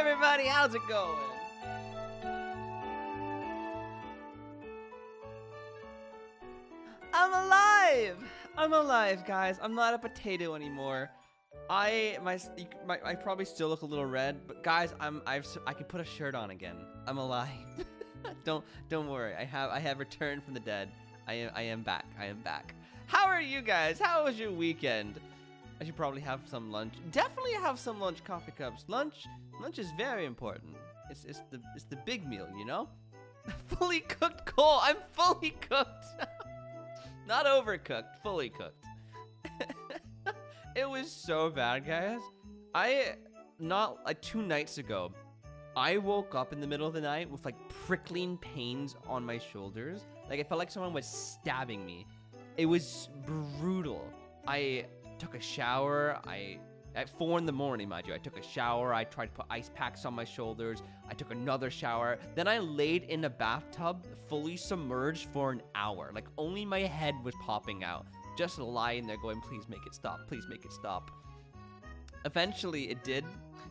everybody, how's it going? I'm alive! I'm alive, guys. I'm not a potato anymore. I probably still look a little red, but guys, I can put a shirt on again. I'm alive. Don't worry. I have returned from the dead. I am back. I am back. How are you guys? How was your weekend? I should probably have some lunch. Definitely have some lunch, coffee cups. Lunch is very important. It's the big meal, you know? Fully cooked coal. I'm fully cooked. Not overcooked, fully cooked. It was so bad, guys. Like 2 nights ago, I woke up in the middle of the night with like prickling pains on my shoulders. Like it felt like someone was stabbing me. It was brutal. I took a shower. At 4 in the morning, mind you, I took a shower. I tried to put ice packs on my shoulders. I took another shower. Then I laid in a bathtub, fully submerged for an hour. Like only my head was popping out. Just lying there going, please make it stop. Please make it stop. Eventually it did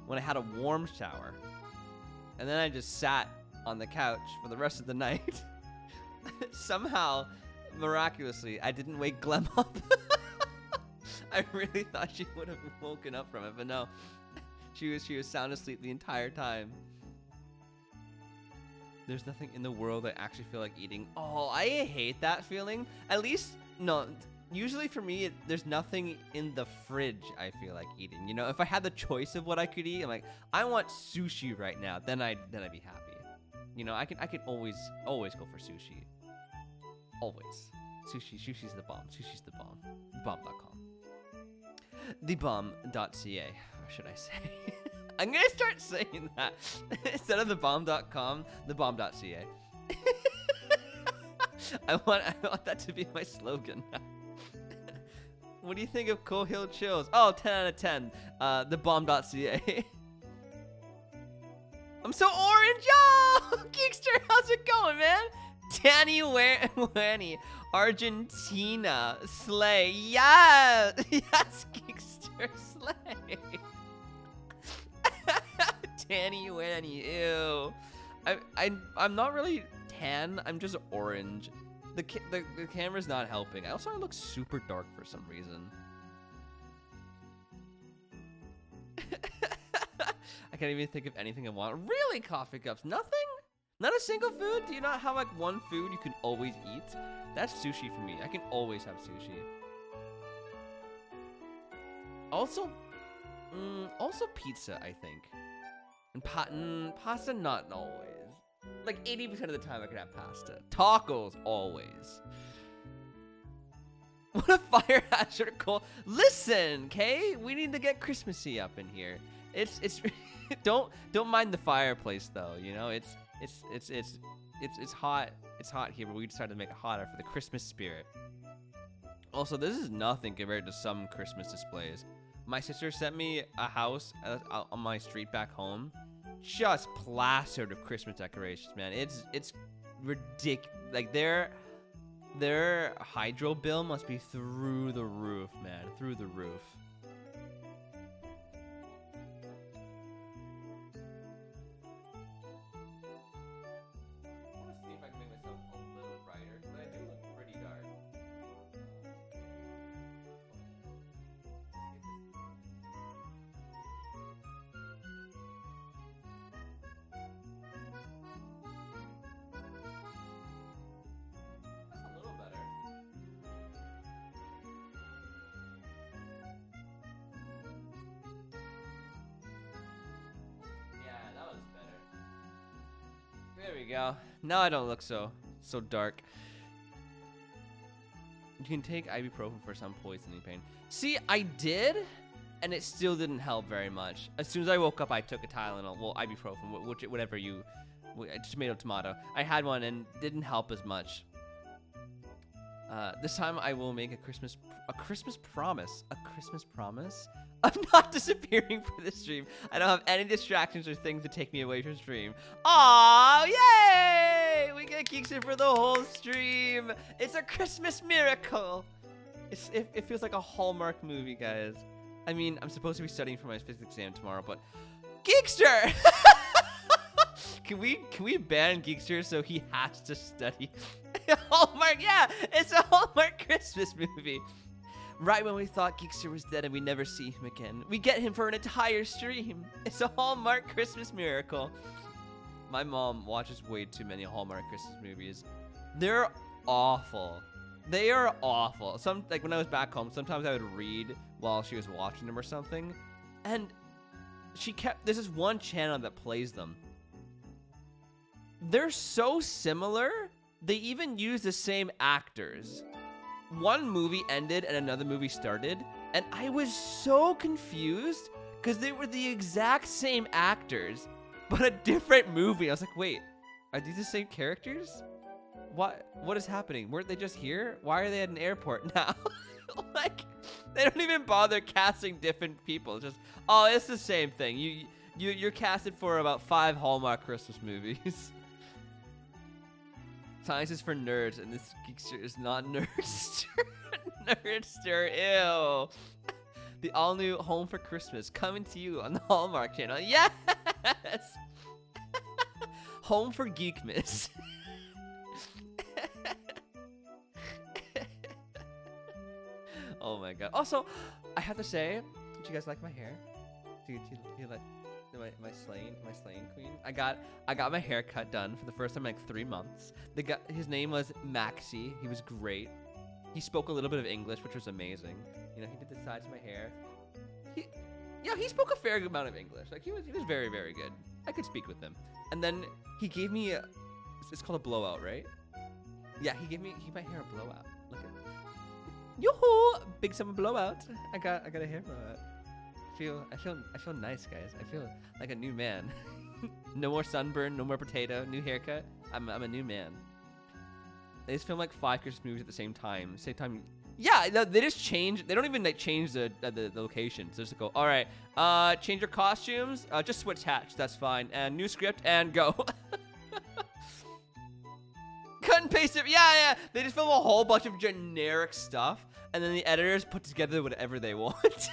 when I had a warm shower. And then I just sat on the couch for the rest of the night. Somehow, miraculously, I didn't wake Glenn up. I really thought she would have woken up from it, but no. She was sound asleep the entire time. There's nothing in the world I actually feel like eating. Oh, I hate that feeling. At least, no. Usually for me, there's nothing in the fridge I feel like eating. You know, if I had the choice of what I could eat, I'm like, I want sushi right now. Then I'd be happy. You know, I can always go for sushi. Always. Sushi's the bomb. Sushi's the bomb. Bomb.com. Thebomb.ca, or should I say? I'm gonna start saying that instead of thebomb.com, thebomb.ca. I want that to be my slogan. What do you think of ColeHillChills? Oh, 10 out of 10. Thebomb.ca. I'm so orange, yo! Geekster, how's it going, man? Danny Wanny, Argentina, Slay, yes! Yes, Geekster, Slay! Danny Wanny, ew. I'm not really tan, I'm just orange. The camera's not helping. I also look super dark for some reason. I can't even think of anything I want. Really, coffee cups? Nothing? Not a single food? Do you not have like one food you can always eat? That's sushi for me. I can always have sushi. Also pizza, I think. And pasta, not always. Like 80% of the time I could have pasta. Tacos, always. What a fire hazard, Cole. Listen, Kay, we need to get Christmassy up in here. It's don't mind the fireplace though, you know? It's hot. It's hot here, but we decided to make it hotter for the Christmas spirit. Also, this is nothing compared to some Christmas displays. My sister sent me a house on my street back home, just plastered with Christmas decorations, man. It's ridiculous. Like their hydro bill must be through the roof, man. Through the roof. There we go. Now I don't look so dark. You can take ibuprofen for some poisoning pain. See, I did, and it still didn't help very much. As soon as I woke up, I took a Tylenol, well, ibuprofen, whatever you, tomato. I had one and didn't help as much. This time I will make a Christmas promise. A Christmas promise? I'm not disappearing for this stream. I don't have any distractions or things to take me away from stream. Aww, yay! We get Geekster for the whole stream. It's a Christmas miracle. It feels like a Hallmark movie, guys. I mean, I'm supposed to be studying for my physics exam tomorrow, but Geekster! Can we ban Geekster so he has to study? Hallmark, yeah, it's a Hallmark Christmas movie. Right when we thought Geekster was dead and we'd never see him again, we get him for an entire stream. It's a Hallmark Christmas miracle. My mom watches way too many Hallmark Christmas movies. They're awful. They are awful. Like when I was back home, sometimes I would read while she was watching them or something, and there's this one channel that plays them. They're so similar, they even use the same actors. One movie ended and another movie started, and I was so confused because they were the exact same actors, but a different movie. I was like, wait, are these the same characters? What is happening? Weren't they just here? Why are they at an airport now? Like, they don't even bother casting different people. Just, oh, it's the same thing. You're casted for about 5 Hallmark Christmas movies. Science is for nerds, and this Geekster is not Nerdster. Nerdster, ew. The all-new Home for Christmas coming to you on the Hallmark Channel. Yes! Home for Geekmas. Oh my god. Also, I have to say, did you guys like my hair? Do you like my slaying queen? I got my hair cut done for the first time in like 3 months. His name was Maxie. He was great. He spoke a little bit of English, which was amazing. You know, he did the sides of my hair. He spoke a fair amount of English. Like he was very, very good. I could speak with him. And then he gave me it's called a blowout, right? Yeah, he gave my hair a blowout. Look at yoo-hoo! Big summer blowout. I got a hair blowout. I feel nice, guys. I feel like a new man. No more sunburn, no more potato, new haircut. I'm a new man. They just film like 5 Christmas movies at the same time. Yeah, they just change. They don't even like change the locations. They just go, all right, change your costumes. Just switch hats. That's fine. And new script and go. Cut and paste it. Yeah. They just film a whole bunch of generic stuff, and then the editors put together whatever they want.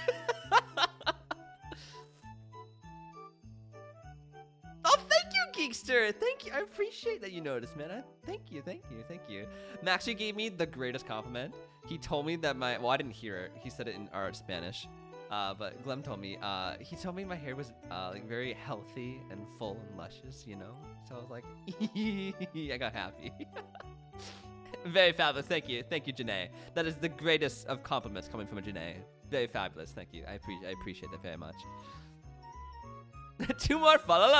Oh, thank you, Geekster. Thank you. I appreciate that you noticed, man. Thank you. Maxie gave me the greatest compliment. He told me that well, I didn't hear it. He said it in our Spanish. But Glem told me, he told me my hair was like very healthy and full and luscious, you know? So I was like, I got happy. Very fabulous. Thank you, Janae. That is the greatest of compliments coming from a Janae. Very fabulous. Thank you. I appreciate that very much. 2 more followers.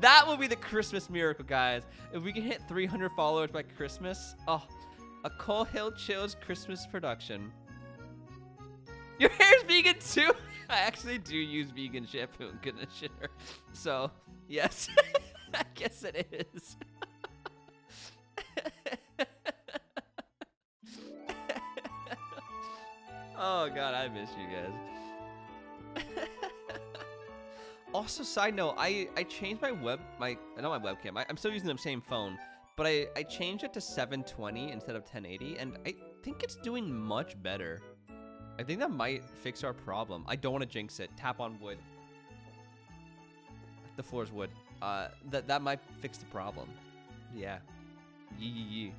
That will be the Christmas miracle, guys. If we can hit 300 followers by Christmas, oh, a ColeHillChills Christmas production. Your hair's vegan too? I actually do use vegan shampoo and conditioner. So, yes. I guess it is. Oh god, I miss you guys. Also, side note, I changed not my webcam. I'm still using the same phone, but I changed it to 720 instead of 1080, and I think it's doing much better. I think that might fix our problem. I don't want to jinx it. Tap on wood. The floor's wood. That might fix the problem. Yeah. Yee.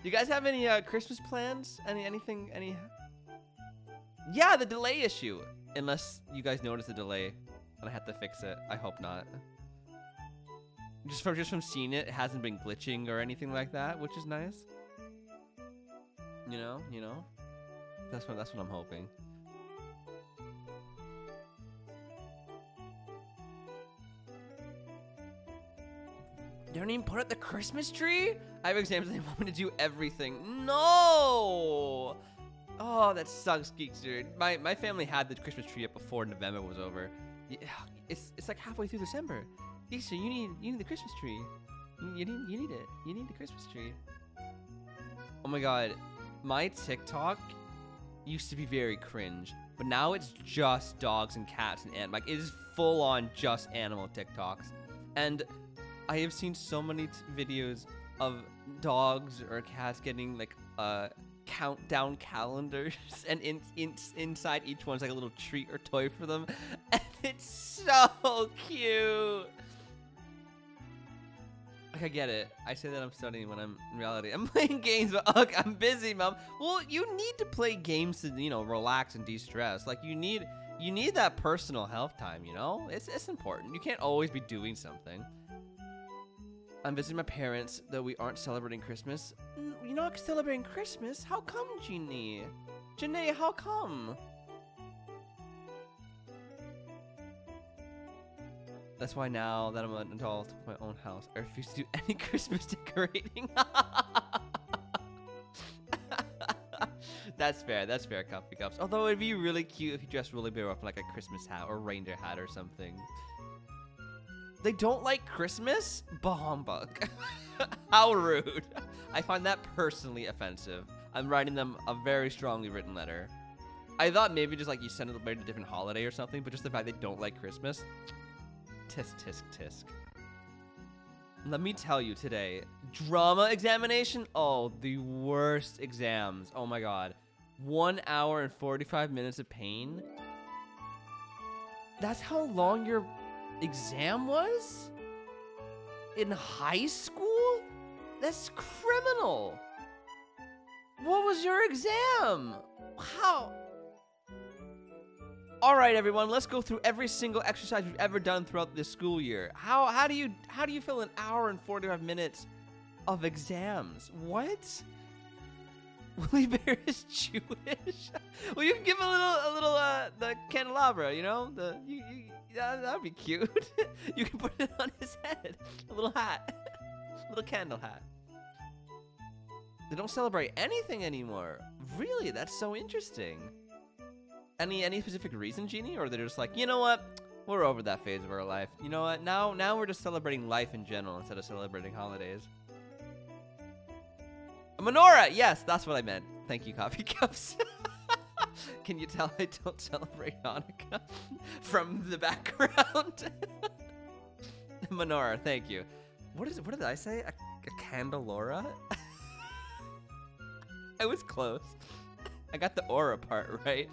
Do you guys have any Christmas plans? Anything? Yeah, the delay issue. Unless you guys notice the delay and I have to fix it. I hope not. Just from seeing it, it hasn't been glitching or anything like that, which is nice. You know. That's what I'm hoping. They don't even put up the Christmas tree? I have exams and they want me to do everything. No! Oh, that sucks, Geekster. My family had the Christmas tree up before November was over. Yeah, it's like halfway through December. Geekster, you need the Christmas tree. You need it. You need the Christmas tree. Oh my god, my TikTok used to be very cringe, but now it's just dogs and cats and like it is full on just animal TikToks. And I have seen so many videos of dogs or cats getting like countdown calendars, and inside each one's like a little treat or toy for them, and it's so cute. Like, I get it. I say that I'm studying when I'm in reality I'm playing games, but ugh, I'm busy, Mom. Well, you need to play games to, you know, relax and de-stress. Like, you need that personal health time, you know? It's important. You can't always be doing something. I'm visiting my parents, though we aren't celebrating Christmas. You're not celebrating Christmas? How come, Jeannie? Janae, how come? That's why now that I'm an adult with my own house, I refuse to do any Christmas decorating. That's fair, Coffee Cups. Although it'd be really cute if you dressed really big up in like a Christmas hat or reindeer hat or something. They don't like Christmas? Bah humbug. How rude. I find that personally offensive. I'm writing them a very strongly written letter. I thought maybe just like you send them a different holiday or something, but just the fact they don't like Christmas. Tisk, tisk, tisk. Let me tell you today, drama examination? Oh, the worst exams. Oh my god. 1 hour and 45 minutes of pain? That's how long your exam was? In high school? That's criminal. What was your exam? How? All right, everyone, let's go through every single exercise we've ever done throughout this school year. How do you fill an hour and 45 minutes of exams? What? Willie Bear is Jewish. Well, you can give him a little the candelabra, you know, that'd be cute. You can put it on his head, a little hat, a little candle hat. They don't celebrate anything anymore. Really, that's so interesting. Any specific reason, Jeannie, or they're just like, you know what, we're over that phase of our life. You know what? Now we're just celebrating life in general instead of celebrating holidays. A menorah! Yes, that's what I meant. Thank you, Coffee Cups. Can you tell I don't celebrate Hanukkah from the background? Menorah, thank you. What did I say? A candelora? I was close. I got the aura part right.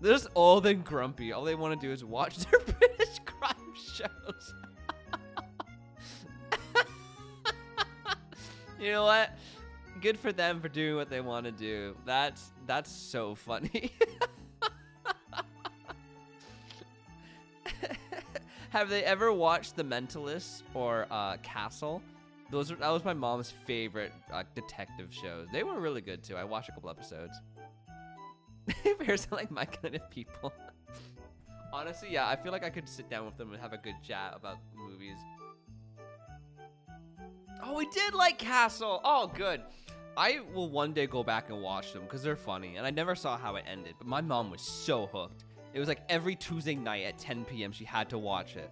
They're just old and grumpy. All they want to do is watch their British crime shows. You know what? Good for them for doing what they want to do. That's so funny. Have they ever watched The Mentalist or Castle? That was my mom's favorite detective shows. They were really good too. I watched a couple episodes. Bears are like my kind of people. Honestly, yeah, I feel like I could sit down with them and have a good chat about movies. Oh, we did like Castle. Oh, good. I will one day go back and watch them because they're funny. And I never saw how it ended, but my mom was so hooked. It was like every Tuesday night at 10 p.m. she had to watch it.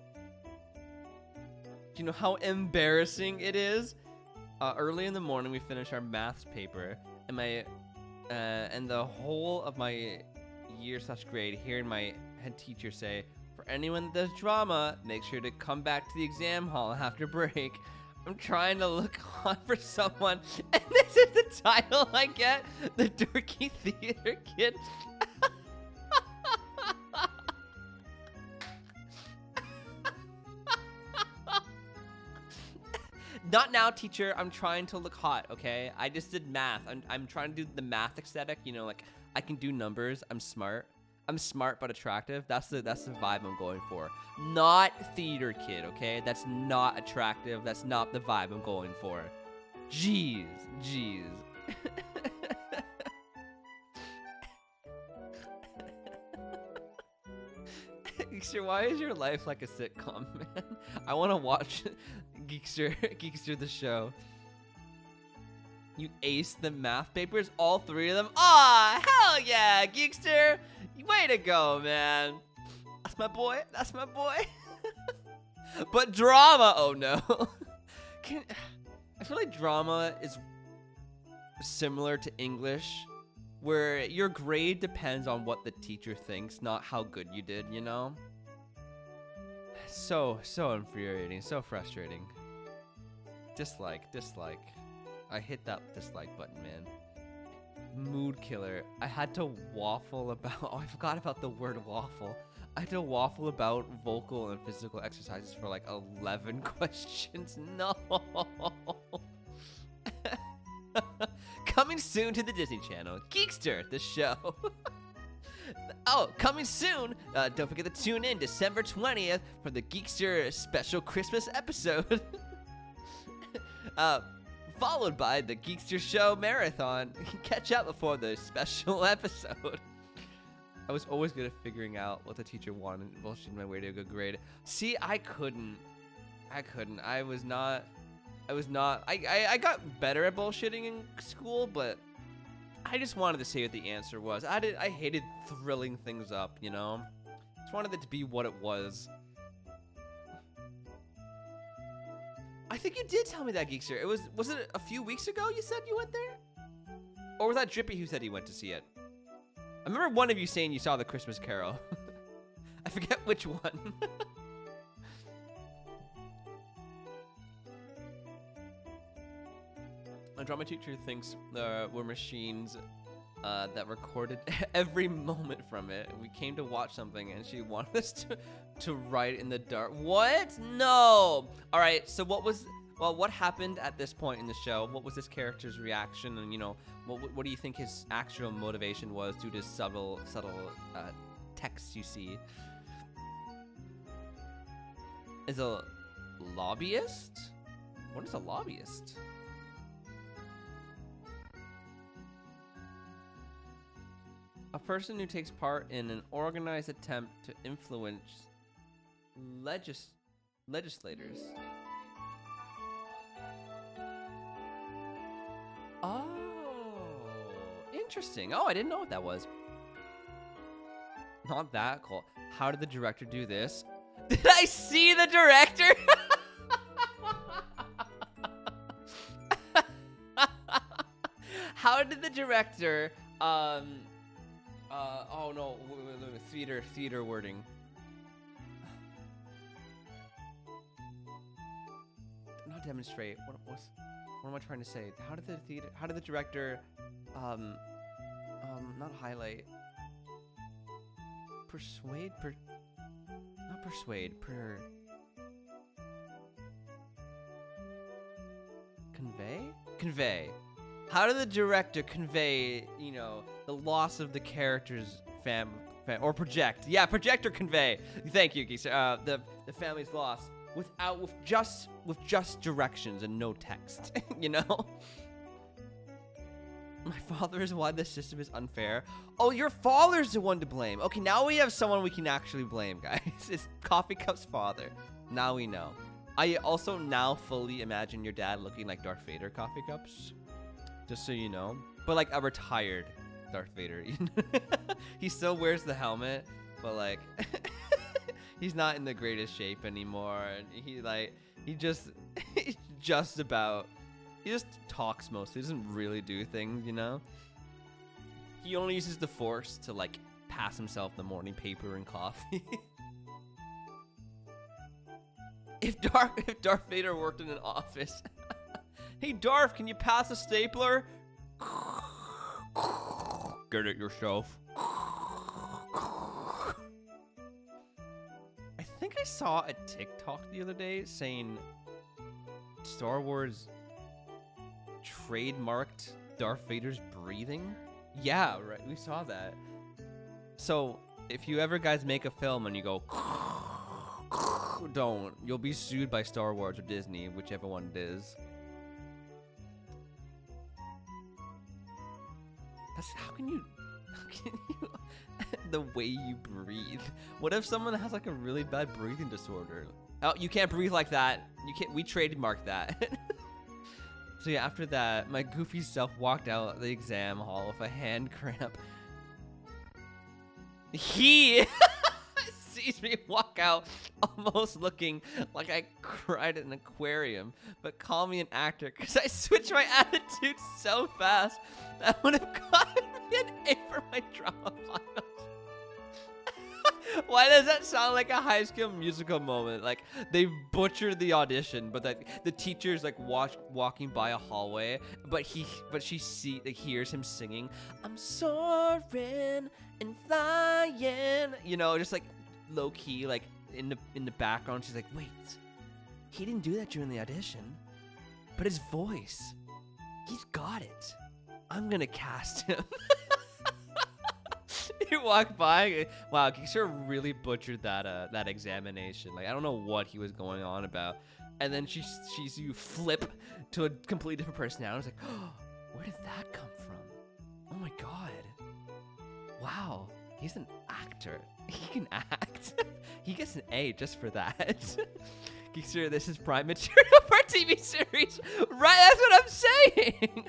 Do you know how embarrassing it is? Early in the morning, we finish our maths paper, and the whole of my year/grade hearing my head teacher say, "For anyone that does drama, make sure to come back to the exam hall after break." I'm trying to look on for someone, and this is the title I get: the dorky theater kid. Not now, teacher. I'm trying to look hot, okay? I just did math. I'm trying to do the math aesthetic, you know, like I can do numbers. I'm smart. I'm smart but attractive. That's the vibe I'm going for. Not theater kid, okay? That's not attractive. That's not the vibe I'm going for. Jeez. Geekster, why is your life like a sitcom, man? I want to watch Geekster the show. You aced the math papers, all 3 of them? Aw, hell yeah, Geekster! Way to go, man. That's my boy. But drama, oh no. I feel like drama is similar to English, where your grade depends on what the teacher thinks, not how good you did, you know? So infuriating, so frustrating. Dislike. I hit that dislike button, man. Mood killer. I had to waffle about. Oh, I forgot about the word waffle. I had to waffle about vocal and physical exercises for like 11 questions. No. Coming soon to the Disney Channel, Geekster, the show. Oh, coming soon. Don't forget to tune in December 20th for the Geekster special Christmas episode. Followed by the Geekster Show Marathon. Catch up before the special episode. I was always good at figuring out what the teacher wanted and bullshitting my way to a good grade. See, I couldn't. I got better at bullshitting in school, but I just wanted to say what the answer was. I hated thrilling things up, you know? Just wanted it to be what it was. I think you did tell me that, Geekster. Was it a few weeks ago you said you went there? Or was that Drippy who said he went to see it? I remember one of you saying you saw the Christmas Carol. I forget which one. My drama teacher thinks we're machines that recorded every moment from it. We came to watch something and she wanted us to write in the dark. What? No. All right. So what happened at this point in the show? What was this character's reaction? And, you know, what do you think his actual motivation was due to subtle texts you see? Is a lobbyist? What is a lobbyist? A person who takes part in an organized attempt to influence legislators. Oh, interesting. Oh, I didn't know what that was. Not that cool. How did the director do this? Did I see the director? How did the director, oh no, theater wording. Not demonstrate. What am I trying to say? How did the director, not highlight. Convey. How did the director convey, you know, the loss of the character's or project? Yeah, project or convey. Thank you, Geekster. The family's loss with just directions and no text. You know. My father is why the system is unfair. Oh, your father's the one to blame. Okay, now we have someone we can actually blame, guys. It's Coffee Cup's father. Now we know. I also now fully imagine your dad looking like Darth Vader, Coffee Cups. Just so you know. But like a retired Darth Vader. He still wears the helmet, but like he's not in the greatest shape anymore. And he just talks mostly. He doesn't really do things, you know? He only uses the Force to like pass himself the morning paper and coffee. If Darth Vader worked in an office. Hey Darth, can you pass a stapler? Get it yourself. I think I saw a TikTok the other day saying Star Wars trademarked Darth Vader's breathing. Yeah, right. We saw that. So if you ever guys make a film and you go don't, you'll be sued by Star Wars or Disney, whichever one it is. How can you the way you breathe? What if someone has like a really bad breathing disorder? Oh, you can't breathe like that. You can't. We trademarked that. So yeah, after that, my goofy self walked out of the exam hall with a hand cramp. He sees me walk out almost looking like I cried at an aquarium, but call me an actor because I switched my attitude so fast that I would have gotten me an A for my drama finals. Why does that sound like a High School Musical moment? Like they butchered the audition, but the teacher's like walking by a hallway, but she hears him singing, "I'm soaring and flying," you know, just like low key, like in the background. She's like, "Wait, he didn't do that during the audition, but his voice, he's got it. I'm gonna cast him." He walked by. Wow, Geekster really butchered that examination. Like I don't know what he was going on about. And then she sees you flip to a completely different personality. I was like, oh, where did that come from? Oh my god. Wow, he's an actor. He can act. He gets an A just for that. Geekster, this is prime material for a TV series. Right, that's what I'm saying.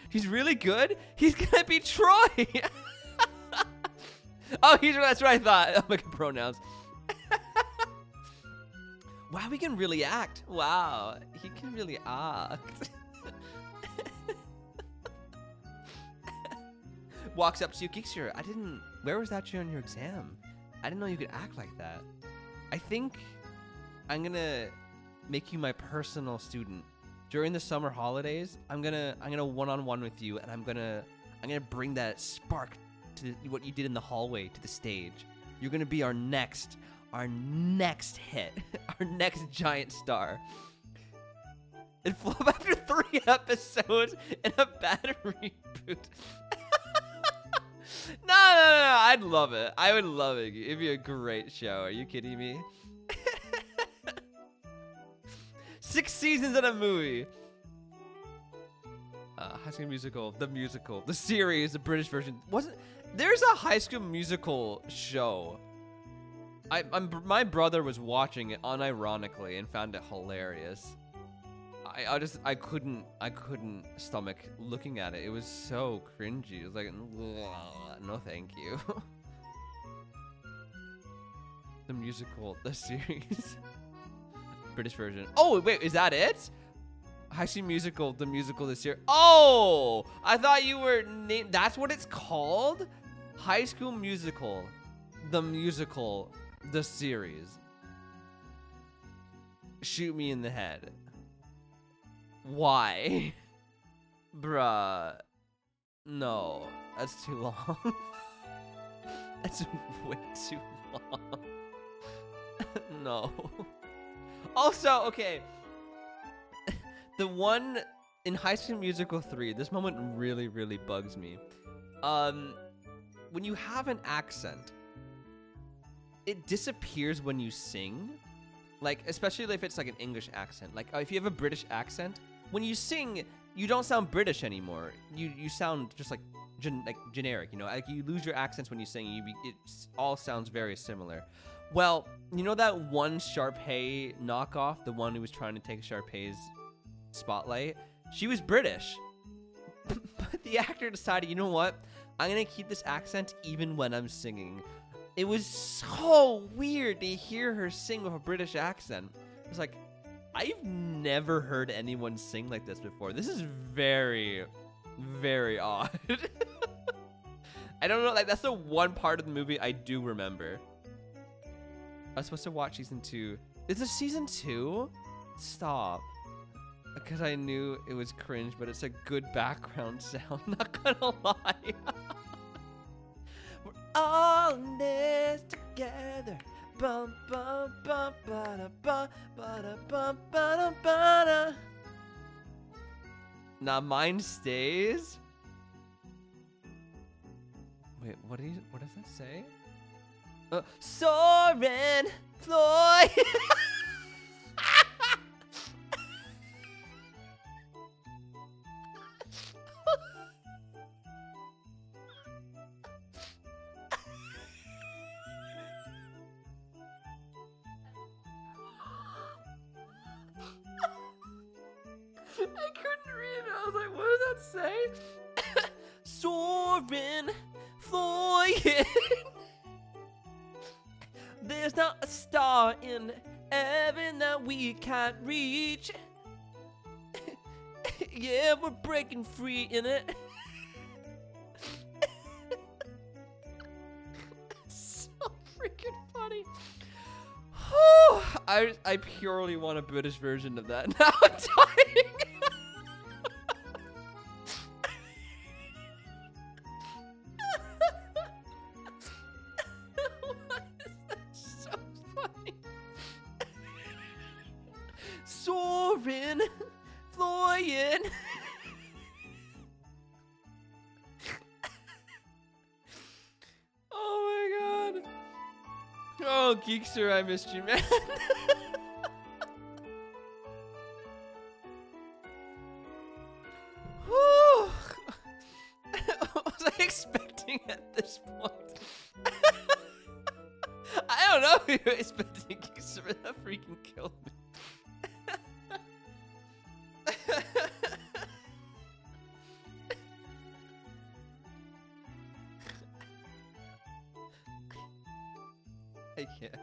He's really good. He's gonna be Troy. Oh, that's what I thought. Oh my god, pronouns. Wow, he can really act. Wow, he can really act. Walks up to you, Geekster. Where was that during your exam? I didn't know you could act like that. I think I'm gonna make you my personal student. During the summer holidays, I'm gonna one-on-one with you, and I'm gonna bring that spark to what you did in the hallway to the stage. You're gonna be our next hit, our next giant star. It flop after 3 episodes and a bad reboot. No, I'd love it. I would love it. It'd be a great show. Are you kidding me? 6 seasons in a movie. High School Musical, the series, the British version. There's a High School Musical show. My brother was watching it unironically and found it hilarious. I couldn't stomach looking at it. It was so cringy. It was like, no, thank you. The musical, the series, British version. Oh wait, is that it? High School Musical, the musical this year. Oh, I thought you were that's what it's called? High School Musical, the musical, the series. Shoot me in the head. Why? Bruh. No, that's too long. That's way too long. No. Also, okay. The one in High School Musical 3, this moment really, really bugs me. When you have an accent, it disappears when you sing. Like, especially if it's like an English accent. Like, if you have a British accent, when you sing, you don't sound British anymore. You sound just like generic, you know? Like, you lose your accents when you sing. It all sounds very similar. Well, you know that one Sharpay knockoff? The one who was trying to take Sharpay's spotlight? She was British. But the actor decided, you know what? I'm going to keep this accent even when I'm singing. It was so weird to hear her sing with a British accent. It was like, I've never heard anyone sing like this before. This is very, very odd. I don't know, like that's the one part of the movie I do remember. I was supposed to watch season 2. Is this season 2? Stop. Because I knew it was cringe, but it's a good background sound. Not gonna lie. We're all in this together. Bum bum bum ba da bum ba da bum ba da ba da. Now mine stays. Wait, what does that say? Soarin' Floyd. I couldn't read it. I was like, what does that say? Soarin' Floyd. There's not a star in heaven that we can't reach. Yeah, we're breaking free in it. So freaking funny. I purely want a British version of that. Now I'm dying. Why is that so funny? Soaring, flying. Oh my god. Oh, Geekster, I missed you, man. Whew. What was I expecting at this point? I don't know who you were expecting, Geekster, but that freaking killed me. I can't.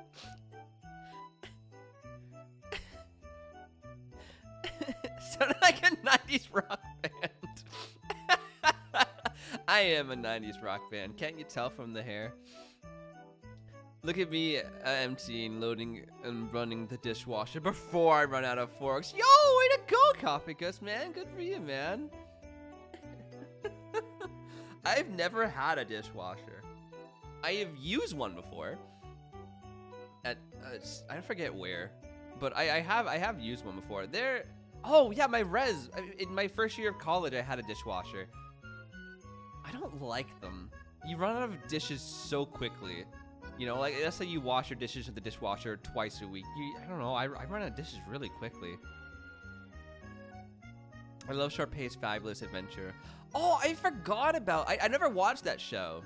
Sounded like a 90s rock band. I am a 90s rock band. Can't you tell from the hair? Look at me emptying, loading, and running the dishwasher before I run out of forks. Yo, way to go, Coffee man. Good for you, man. I've never had a dishwasher. I have used one before. At I forget where, but I have used one before. Oh yeah, my res. In my first year of college, I had a dishwasher. I don't like them. You run out of dishes so quickly. You know, like let's say you wash your dishes at the dishwasher twice a week. I don't know. I run out of dishes really quickly. I love Sharpay's Fabulous Adventure. Oh, I forgot about. I never watched that show.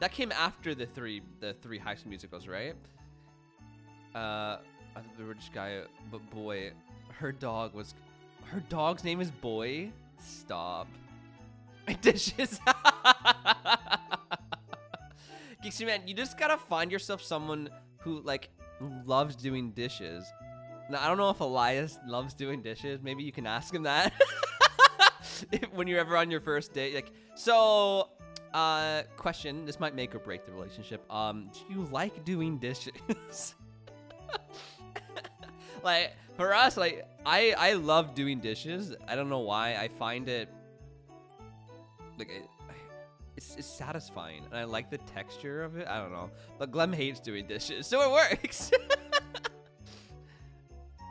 That came after the three High School Musicals, right? The rich guy, but boy, her dog's name is Boy. Stop. Dishes. Geeksy man, you just gotta find yourself someone who like loves doing dishes. Now I don't know if Elias loves doing dishes. Maybe you can ask him that when you're ever on your first date. Like, so, question. This might make or break the relationship. Do you like doing dishes? Like for us, like I love doing dishes. I don't know why. I find it like it's satisfying, and I like the texture of it. I don't know, but Glem hates doing dishes, so it works.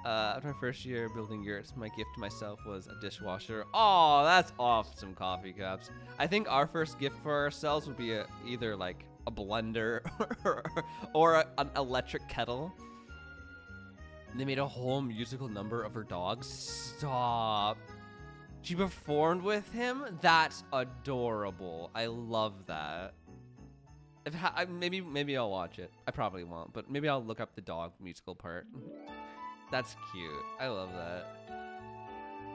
After my first year building yurts, my gift to myself was a dishwasher. Oh, that's awesome, Coffee Cups. I think our first gift for ourselves would be either like a blender or an electric kettle. They made a whole musical number of her dogs. Stop. She performed with him? That's adorable. I love that. Maybe I'll watch it. I probably won't, but maybe I'll look up the dog musical part. That's cute. I love that.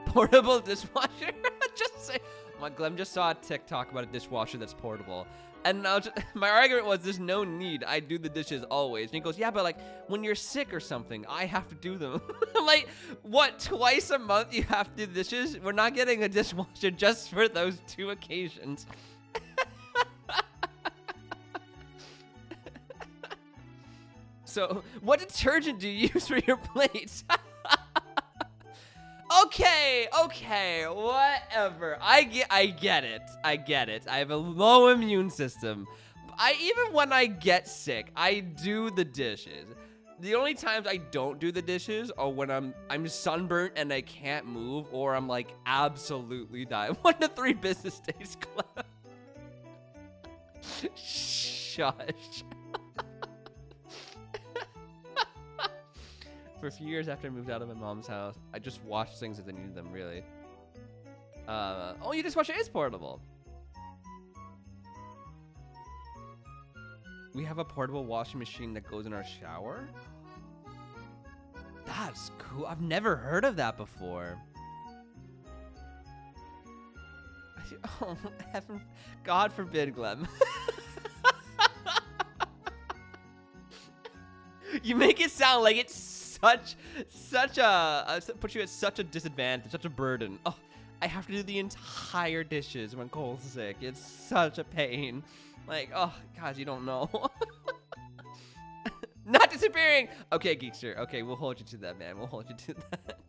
Portable dishwasher? Just say. My Glem just saw a TikTok about a dishwasher that's portable. And my argument was there's no need. I do the dishes always. And he goes, yeah, but like when you're sick or something, I have to do them. I'm like, what, twice a month you have to do the dishes? We're not getting a dishwasher just for those 2 occasions. So what detergent do you use for your plates? Okay, whatever. I get it. I have a low immune system. Even when I get sick, I do the dishes. The only times I don't do the dishes are when I'm sunburnt and I can't move, or I'm like absolutely dying. 1 to 3 business days, Club. Shush. For a few years after I moved out of my mom's house, I just washed things as I needed them, really. Oh, your dishwasher is portable. We have a portable washing machine that goes in our shower? That's cool. I've never heard of that before. Oh, heaven, God forbid, Glem. You make it sound like it's such a puts you at such a disadvantage, such a burden. Oh, I have to do the entire dishes when Cole's sick. It's such a pain. Like, oh, God, you don't know. disappearing. Okay, Geekster. Okay, we'll hold you to that, man. We'll hold you to that.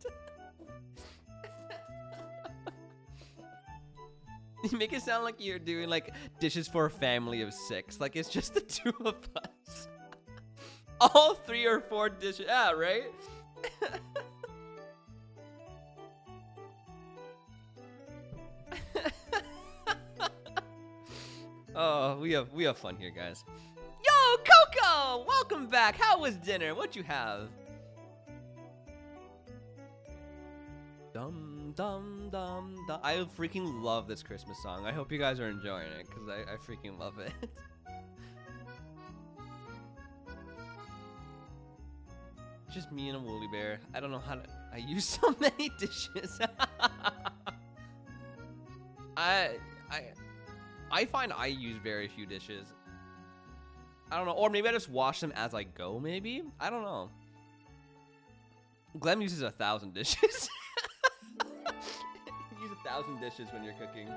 You make it sound like you're doing like dishes for a family of 6. Like it's just the 2 of us. All 3 or 4 dishes. Yeah, right? Oh, we have fun here, guys. Yo, Coco! Welcome back. How was dinner? What'd you have? Dum dum dum dum. I freaking love this Christmas song. I hope you guys are enjoying it because I freaking love it. Just me and a woolly bear. I don't know how to. I use so many dishes. I find I use very few dishes. I don't know, or maybe I just wash them as I go. Maybe I don't know. Glenn uses 1,000 dishes. Use 1,000 dishes when you're cooking.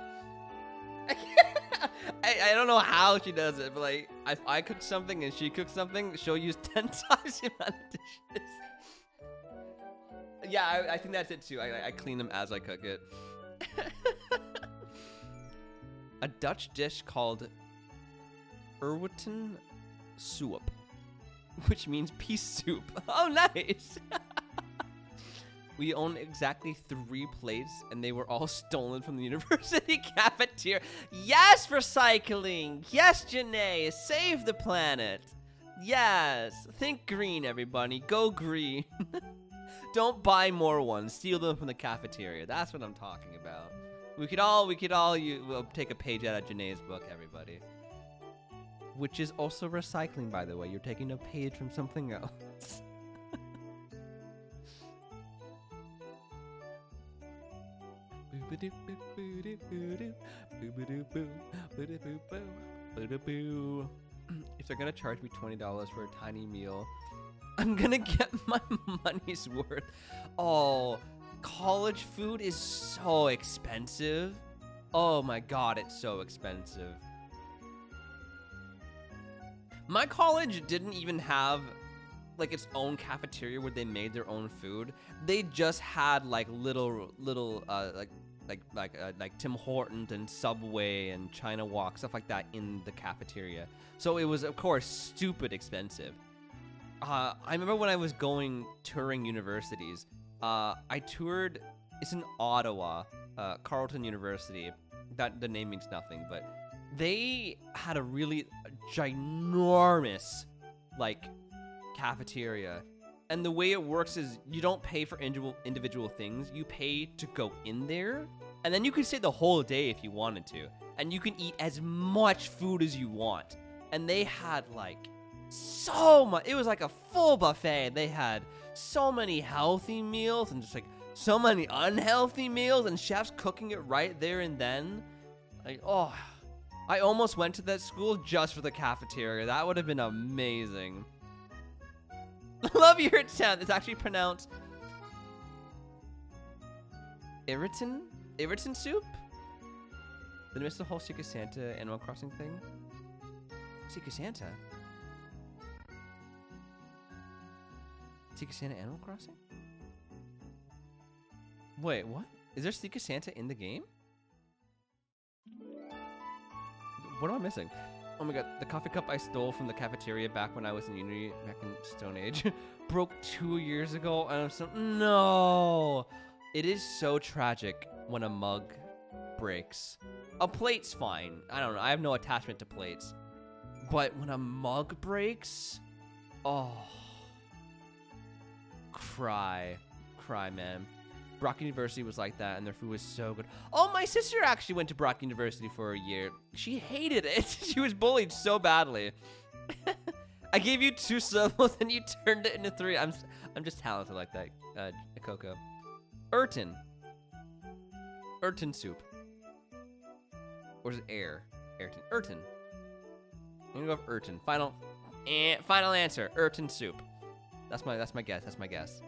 I don't know how she does it, but like if I cook something and she cooks something, she'll use 10 times the amount of dishes. Yeah, I think that's it too. I clean them as I cook it. A Dutch dish called Erwten soup, which means pea soup. Oh, nice. We own exactly 3 plates, and they were all stolen from the university cafeteria. Yes, recycling. Yes, Janae, save the planet. Yes, think green, everybody. Go green. Don't buy more ones. Steal them from the cafeteria. That's what I'm talking about. We could all take a page out of Janae's book, everybody. Which is also recycling, by the way. You're taking a page from something else. If they're gonna charge me $20 for a tiny meal, I'm gonna get my money's worth. Oh, college food is so expensive. Oh my god, it's so expensive. My college didn't even have like its own cafeteria where they made their own food. They just had like little like Tim Hortons and Subway and China Walk, stuff like that in the cafeteria. So it was of course stupid expensive. I remember when I was touring universities. I toured. It's in Ottawa, Carleton University. That the name means nothing, but they had a really ginormous like cafeteria, and the way it works is you don't pay for individual things. You pay to go in there, and then you can stay the whole day if you wanted to, and you can eat as much food as you want. And they had like so much. It was like a full buffet. They had so many healthy meals and just like so many unhealthy meals, and chefs cooking it right there and then. Like, oh, I almost went to that school just for the cafeteria. That would have been amazing. Love your attempt. It's actually pronounced Irritan soup? Did I miss the whole Secret Santa Animal Crossing thing? Secret Santa? Secret Santa Animal Crossing? Wait, what? Is there Secret Santa in the game? What am I missing? Oh my god, the coffee cup I stole from the cafeteria back when I was in uni, back in Stone Age, broke 2 years ago, and I'm so, no! It is so tragic when a mug breaks. A plate's fine. I don't know, I have no attachment to plates. But when a mug breaks, oh. Cry, man. Brock University was like that, and their food was so good. Oh, my sister actually went to Brock University for a year. She hated it. She was bullied so badly. I gave you 2 syllables, and you turned it into 3. I'm just talented like that, Coco. Erwten soup. Or is it air? Erwten. I'm gonna go with Erwten. Final answer. Erwten soup. That's my guess. That's my guess.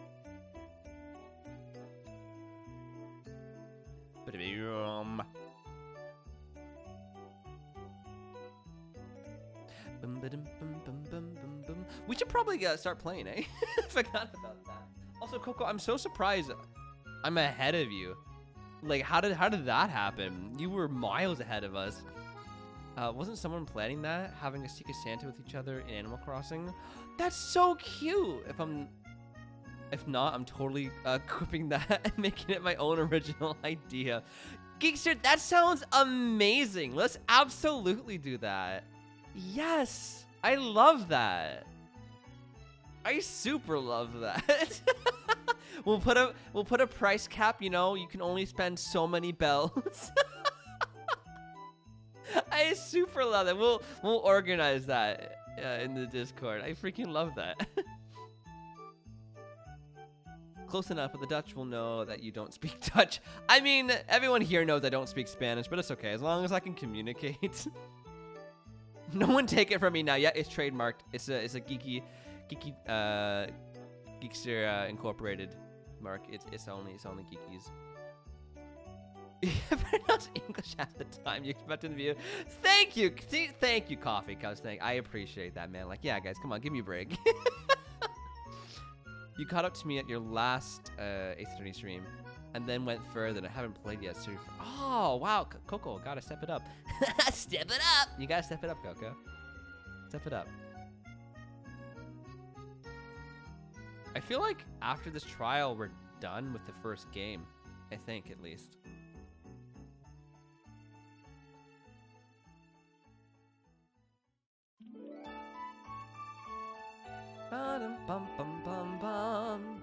We should probably start playing, eh? Forgot about that. Also, Coco, I'm so surprised I'm ahead of you. Like, how did that happen? You were miles ahead of us. Wasn't someone planning that? Having a Secret Santa with each other in Animal Crossing? That's so cute! If not, I'm totally clipping that and making it my own original idea. Geekster, that sounds amazing. Let's absolutely do that. Yes, I love that. I super love that. We'll put a price cap, you know, you can only spend so many bells. I super love that. We'll organize that in the Discord. I freaking love that. Close enough, but the Dutch will know that you don't speak Dutch. I mean, everyone here knows I don't speak Spanish, but it's okay as long as I can communicate. No one take it from me now. Yeah, it's trademarked. It's a geeky Geekster Incorporated mark. It's only geekies. You pronounce English half the time. You expect to be. Thank you, Coffee Cuz. I appreciate that, man. Like, yeah, guys, come on, give me a break. You caught up to me at your last Ace Attorney stream, and then went further. And I haven't played yet. So, oh wow, Coco, gotta step it up. Step it up. You gotta step it up, Coco. Step it up. I feel like after this trial, we're done with the first game. I think, at least. Ba-dum-bum-bum-bum-bum.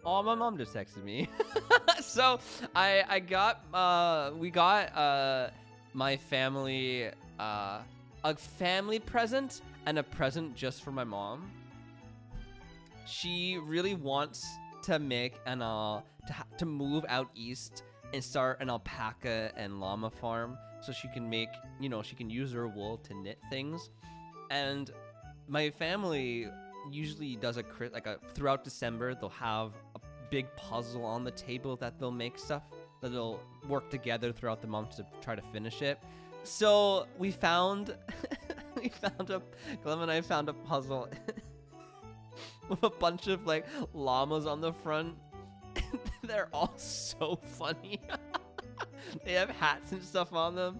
Oh, my mom just texted me. So we got my family a family present and a present just for my mom. She really wants to make to move out east and start an alpaca and llama farm so she can make, you know, she can use her wool to knit things. And my family usually does throughout December, they'll have a big puzzle on the table that they'll make stuff that they'll work together throughout the month to try to finish it. So we found Clem and I found a puzzle with a bunch of like llamas on the front. They're all so funny. They have hats and stuff on them.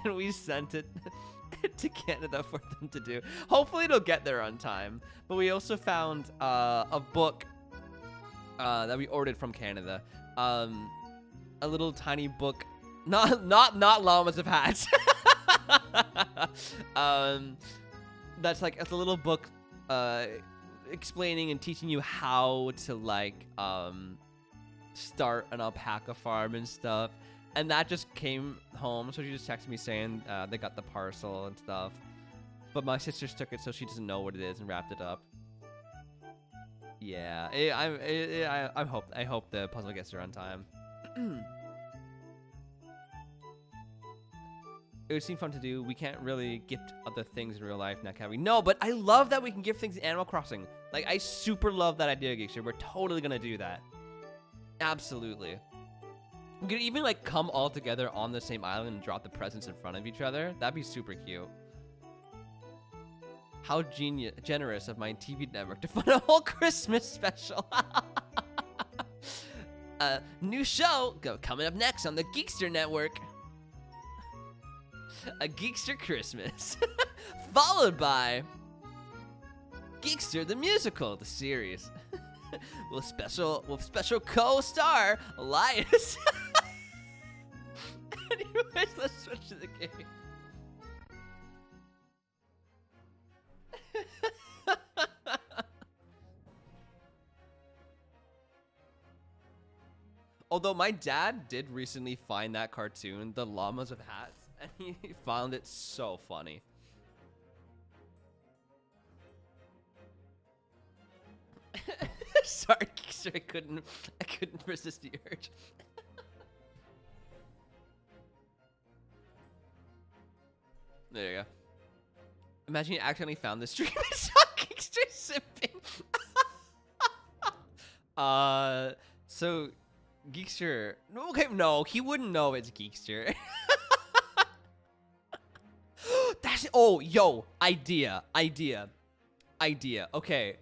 And we sent it to Canada for them to do. Hopefully it'll get there on time. But we also found a book that we ordered from Canada. A little tiny book. Not llamas with hats. That's like, it's a little book explaining and teaching you how to like start an alpaca farm and stuff. And that just came home, so she just texted me saying they got the parcel and stuff. But my sisters took it, so she doesn't know what it is, and wrapped it up. Yeah, I hope the puzzle gets there on time. It would seem fun to do. We can't really gift other things in real life now, can we? No, but I love that we can gift things in Animal Crossing. Like, I super love that idea, Geekster. We're totally gonna do that. Absolutely. We could even like come all together on the same island and drop the presents in front of each other. That'd be super cute. How generous of my TV network to fund a whole Christmas special. New show coming up next on the Geekster Network. A Geekster Christmas. Followed by Geekster the Musical, the series. with special co-star Elias. Anyways, let's switch to the game. Although my dad did recently find that cartoon, The Llamas with Hats, and he found it so funny. Sorry, Geekster, I couldn't resist the urge. There you go. Imagine you accidentally found this stream and saw Geekster sipping. So, Geekster. Okay, no, he wouldn't know it's Geekster. That's oh, yo, idea. Okay,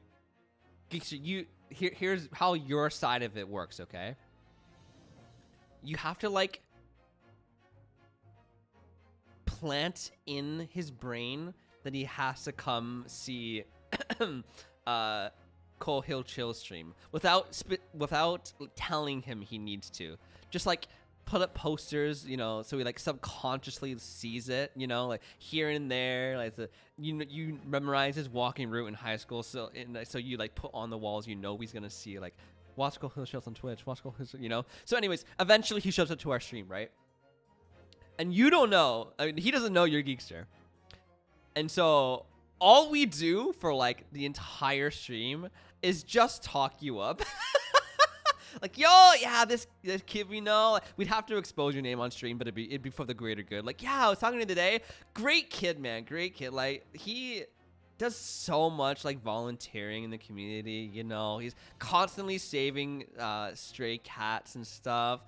Geekster, here's how your side of it works. Okay, you have to like plant in his brain that he has to come see ColeHillChills stream without telling him he needs to. Just like put up posters, you know, so he like subconsciously sees it, you know, like here and there, like you memorize his walking route in high school, so you like put on the walls, you know, he's gonna see like watch ColeHillChills on Twitch, watch ColeHillChills, you know. So anyways, eventually he shows up to our stream, right? And you don't know, I mean, he doesn't know you're Geekster, and so all we do for like the entire stream is just talk you up. Like, yo, yeah, this kid we know. We'd have to expose your name on stream, but it'd be for the greater good. Like, yeah, I was talking to him today. Great kid, man. Great kid. Like, he does so much like volunteering in the community. You know, he's constantly saving stray cats and stuff.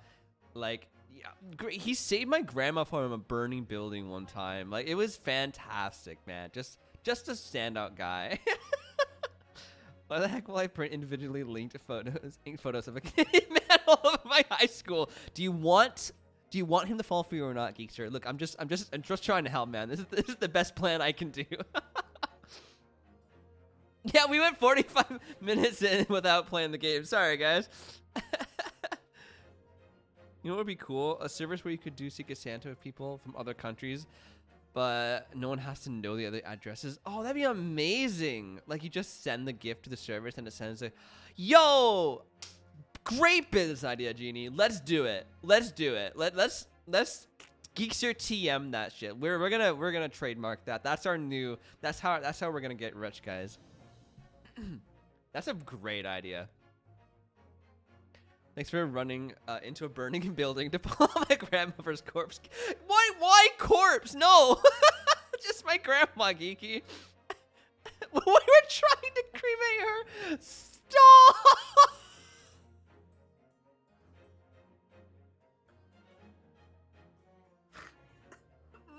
Like, yeah, great. He saved my grandma from a burning building one time. Like, it was fantastic, man. Just a standout guy. Why the heck will I print individually linked photos of a kid man all over my high school? Do you want him to fall for you or not, Geekster? Look, I'm just trying to help, man. This is the best plan I can do. Yeah, we went 45 minutes in without playing the game. Sorry, guys. You know what would be cool? A service where you could do Secret Santa with people from other countries, but no one has to know the other addresses. Oh, that'd be amazing. Like, you just send the gift to the service and it sends like, yo, great business idea, Genie. Let's do it. Let's Geekster TM that shit. We're gonna trademark that. That's our new, that's how we're gonna get rich, guys. That's a great idea. Thanks for running into a burning building to pull out my grandmother's corpse. Why corpse? No, just my grandma, Geeky. We were trying to cremate her. Stop.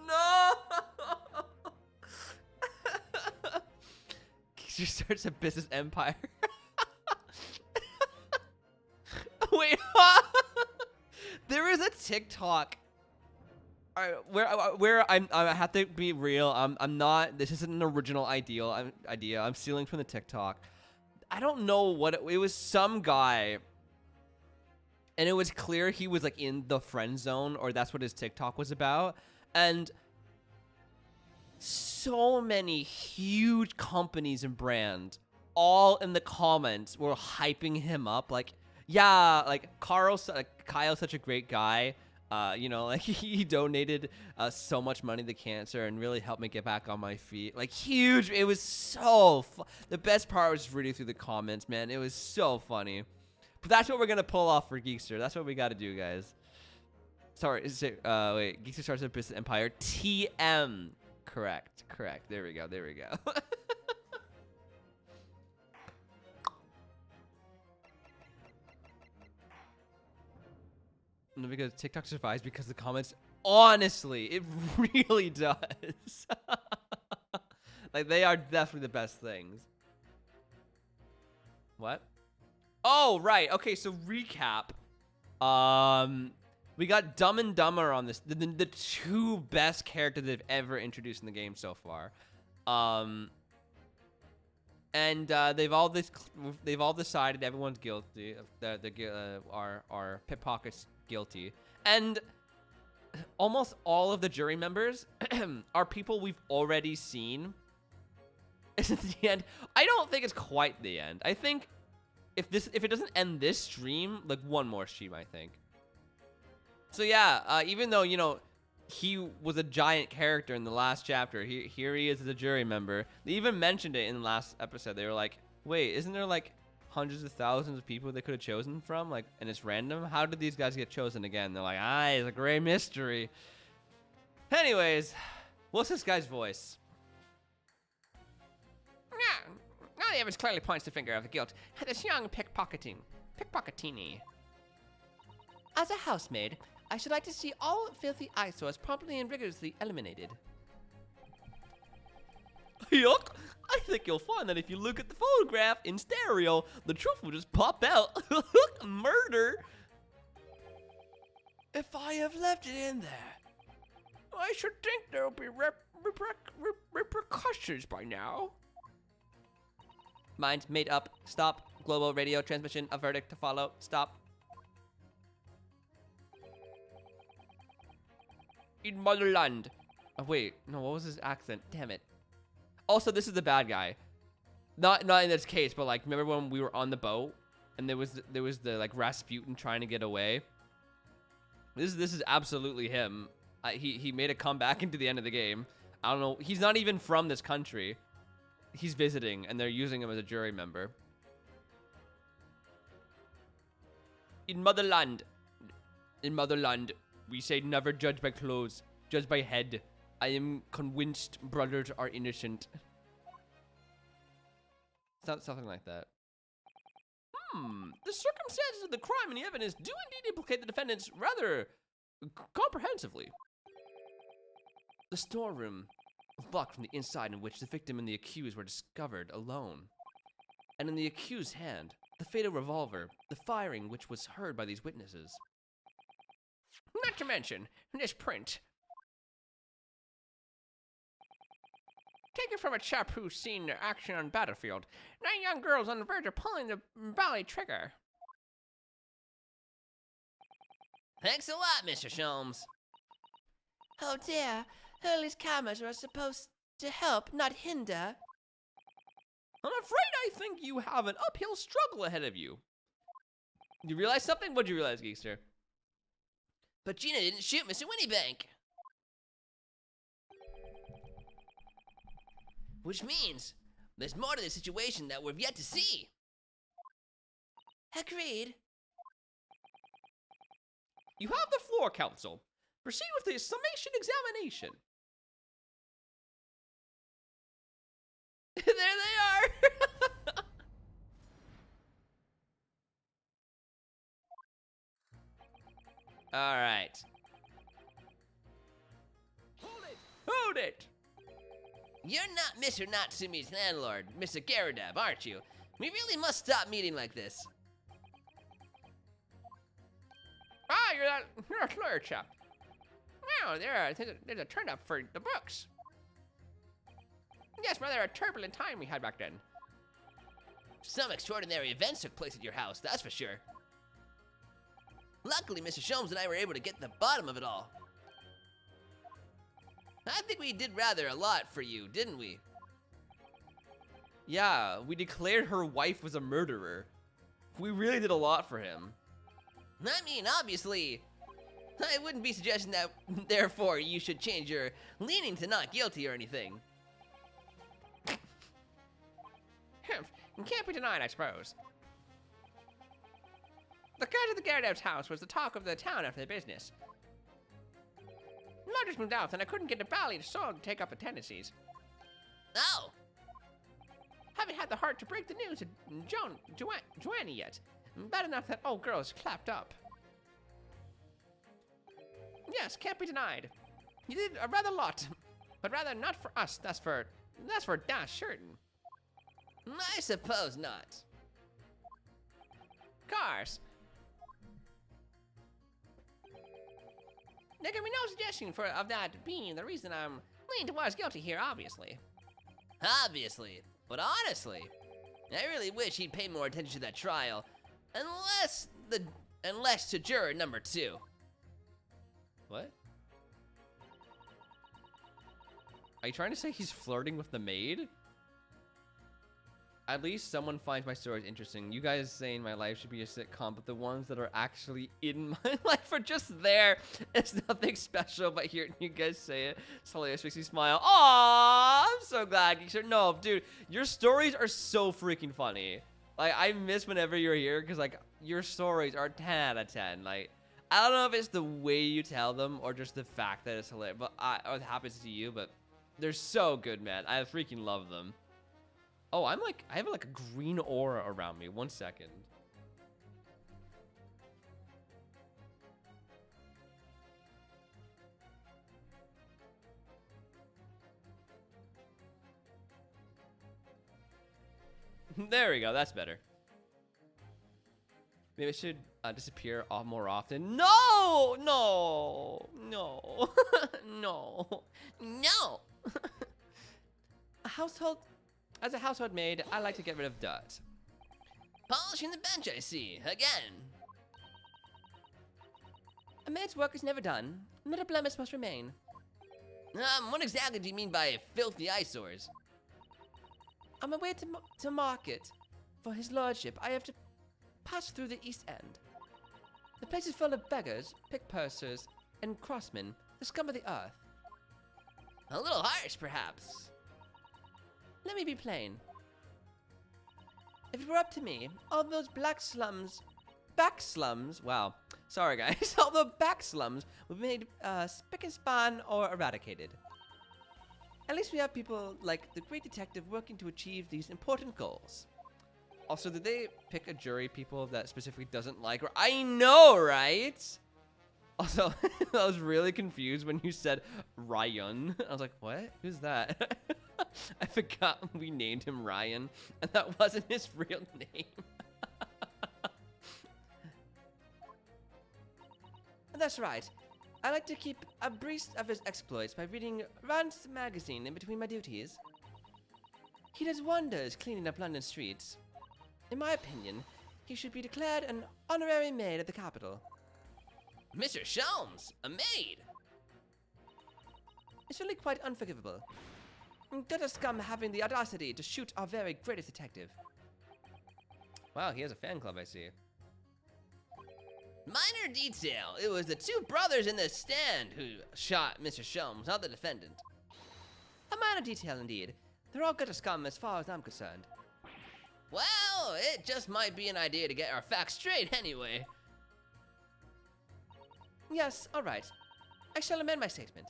No. She starts a business empire. Wait, there is a TikTok where I have to be real. I'm not. This isn't an original idea. I'm stealing from the TikTok. I don't know what it was. Some guy, and it was clear he was like in the friend zone, or that's what his TikTok was about. And so many huge companies and brands, all in the comments, were hyping him up. Like, yeah, like Kyle's such a great guy. You know, like he donated so much money to cancer and really helped me get back on my feet. Like, huge. It was so the best part was reading through the comments, man. It was so funny. But that's what we're gonna pull off for Geekster. That's what we got to do, guys. Sorry, wait. Geekster starts a business empire. TM. Correct. There we go. No, because TikTok survives because the comments, honestly, it really does. Like, they are definitely the best things. What? Oh, right. Okay, so recap. We got Dumb and Dumber on this. The two best characters they've ever introduced in the game so far. And they've all decided everyone's guilty. Our pickpockets guilty, and almost all of the jury members are people we've already seen. Is it the end? I don't think it's quite the end. I think if it doesn't end this stream, like one more stream, I think. So yeah, even though, you know, he was a giant character in the last chapter, here he is as a jury member. They even mentioned it in the last episode. They were like, wait, isn't there like hundreds of thousands of people they could have chosen from? Like, and it's random? How did these guys get chosen again? They're like, it's a great mystery. Anyways, what's this guy's voice? Now the evidence clearly points the finger of the guilt at this young pickpocketini. As a housemaid, I should like to see all filthy eyesores promptly and rigorously eliminated. Yuck! I think you'll find that if you look at the photograph in stereo, the truth will just pop out. Murder! If I have left it in there, I should think there'll be repercussions by now. Mind made up. Stop. Global radio transmission. A verdict to follow. Stop. In motherland. Oh wait, no. What was his accent? Damn it. Also, this is the bad guy. Not in this case, but like, remember when we were on the boat and there was the like Rasputin trying to get away. This is absolutely him. He made a comeback into the end of the game. I don't know. He's not even from this country. He's visiting, and they're using him as a jury member. In motherland, we say never judge by clothes, judge by head. I am convinced brothers are innocent. Something like that. The circumstances of the crime and the evidence do indeed implicate the defendants rather comprehensively. The storeroom was blocked from the inside, in which the victim and the accused were discovered alone. And in the accused's hand, the fatal revolver, the firing which was heard by these witnesses. Not to mention, this print. Taken from a chap who's seen action on battlefield. 9 young girls on the verge of pulling the bally trigger. Thanks a lot, Mr. Sholmes. Oh dear, Hurley's cameras were supposed to help, not hinder. I'm afraid I think you have an uphill struggle ahead of you. You realize something? What'd you realize, Geekster? But Gina didn't shoot Mr. Winniebank. Which means there's more to the situation that we've yet to see. Agreed. You have the floor, Counsel. Proceed with the summation examination. There they are! All right. Hold it! You're not Mr. Natsumi's landlord, Mr. Garadab, aren't you? We really must stop meeting like this. Ah, you're a lawyer chap. Wow, there's a turn up for the books. Yes, rather a turbulent time we had back then. Some extraordinary events took place at your house, that's for sure. Luckily, Mr. Sholmes and I were able to get to the bottom of it all. I think we did rather a lot for you, didn't we? Yeah, we declared her wife was a murderer. We really did a lot for him. I mean, obviously, I wouldn't be suggesting that, therefore, you should change your leaning to not guilty or anything. Can't be denied, I suppose. The guy at the Garadab's house was the talk of the town after the business. Lodgers moved out, and I couldn't get the bally to song to take up the tendencies. Oh! Haven't had the heart to break the news to Joanne yet. Bad enough that old girl is clapped up. Yes, can't be denied. You did a rather lot, but rather not for us. That's for dash certain. I suppose not. Cars. There can be no suggestion of that being the reason I'm leaning towards guilty here, obviously. Obviously, but honestly, I really wish he'd pay more attention to that trial, unless to juror number 2. What? Are you trying to say he's flirting with the maid? At least someone finds my stories interesting. You guys saying my life should be a sitcom, but the ones that are actually in my life are just there. It's nothing special, but hearing you guys say it, it's hilarious, makes me smile. Aww, I'm so glad. No, dude, your stories are so freaking funny. Like, I miss whenever you're here, because, like, your stories are 10 out of 10. Like, I don't know if it's the way you tell them, or just the fact that it's hilarious, but it happens to you, but they're so good, man. I freaking love them. Oh, I have like a green aura around me. 1 second. There we go. That's better. Maybe I should disappear more often. No! No! No! No! No! As a household maid, I like to get rid of dirt. Polishing the bench, I see. Again. A maid's work is never done. Not a blemish must remain. What exactly do you mean by filthy eyesores? On my way to market for his lordship, I have to pass through the East End. The place is full of beggars, pick-pursers, and crossmen, the scum of the earth. A little harsh, perhaps. Let me be plain. If it were up to me, all those back slums, wow, sorry guys, all the back slums would be made spick and span or eradicated. At least we have people like the Great Detective working to achieve these important goals. Also, did they pick a jury people that specifically doesn't like her? I know, right? Also, I was really confused when you said Ryan. I was like, what? Who's that? I forgot we named him Ryan, and that wasn't his real name. That's right. I like to keep abreast of his exploits by reading Rand's magazine in between my duties. He does wonders cleaning up London streets. In my opinion, he should be declared an honorary maid of the capital. Mr. Sholmes, a maid? It's really quite unforgivable. Gutter scum having the audacity to shoot our very greatest detective. Wow, he has a fan club, I see. Minor detail. It was the two brothers in the stand who shot Mr. Sholmes, not the defendant. A minor detail indeed. They're all gutter scum as far as I'm concerned. Well, it just might be an idea to get our facts straight anyway. Yes, all right. I shall amend my statement.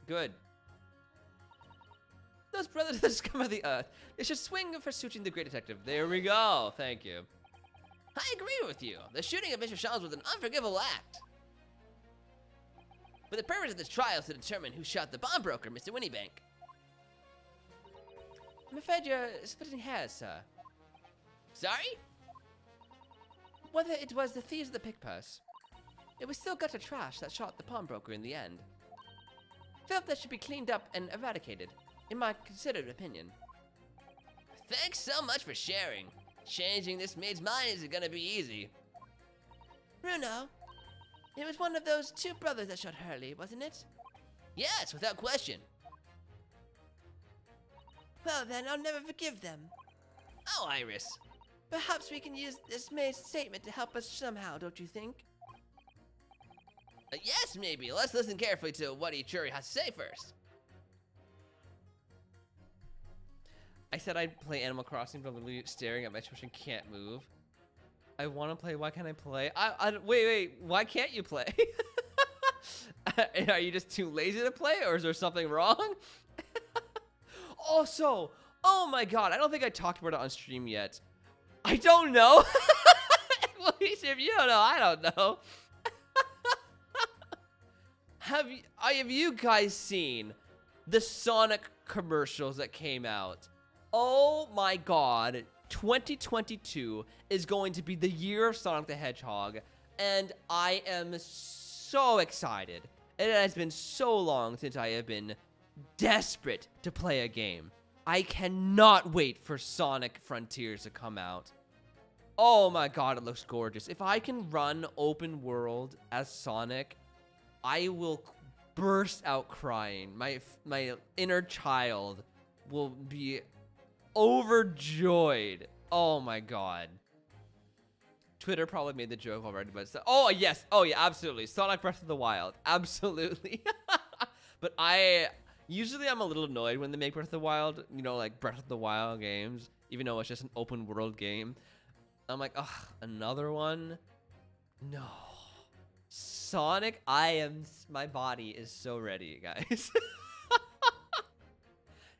Good. Those brothers are the scum of the earth. They should swing for shooting the Great Detective. There we go. Thank you. I agree with you. The shooting of Mr. Sholmes was an unforgivable act. But the purpose of this trial is to determine who shot the bomb broker, Mr. Winniebank. I'm afraid you're splitting hairs, sir. Sorry? Whether it was the thieves of the pick purse, it was still gutter trash that shot the pawnbroker in the end. Filth that should be cleaned up and eradicated, in my considered opinion. Thanks so much for sharing. Changing this maid's mind isn't gonna be easy. Bruno, it was one of those two brothers that shot Hurley, wasn't it? Yes, without question. Well then, I'll never forgive them. Oh, Iris. Perhaps we can use this maid's statement to help us somehow, don't you think? Yes, maybe. Let's listen carefully to what each jury has to say first. I said I'd play Animal Crossing, but I'm literally staring at my Twitch and can't move. I want to play. Why can't I play? Wait. Why can't you play? Are you just too lazy to play, or is there something wrong? Also, oh my god, I don't think I talked about it on stream yet. I don't know. Well, if you don't know, I don't know. Have you guys seen the Sonic commercials that came out? Oh my god, 2022 is going to be the year of Sonic the Hedgehog, and I am so excited. It has been so long since I have been desperate to play a game. I cannot wait for Sonic Frontiers to come out. Oh my god, it looks gorgeous. If I can run open world as Sonic, I will burst out crying. My inner child will be overjoyed. Oh my god. Twitter probably made the joke already, but it's, oh yes, oh yeah, absolutely. Sonic Breath of the Wild, absolutely. But usually I'm a little annoyed when they make Breath of the Wild, you know, like Breath of the Wild games, even though it's just an open world game. I'm like, ugh, another one? No. Sonic, my body is so ready, guys.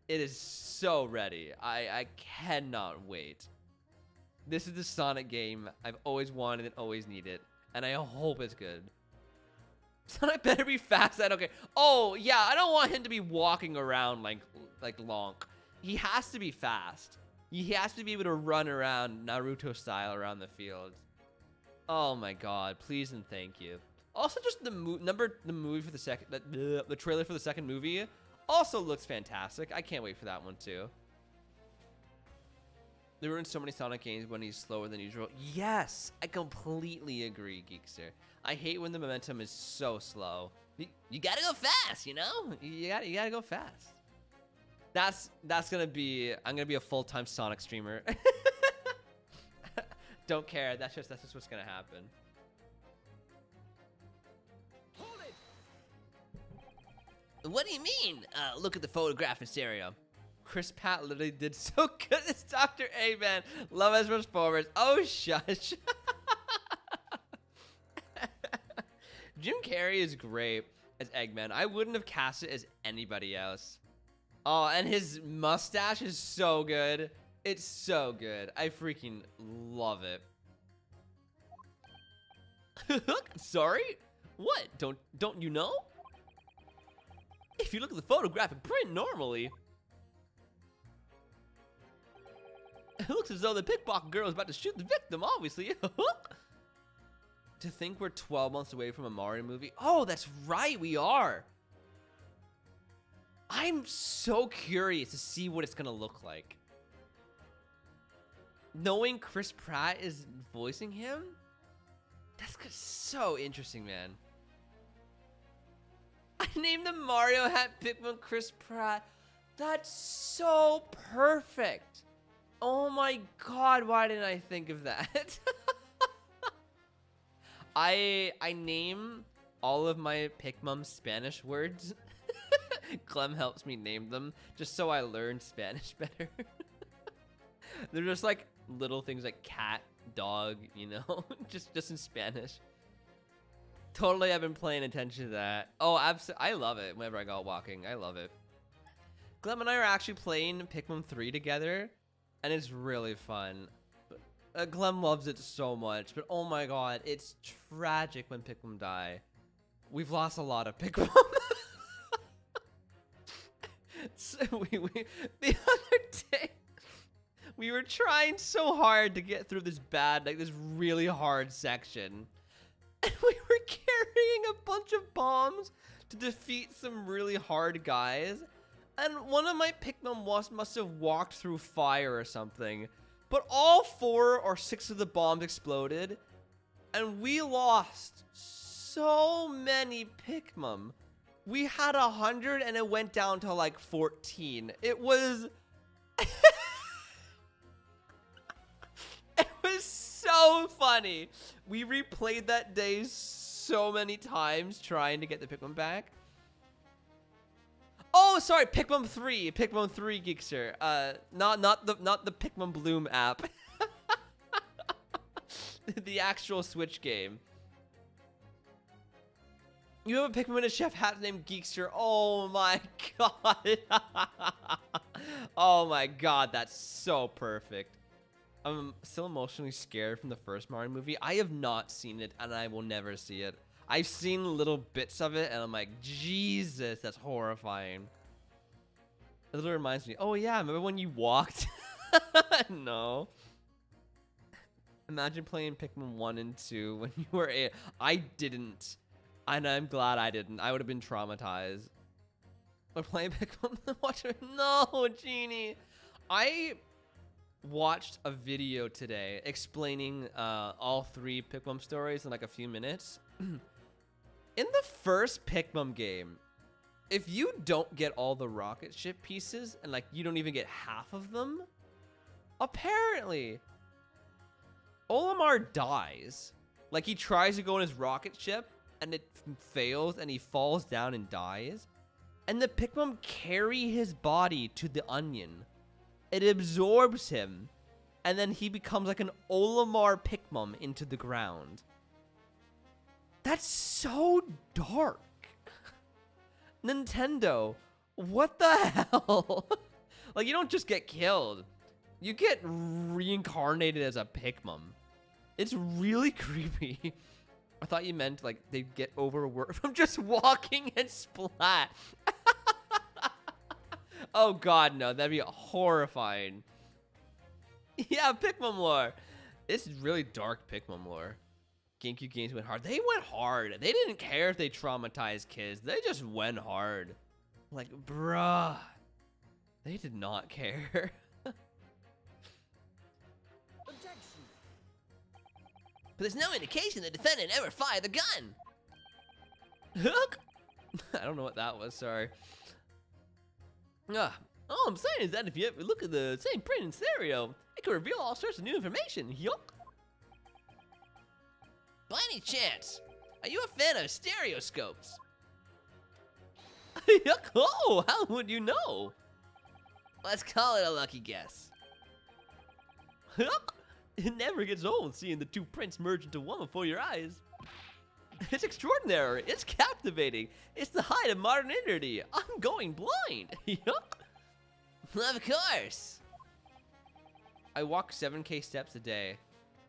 It is so ready. I cannot wait. This is the Sonic game I've always wanted and always needed, and I hope it's good. Sonic better be fast. I don't care. Oh yeah, I don't want him to be walking around like Lonk. He has to be fast. He has to be able to run around Naruto style around the field. Oh my god, please and thank you. Also, just the movie for the second, the trailer for the second movie also looks fantastic. I can't wait for that one too. There were in so many Sonic games when he's slower than usual. Yes, I completely agree, Geekster. I hate when the momentum is so slow. You gotta go fast, you know? You gotta go fast. That's gonna be, I'm gonna be a full-time Sonic streamer. Don't care, that's just what's gonna happen. Hold it. What do you mean? Look at the photograph in stereo. Chris Pratt literally did so good as Dr. Eggman. Love as much forwards. Oh, shush. Jim Carrey is great as Eggman. I wouldn't have cast it as anybody else. Oh, and his mustache is so good. It's so good. I freaking love it. Sorry? What? Don't you know? If you look at the photographic print normally, it looks as though the pickpocket girl is about to shoot the victim, obviously. To think we're 12 months away from a Mario movie. Oh, that's right, we are. I'm so curious to see what it's gonna look like. Knowing Chris Pratt is voicing him, that's so interesting, man. I named the Mario hat Pikmin Chris Pratt. That's so perfect. Oh my god, why didn't I think of that? I name all of my Pikmin Spanish words. Clem helps me name them just so I learn Spanish better. They're just like little things like cat, dog, you know, just in Spanish. Totally, I've been paying attention to that. Oh, absolutely, I love it. Whenever I go walking, I love it. Clem and I are actually playing Pikmin 3 together, and it's really fun. Clem loves it so much, but oh my god, it's tragic when Pikmin die. We've lost a lot of Pikmin. So the other day, we were trying so hard to get through this this really hard section. And we were carrying a bunch of bombs to defeat some really hard guys. And one of my Pikmin must have walked through fire or something. But all 4 or 6 of the bombs exploded. And we lost so many Pikmin. We had 100 and it went down to like 14. It was... It was so funny. We replayed that day so many times trying to get the Pikmin back. Oh, sorry, Pikmin 3. Pikmin 3, Geekster. Not the Pikmin Bloom app. The actual Switch game. You have a Pikmin in a chef hat named Geekster. Oh my god. Oh my god, that's so perfect. I'm still emotionally scared from the first Mario movie. I have not seen it, and I will never see it. I've seen little bits of it, and I'm like, Jesus, that's horrifying. It literally reminds me, oh yeah, remember when you walked? No. Imagine playing Pikmin 1 and 2 when you were I didn't. And I'm glad I didn't. I would have been traumatized. We're playing Pikmin. No, Genie. I watched a video today explaining all 3 Pikmin stories in like a few minutes. In the first Pikmin game, if you don't get all the rocket ship pieces and like you don't even get half of them, apparently Olimar dies. Like he tries to go in his rocket ship and it fails and he falls down and dies. And the Pikmin carry his body to the onion. It absorbs him. And then he becomes like an Olimar Pikmin into the ground. That's so dark. Nintendo, what the hell? Like, you don't just get killed. You get reincarnated as a Pikmin. It's really creepy. I thought you meant, like, they'd get overworked from just walking and splat. Oh, God, no. That'd be horrifying. Yeah, Pikmin lore. It's really dark Pikmin lore. GameCube games went hard. They went hard. They didn't care if they traumatized kids. They just went hard. Like, bruh. They did not care. Objection. But there's no indication the defendant ever fired the gun. Hook? I don't know what that was, sorry. All I'm saying is that if you ever look at the same print in stereo, it could reveal all sorts of new information. Yuck. By any chance, are you a fan of stereoscopes? Yuck. Oh, how would you know? Let's call it a lucky guess. Yuck. It never gets old seeing the two prints merge into one before your eyes. It's extraordinary. It's captivating. It's the height of modernity. I'm going blind. Yuck. Of course. I walk 7K steps a day.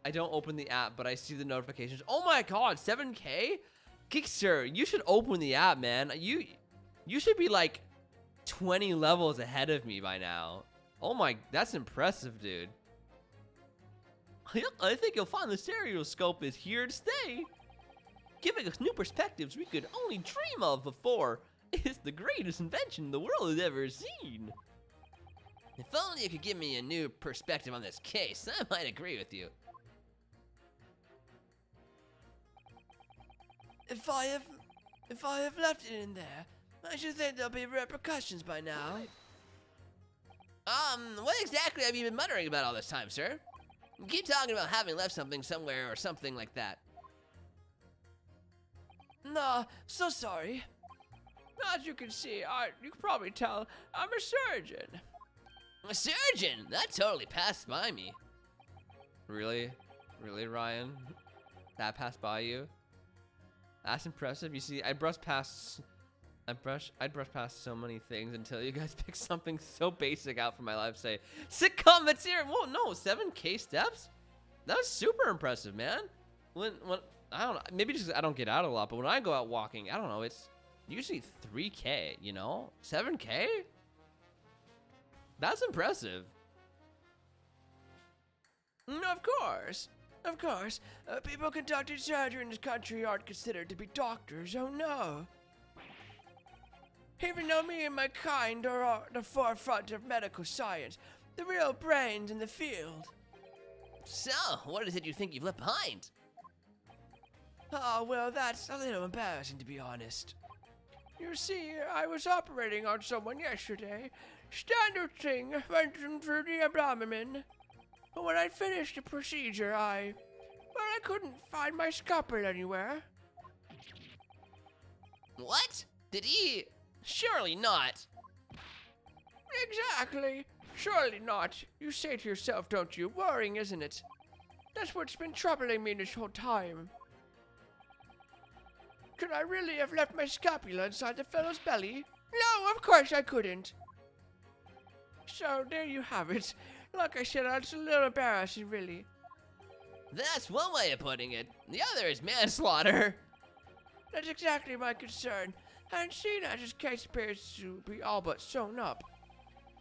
I don't open the app, but I see the notifications. Oh my god, 7K? Kickster, you should open the app, man. You should be like 20 levels ahead of me by now. Oh my, that's impressive, dude. I think you'll find the stereoscope is here to stay. Giving us new perspectives we could only dream of before. It's the greatest invention the world has ever seen. If only you could give me a new perspective on this case, I might agree with you. If I have left it in there, I should think there'll be repercussions by now. What exactly have you been muttering about all this time, sir? You keep talking about having left something somewhere or something like that. No, so sorry. As you can see, you can probably tell, I'm a surgeon. A surgeon? That totally passed by me. Really? Really, Ryan? That passed by you? That's impressive. You see, I'd brush past so many things until you guys pick something so basic out from my life. Say, sitcom material. Whoa, no, 7K steps? That was super impressive, man. When I don't know, maybe just 'cause I don't get out a lot, but when I go out walking, I don't know, it's usually 3K, you know? 7K? That's impressive. Of course. Of course. People conducting surgery in this country aren't considered to be doctors, oh no. Even though me and my kind are at the forefront of medical science, the real brains in the field. So, what is it you think you've left behind? Oh, well, that's a little embarrassing, to be honest. You see, I was operating on someone yesterday. Standard thing, went through the abdomen. But when I finished the procedure, I couldn't find my scalpel anywhere. What? Did he? Surely not. Exactly. Surely not. You say to yourself, don't you? Worrying, isn't it? That's what's been troubling me this whole time. Could I really have left my scapula inside the fellow's belly? No, of course I couldn't. So, there you have it. Like I said, it's a little embarrassing, really. That's one way of putting it. The other is manslaughter. That's exactly my concern. And seeing as this case appears to be all but sewn up,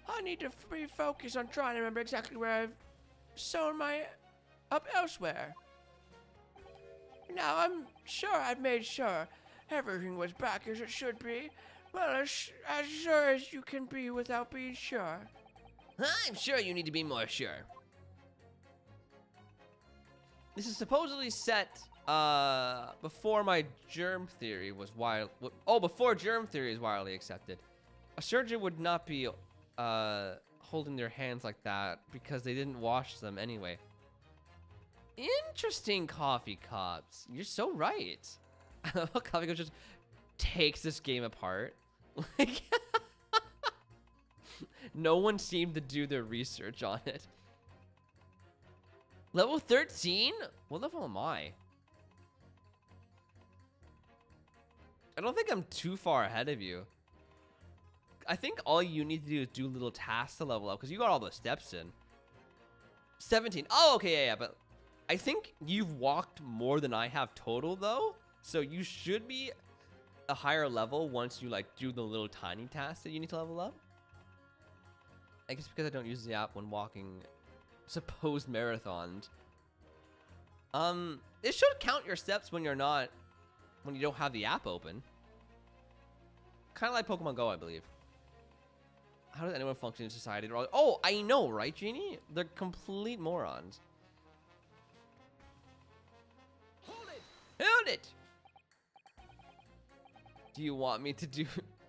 I need to refocus on trying to remember exactly where I've sewn my up elsewhere. Now, I'm sure I've made sure everything was back as it should be. Well, as sure as you can be without being sure. I'm sure you need to be more sure. This is supposedly set before my germ theory was before germ theory is widely accepted. A surgeon would not be holding their hands like that because they didn't wash them anyway. Interesting, Coffee Cups. You're so right. Coffee Cups just takes this game apart. Like, no one seemed to do their research on it. Level 13? What level am I? I don't think I'm too far ahead of you. I think all you need to do is do little tasks to level up because you got all the steps in. 17. Oh, okay, yeah, but I think you've walked more than I have total though. So you should be a higher level once you like do the little tiny tasks that you need to level up. I guess because I don't use the app when walking Supposed marathons. It should count your steps when you're not, when you don't have the app open. Kind of like Pokemon Go, I believe. How does anyone function in society? Oh, I know, right, Genie? They're complete morons. Hold it! Hold it! Do you want me to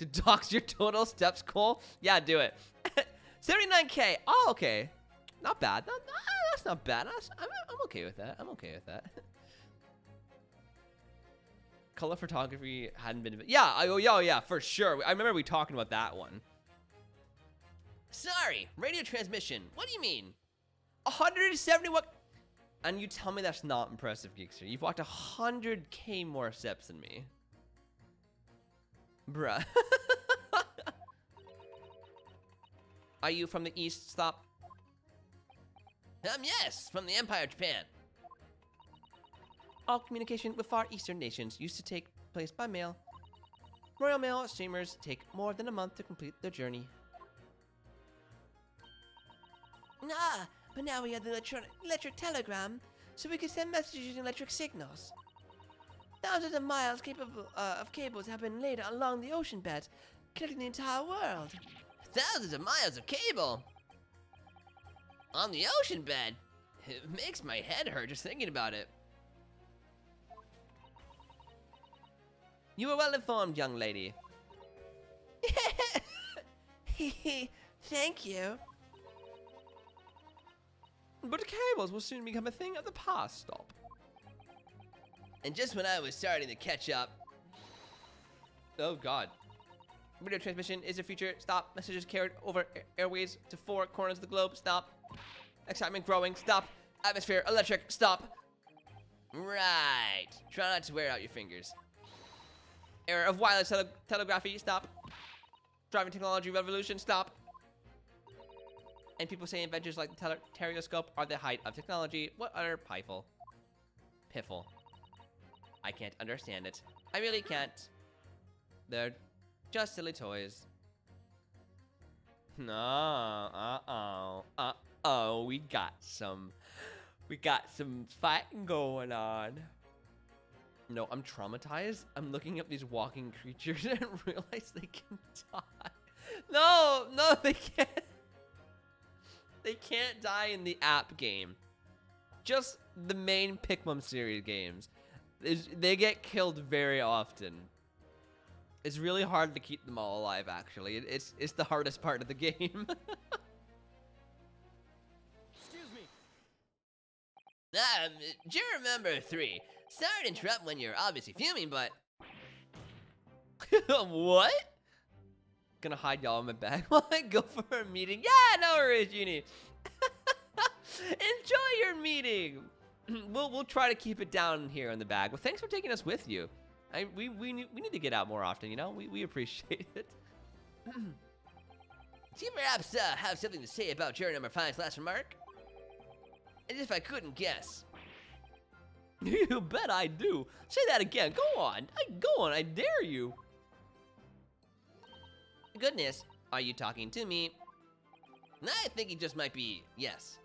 dox your total steps, Cole? Yeah, do it. 79K. Oh, okay. Not bad. That's not bad. I'm okay with that. I'm okay with that. Color photography hadn't been... Yeah, for sure. I remember we talking about that one. Sorry, radio transmission. What do you mean? 171... And you tell me that's not impressive, Geekster. You've walked 100K more steps than me. Bruh. Are you from the East? Stop. Yes, from the Empire of Japan. All communication with Far Eastern nations used to take place by mail. Royal Mail steamers take more than a month to complete their journey. Nah, but now we have the electric telegram, so we can send messages using electric signals. Thousands of miles of cables have been laid along the ocean beds, connecting the entire world. Thousands of miles of cable? On the ocean bed? It makes my head hurt just thinking about it. You are well informed, young lady. Thank you. But the cables will soon become a thing of the past. Stop. And just when I was starting to catch up... Oh, God. Radio transmission is a future. Stop. Messages carried over airways to 4 corners of the globe. Stop. Excitement growing. Stop. Atmosphere. Electric. Stop. Right. Try not to wear out your fingers. Era of wireless telegraphy. Stop. Driving technology revolution. Stop. And people say inventions like the stereoscope are the height of technology. What utter piffle. Piffle. I can't understand it. I really can't. They're just silly toys. No. Uh-oh. We got some fighting going on. No, I'm traumatized. I'm looking up these walking creatures and realize they can die. No, they can't. They can't die in the app game. Just the main Pikmin series games. They get killed very often. It's really hard to keep them all alive, actually. It's the hardest part of the game. Excuse me. Juror member 3. Sorry to interrupt when you're obviously fuming, but... What? Gonna hide y'all in my bag while I go for a meeting? Yeah, no worries, Genie. Enjoy your meeting. We'll try to keep it down here in the bag. Well, thanks for taking us with you. We need to get out more often, you know? We appreciate it. Do you perhaps have something to say about juror number 5's last remark? As if I couldn't guess. You bet I do. Say that again. Go on. I dare you. Goodness, are you talking to me? I think it just might be yes.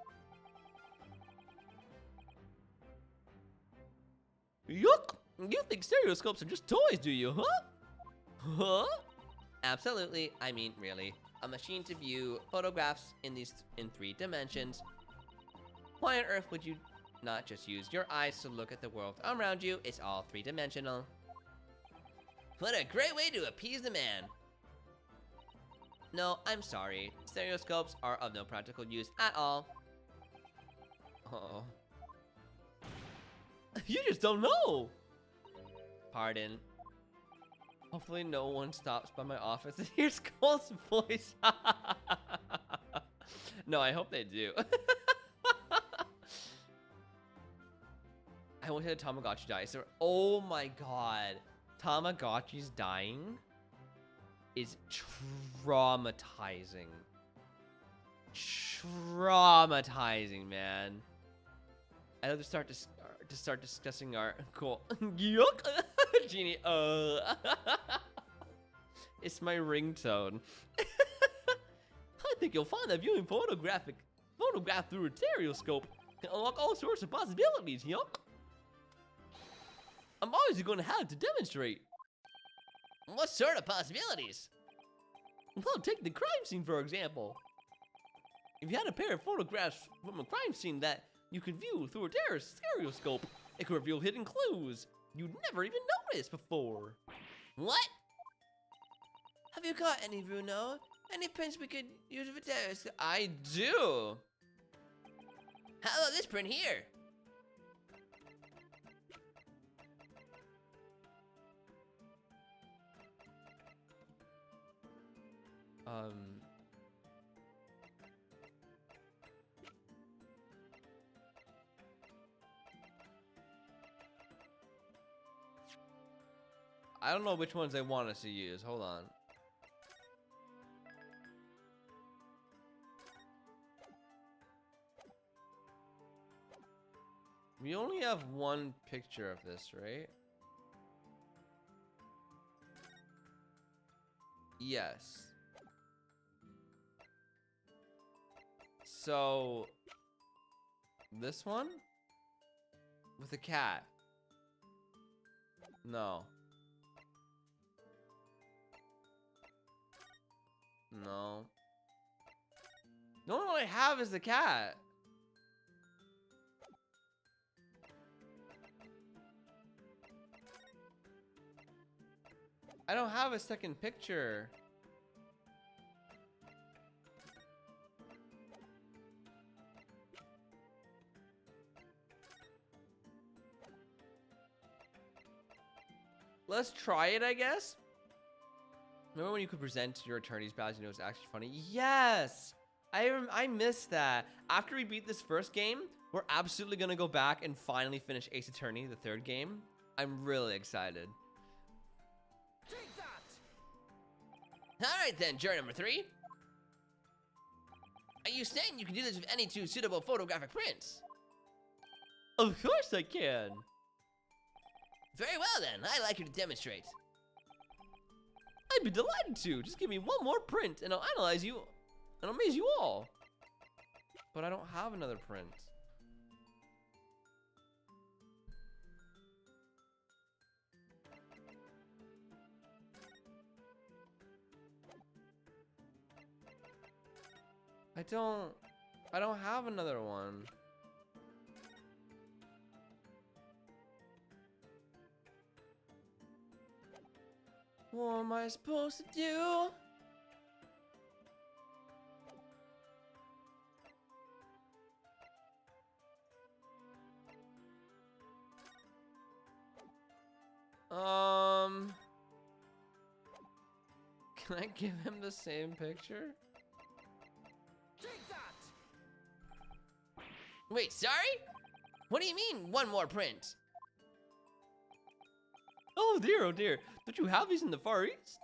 Yuck! You think stereoscopes are just toys, do you, huh? Huh? Absolutely. I mean, really. A machine to view photographs in 3 dimensions. Why on earth would you not just use your eyes to look at the world around you? It's all 3-dimensional. What a great way to appease the man. No, I'm sorry. Stereoscopes are of no practical use at all. Uh-oh. You just don't know. Pardon. Hopefully no one stops by my office and hears Cole's voice. No, I hope they do. I wanted a Tamagotchi die. So, oh my god. Tamagotchi's dying is traumatizing. Traumatizing, man. I have to start discussing our cool. Yuck. Genie. It's my ringtone. I think you'll find that viewing photographed through a stereoscope can unlock all sorts of possibilities, yuck. I'm always going to have to demonstrate. What sort of possibilities? Well, take the crime scene, for example. If you had a pair of photographs from a crime scene that you could view through a stereoscope, it could reveal hidden clues you'd never even noticed before. What? Have you got any, Bruno? Any prints we could use with theirs? I do. How about this print here? I don't know which ones they want us to use. Hold on. We only have one picture of this, right? Yes. So, this one? With a cat? No. No. The only one I have is the cat. I don't have a second picture. Let's try it, I guess. Remember when you could present your attorney's badge and it was actually funny? Yes! I missed that. After we beat this first game, we're absolutely gonna go back and finally finish Ace Attorney, the third game. I'm really excited. Take that! Alright then, jury number 3. Are you saying you can do this with any 2 suitable photographic prints? Of course I can! Very well then, I'd like you to demonstrate. I'd be delighted to. Just give me one more print and I'll analyze you and amaze you all. But I don't have another print. I don't have another one. What am I supposed to do? Can I give him the same picture? Take that! Wait, sorry? What do you mean, one more print? Oh dear, don't you have these in the Far East?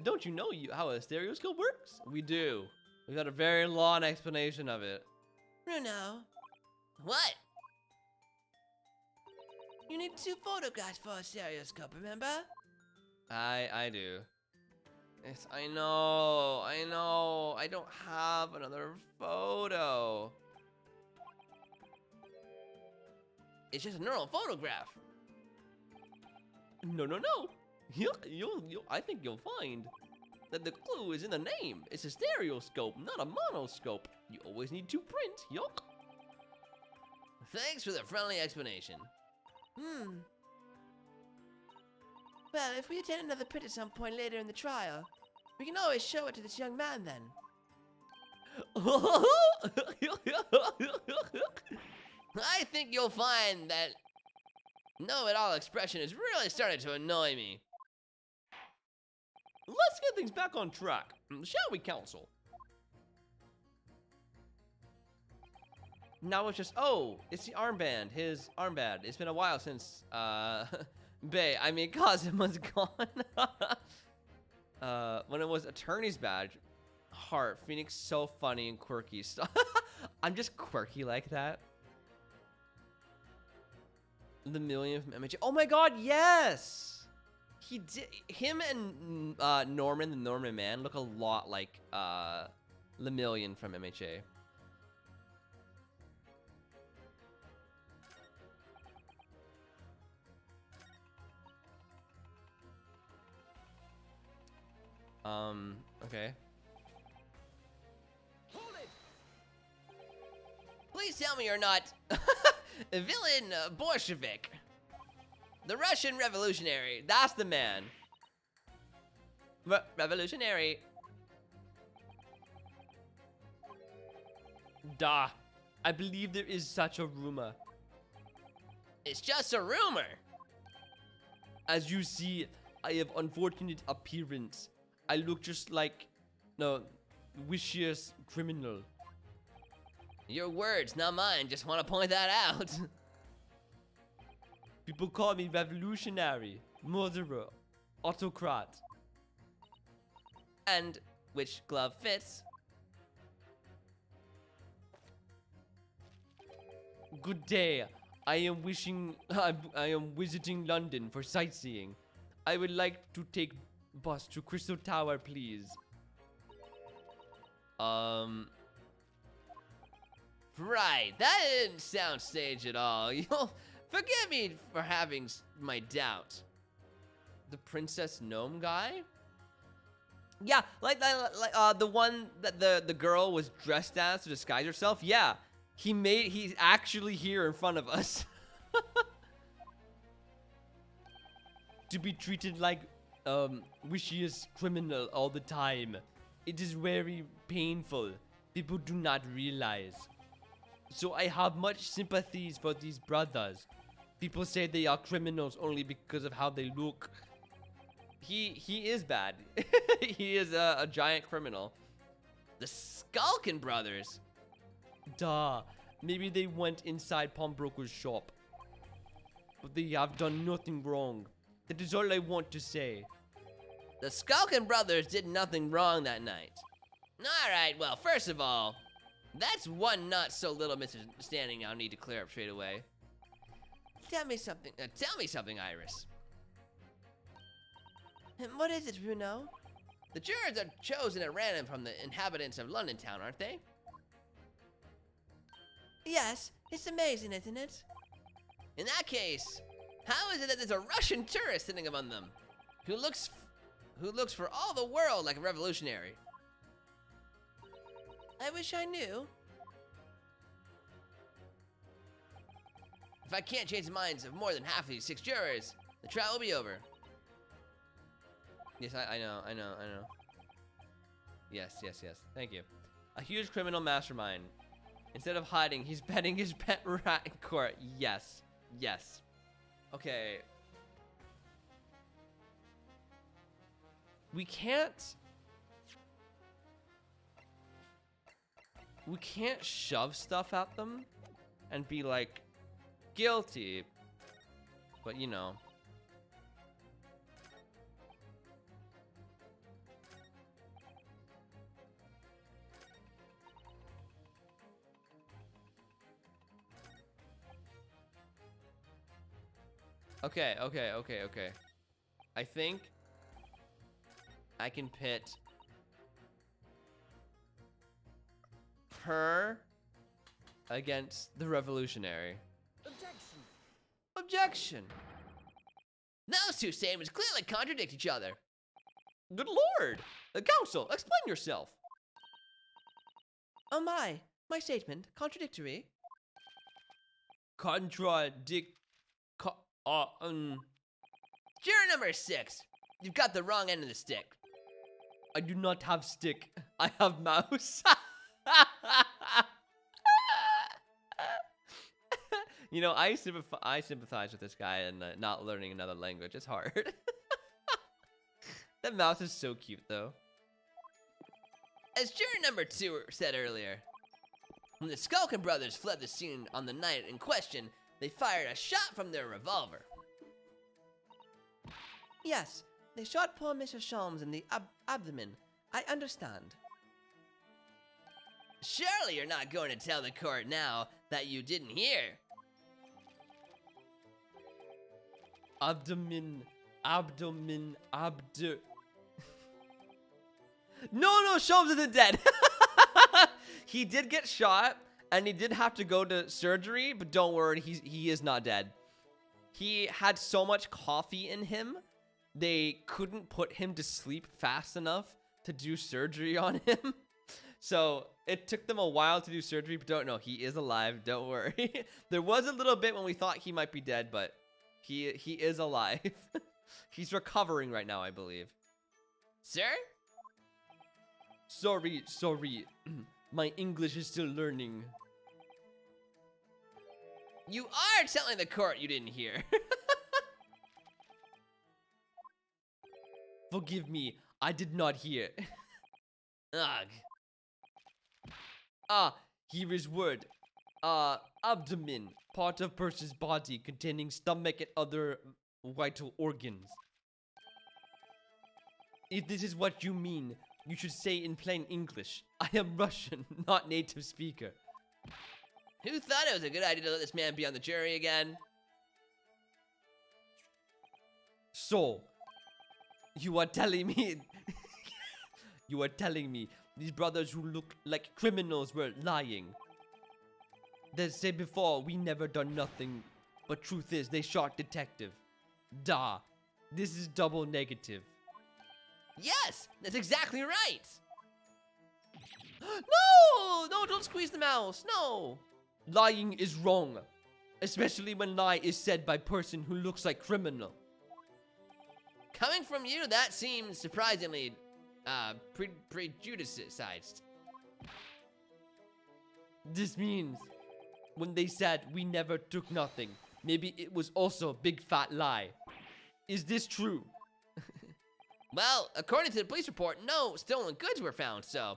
Don't you know how a stereoscope works? We do. We got a very long explanation of it. Bruno. What? You need 2 photographs for a stereoscope, remember? I do. Yes, I know. I don't have another photo. It's just a normal photograph. No. I think you'll find that the clue is in the name. It's a stereoscope, not a monoscope. You always need 2 prints, yuck. Thanks for the friendly explanation. Well, if we attend another print at some point later in the trial, we can always show it to this young man then. I think you'll find that know-it-all expression is really starting to annoy me. Let's get things back on track, shall we, counsel? Now it's just, it's the armband, his armband. It's been a while since, Cosm was gone. When it was attorney's badge, heart, Phoenix, so funny and quirky. I'm just quirky like that. The million from MHA. Oh my god, yes! He did. Him and Norman, the Norman man, look a lot like Lemillion from MHA. Okay. Hold it! Please tell me you're not a villain Bolshevik. The Russian revolutionary. That's the man. Revolutionary. Da. I believe there is such a rumor. It's just a rumor. As you see, I have unfortunate appearance. I look just like, no, vicious criminal. Your words, not mine. Just want to point that out. People call me revolutionary, murderer, autocrat. And which glove fits? Good day. I am visiting London for sightseeing. I would like to take bus to Crystal Tower, please. Right. That didn't sound staged at all. You'll forgive me for having my doubt. The Princess Gnome guy? Yeah, like the one that the girl was dressed as to disguise herself. Yeah, he's actually here in front of us. To be treated like vicious criminal all the time. It is very painful. People do not realize. So I have much sympathies for these brothers. People say they are criminals only because of how they look. He is bad. He is a giant criminal. The Skulkin brothers. Duh. Maybe they went inside pawnbroker's shop. But they have done nothing wrong. That is all I want to say. The Skulkin brothers did nothing wrong that night. Alright, well, first of all, that's one not so little misunderstanding I'll need to clear up straight away. Tell me something, Iris. And what is it, Bruno? The jurors are chosen at random from the inhabitants of London town, aren't they? Yes, it's amazing, isn't it? In that case, how is it that there's a Russian tourist sitting among them, who looks for all the world like a revolutionary? I wish I knew. If I can't change the minds of more than half of these 6 jurors, the trial will be over. Yes, I know. Yes. Thank you. A huge criminal mastermind. Instead of hiding, he's petting his pet rat in court. Yes. Okay. We can't shove stuff at them and be like, guilty. But you know. Okay. I think I can pit her against the revolutionary. Objection. Those two statements clearly contradict each other. Good lord! The council, explain yourself. Oh my statement contradictory. Juror number 6, you've got the wrong end of the stick. I do not have stick. I have mouse. You know, I sympathize with this guy and not learning another language. It's hard. That mouse is so cute, though. As juror number 2 said earlier, when the Skulkin brothers fled the scene on the night in question, they fired a shot from their revolver. Yes, they shot poor Mr. Sholmes in the abdomen. I understand. Surely you're not going to tell the court now that you didn't hear. Abdomen. No, Sholmes isn't dead. He did get shot, and he did have to go to surgery, but don't worry, he is not dead. He had so much coffee in him they couldn't put him to sleep fast enough to do surgery on him. So it took them a while to do surgery, but don't know. He is alive. Don't worry. There was a little bit when we thought he might be dead, but he is alive. He's recovering right now, I believe. Sir? Sorry. My English is still learning. You are telling the court you didn't hear. Forgive me. I did not hear. Ugh. Here is word. Abdomen, part of person's body containing stomach and other vital organs. If this is what you mean, you should say in plain English. I am Russian, not native speaker. Who thought it was a good idea to let this man be on the jury again? So, you are telling me... You are telling me these brothers who look like criminals were lying. They said before we never done nothing, but truth is they shot detective. Duh. This is double negative. Yes, that's exactly right. No, don't squeeze the mouse. No. Lying is wrong, especially when lie is said by person who looks like criminal. Coming from you, that seems surprisingly prejudiced. This means when they said we never took nothing, maybe it was also a big fat lie. Is this true? Well, according to the police report, no stolen goods were found, so...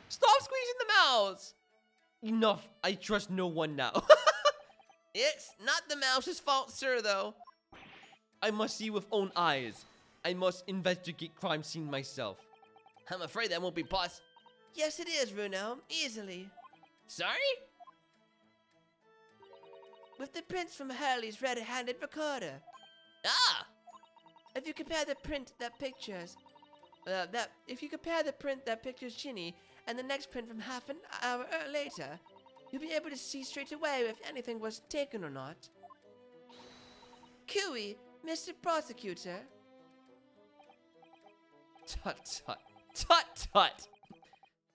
Stop squeezing the mouse! Enough, I trust no one now. It's not the mouse's fault, sir, though. I must see with own eyes. I must investigate crime scene myself. I'm afraid that won't be possible. Yes, it is, Bruno. Easily. Sorry? With the prints from Hurley's red-handed recorder. Ah! If you compare the print that pictures... if you compare the print that pictures Ginny and the next print from half an hour later, you'll be able to see straight away if anything was taken or not. Cooey, Mr. Prosecutor. Tut.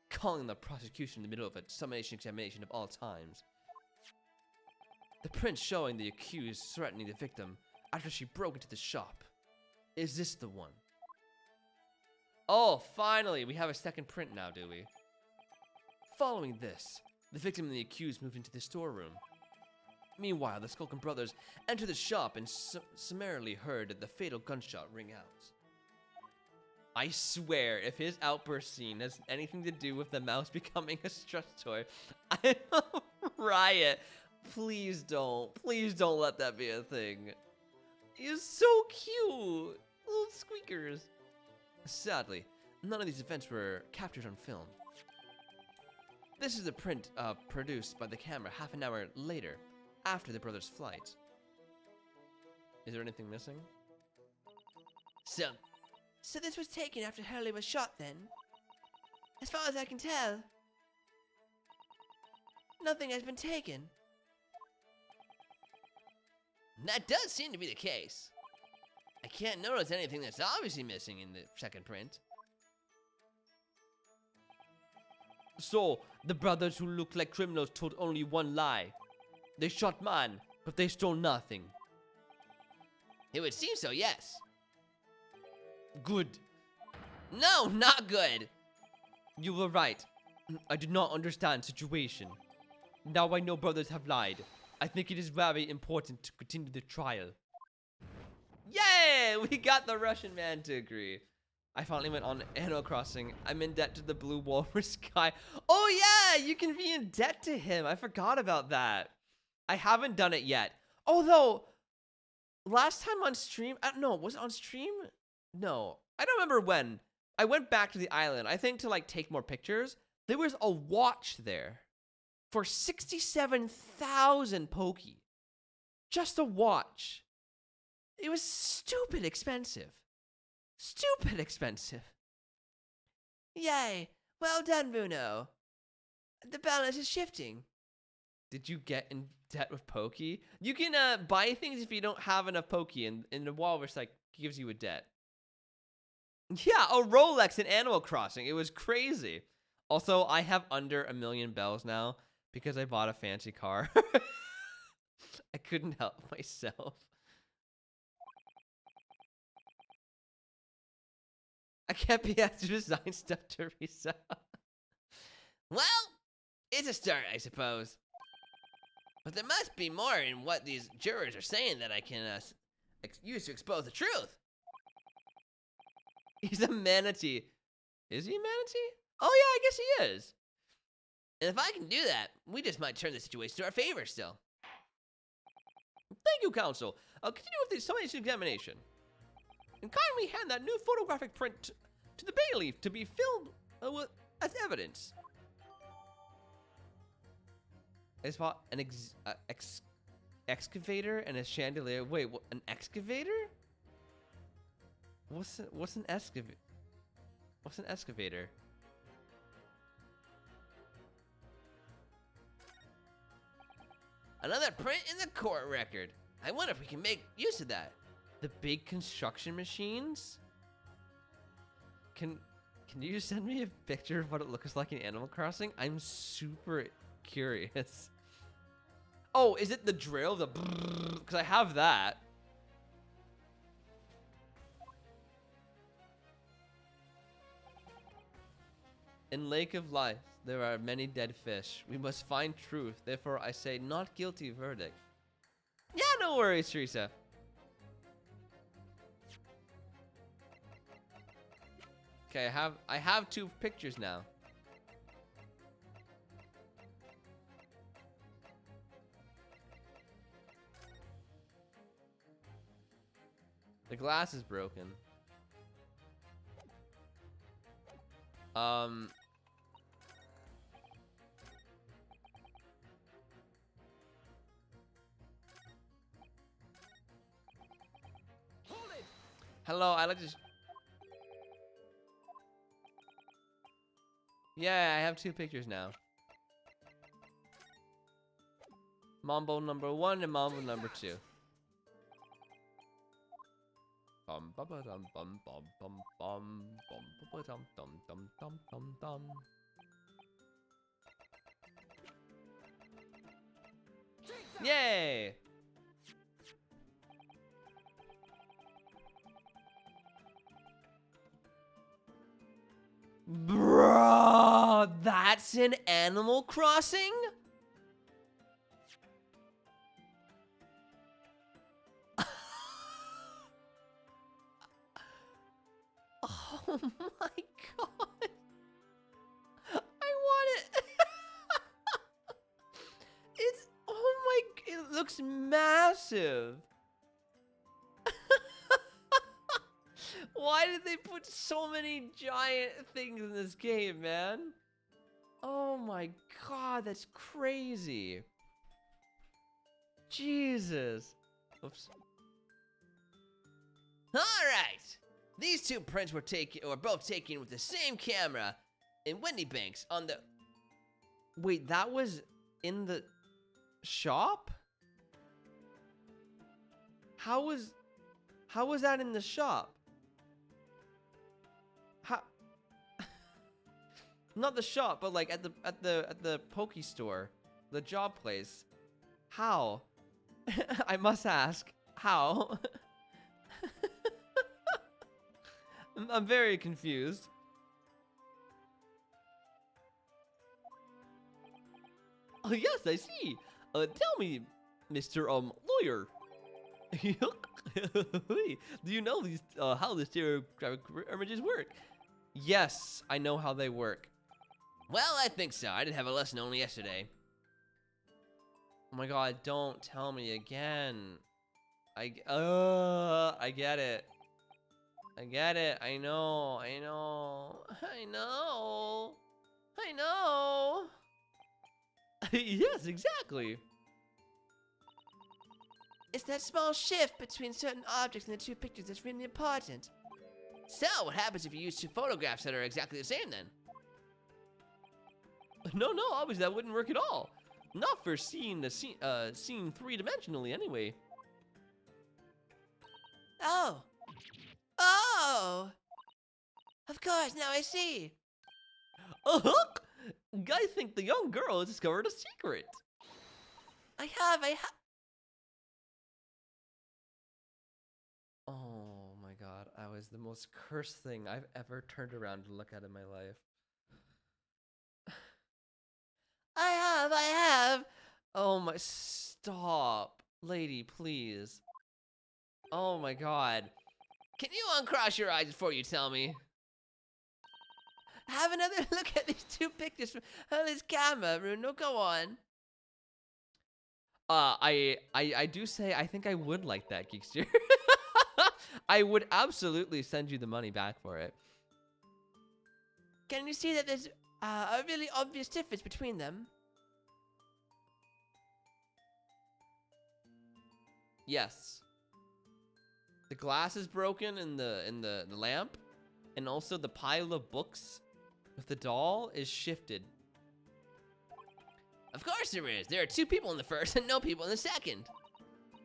Calling the prosecution in the middle of a summation examination of all times. The print showing the accused threatening the victim after she broke into the shop. Is this the one? Oh, finally, we have a second print now, do we? Following this, the victim and the accused moved into the storeroom. Meanwhile, the Skulky brothers entered the shop and summarily heard the fatal gunshot ring out. I swear, if his outburst scene has anything to do with the mouse becoming a stress toy, I will riot. Please don't let that be a thing. He's so cute. Little squeakers. Sadly, none of these events were captured on film. This is a print produced by the camera half an hour later, after the brothers' flight. Is there anything missing? So this was taken after Hurley was shot then? As far as I can tell, nothing has been taken. That does seem to be the case. I can't notice anything that's obviously missing in the second print. So, the brothers who looked like criminals told only one lie. They shot man, but they stole nothing. It would seem so, yes. Good. No, not good. You were right. I did not understand situation. Now I know brothers have lied. I think it is very important to continue the trial. Yay! We got the Russian man to agree. I finally went on Animal Crossing. I'm in debt to the blue walrus guy. Oh yeah, you can be in debt to him. I forgot about that. I haven't done it yet. Although, last time on stream, I don't know, was it on stream? No, I don't remember when. I went back to the island, I think to like take more pictures. There was a watch there for 67,000 Poki. Just a watch. It was stupid expensive. Stupid expensive. Yay. Well done, Bruno. The balance is shifting. Did you get in debt with Poki? You can buy things if you don't have enough Poki, and the walrus like gives you a debt. Yeah, a Rolex in Animal Crossing. It was crazy. Also, I have under 1 million bells now because I bought a fancy car. I couldn't help myself. I can't be asked to design stuff to resell. Well, it's a start, I suppose. But there must be more in what these jurors are saying that I can use to expose the truth. He's a manatee. Is he a manatee? Oh yeah, I guess he is. And if I can do that, we just might turn the situation to our favor still. Thank you, counsel. I'll continue with the summaries examination. And kindly hand that new photographic print to the bailiff to be filmed as evidence. I spot an excavator and a chandelier. Wait, what, an excavator? What's an excavator? What's an excavator? Another print in the court record. I wonder if we can make use of that. The big construction machines? Can you send me a picture of what it looks like in Animal Crossing? I'm super curious. Oh, is it the drill? The because I have that. In Lake of Life, there are many dead fish. We must find truth. Therefore, I say not guilty verdict. Yeah, no worries, Teresa. Okay, I have 2 pictures now. The glass is broken. Hello, I like to. Yeah, I have 2 pictures now. Mambo number 1 and Mambo number 2. Bum bum bum bum bum bum bum bum dum dum dum dum dum dum. Yay! Bro, that's an Animal Crossing? Oh my god. I want it. It's, oh my, it looks massive. Why did they put so many giant things in this game, man? Oh my god, that's crazy. Jesus. Oops. All right. These 2 prints were both taken with the same camera in Wendy Banks on the. Wait, that was in the shop? How was that in the shop? How? Not the shop, but like at the Poke Store, the job place. How? I must ask. How? I'm very confused. Oh yes, I see. Tell me, Mr. Lawyer. Do you know these how the stereographic images work? Yes, I know how they work. Well, I think so. I did have a lesson only yesterday. Oh my god, don't tell me again. I get it. I get it. I know. Yes, exactly. It's that small shift between certain objects in the 2 pictures that's really important. So, what happens if you use 2 photographs that are exactly the same then? No, obviously that wouldn't work at all. Not for seeing the scene 3-dimensionally anyway. Oh, Of course, now I see. Uh-huh. I think the young girl has discovered a secret. I have. Oh my god, I was the most cursed thing I've ever turned around to look at in my life. I have. Oh my, stop. Lady, please. Oh my god. Can you uncross your eyes before you tell me? Have another look at these two pictures from this camera, Bruno. Go on. I do say I think I would like that, Geekster. I would absolutely send you the money back for it. Can you see that there's a really obvious difference between them? Yes. The glass is broken in the lamp, and also the pile of books with the doll is shifted. Of course there is. There are two people in the first and no people in the second.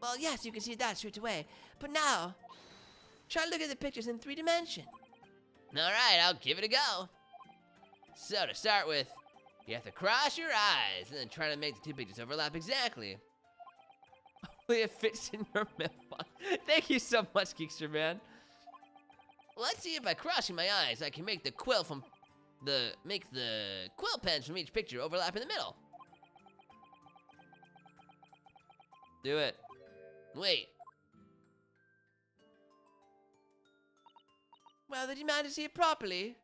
Well, yes, you can see that straight away. But now, try to look at the pictures in 3 dimension. All right, I'll give it a go. So to start with, you have to cross your eyes and then try to make the two pictures overlap exactly. Hopefully it fits in your mailbox. Thank you so much, Geekster Man. Let's see if by crossing my eyes, I can make the quill pens from each picture overlap in the middle. Do it. Wait. Well, did you manage to see it properly?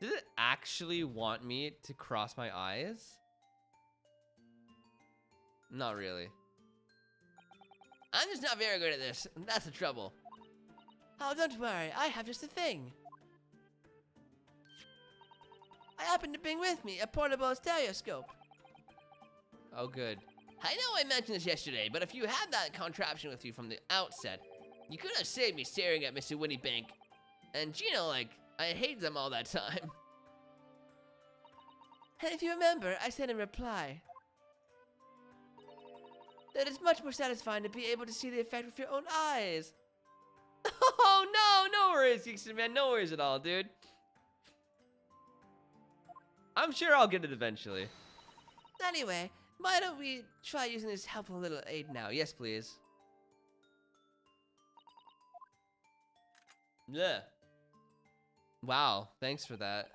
Did it actually want me to cross my eyes? Not really. I'm just not very good at this. That's the trouble. Oh, don't worry. I have just the thing. I happen to bring with me a portable stereoscope. Oh, good. I know I mentioned this yesterday, but if you had that contraption with you from the outset, you could have saved me staring at Mr. Winniebank. And Gino, like, I hate them all that time. And if you remember, I said in reply that it's much more satisfying to be able to see the effect with your own eyes. Oh, no, no worries, Geekster Man. No worries at all, dude. I'm sure I'll get it eventually. Anyway, why don't we try using this helpful little aid now? Yes, please. Yeah. Wow, thanks for that.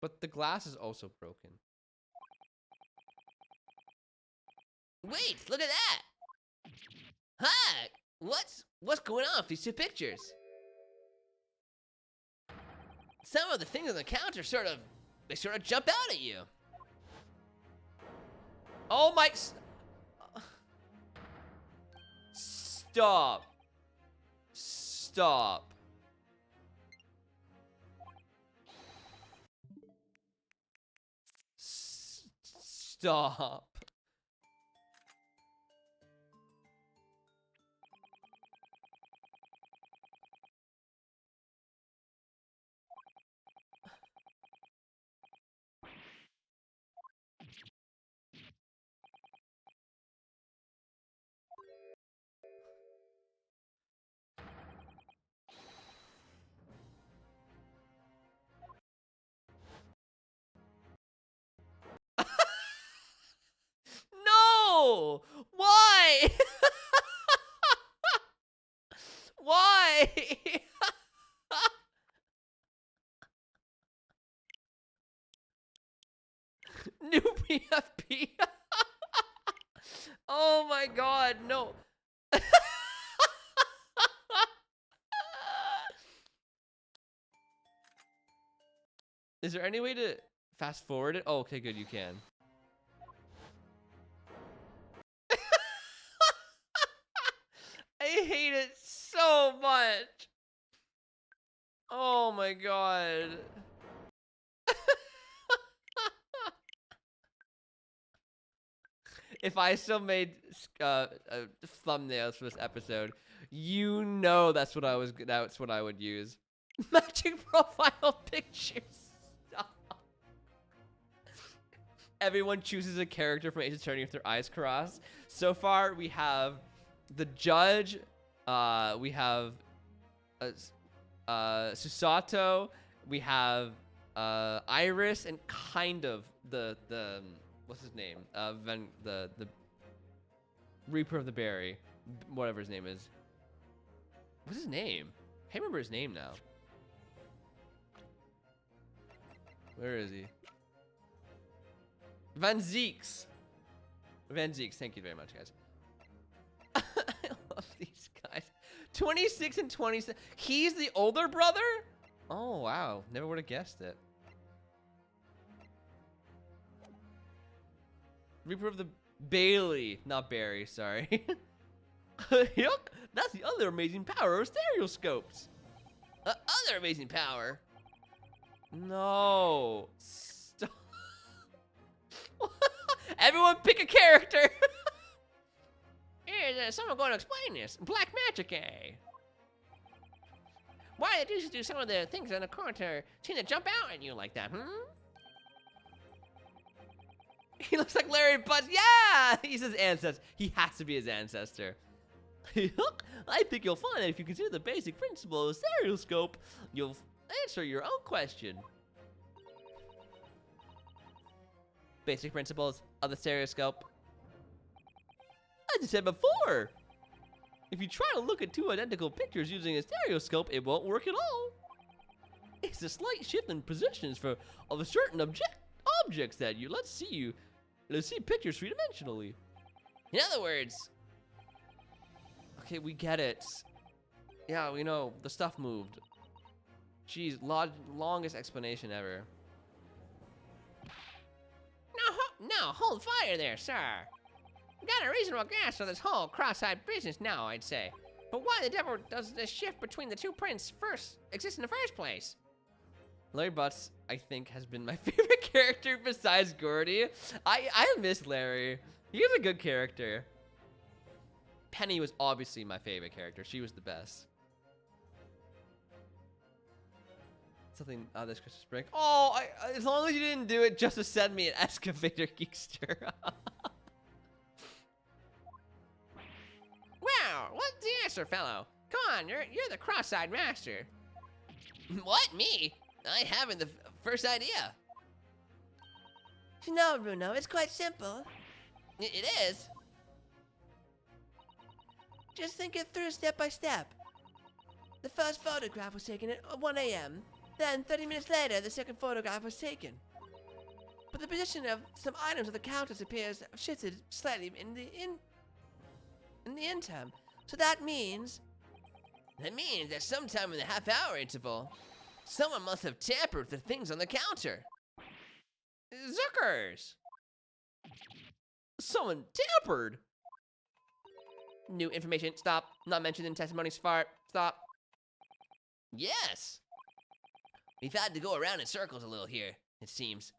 But the glass is also broken. Wait, look at that! Hi! What's going on with these two pictures? Some of the things on the counter sort of jump out at you. Oh my... Stop. Stop. Stop. No! Why? Why? New PFP. Oh my god, no. Is there any way to fast forward it? Oh, okay, good, you can. I hate it so much. Oh my god. If I still made thumbnails for this episode, you know that's what I would use. Matching profile pictures. Stop. everyone chooses a character from Ace Attorney with their eyes crossed. So far, we have the judge. We have Susato. We have Iris, and kind of the what's his name? The Reaper of the Berry, whatever his name is. What's his name? I can't remember his name now. Where is he? Van Zeeks. Van Zeeks, thank you very much, guys. I love these guys. 26 and 27. He's the older brother? Oh, wow. Never would have guessed it. Reaper of the Bailey. Not Barry, sorry. Yuck. That's the other amazing power of stereoscopes. Other amazing power. No. Stop. Everyone pick a character. Is someone going to explain this? Black magic, eh? Why did you do some of the things in the corner seem to jump out at you like that, He looks like Larry Butts. Yeah, he's his ancestor. He has to be his ancestor. I think you'll find that if you consider the basic principle of stereoscope, you'll answer your own question. Basic principles of the stereoscope. As I said before, if you try to look at two identical pictures using a stereoscope, it won't work at all. It's a slight shift in positions of a certain objects that you let's see pictures three-dimensionally. In other words, okay, we get it. Yeah, we know the stuff moved. Jeez, longest explanation ever. No, hold fire there, sir. Got a reasonable grasp of this whole cross-eyed business now, I'd say. But why the devil does this shift between the two prints exist in the first place? Larry Butts, I think, has been my favorite character besides Gordy. I miss Larry. He was a good character. Penny was obviously my favorite character. She was the best. Something this Christmas break. Oh, as long as you didn't do it just to send me an excavator geekster. Wow, what's the answer, fellow? Come on, you're the cross-eyed master. What, me? I haven't the first idea. No, Bruno, it's quite simple. It is. Just think it through step by step. The first photograph was taken at 1 a.m. Then, 30 minutes later, the second photograph was taken. But the position of some items on the counters appears shifted slightly in the interim. So that means that sometime in the half-hour interval, someone must have tampered with the things on the counter. Zookers! Someone tampered. New information. Stop. Not mentioned in testimonies. Fart. Stop. Yes. We've had to go around in circles a little here, it seems.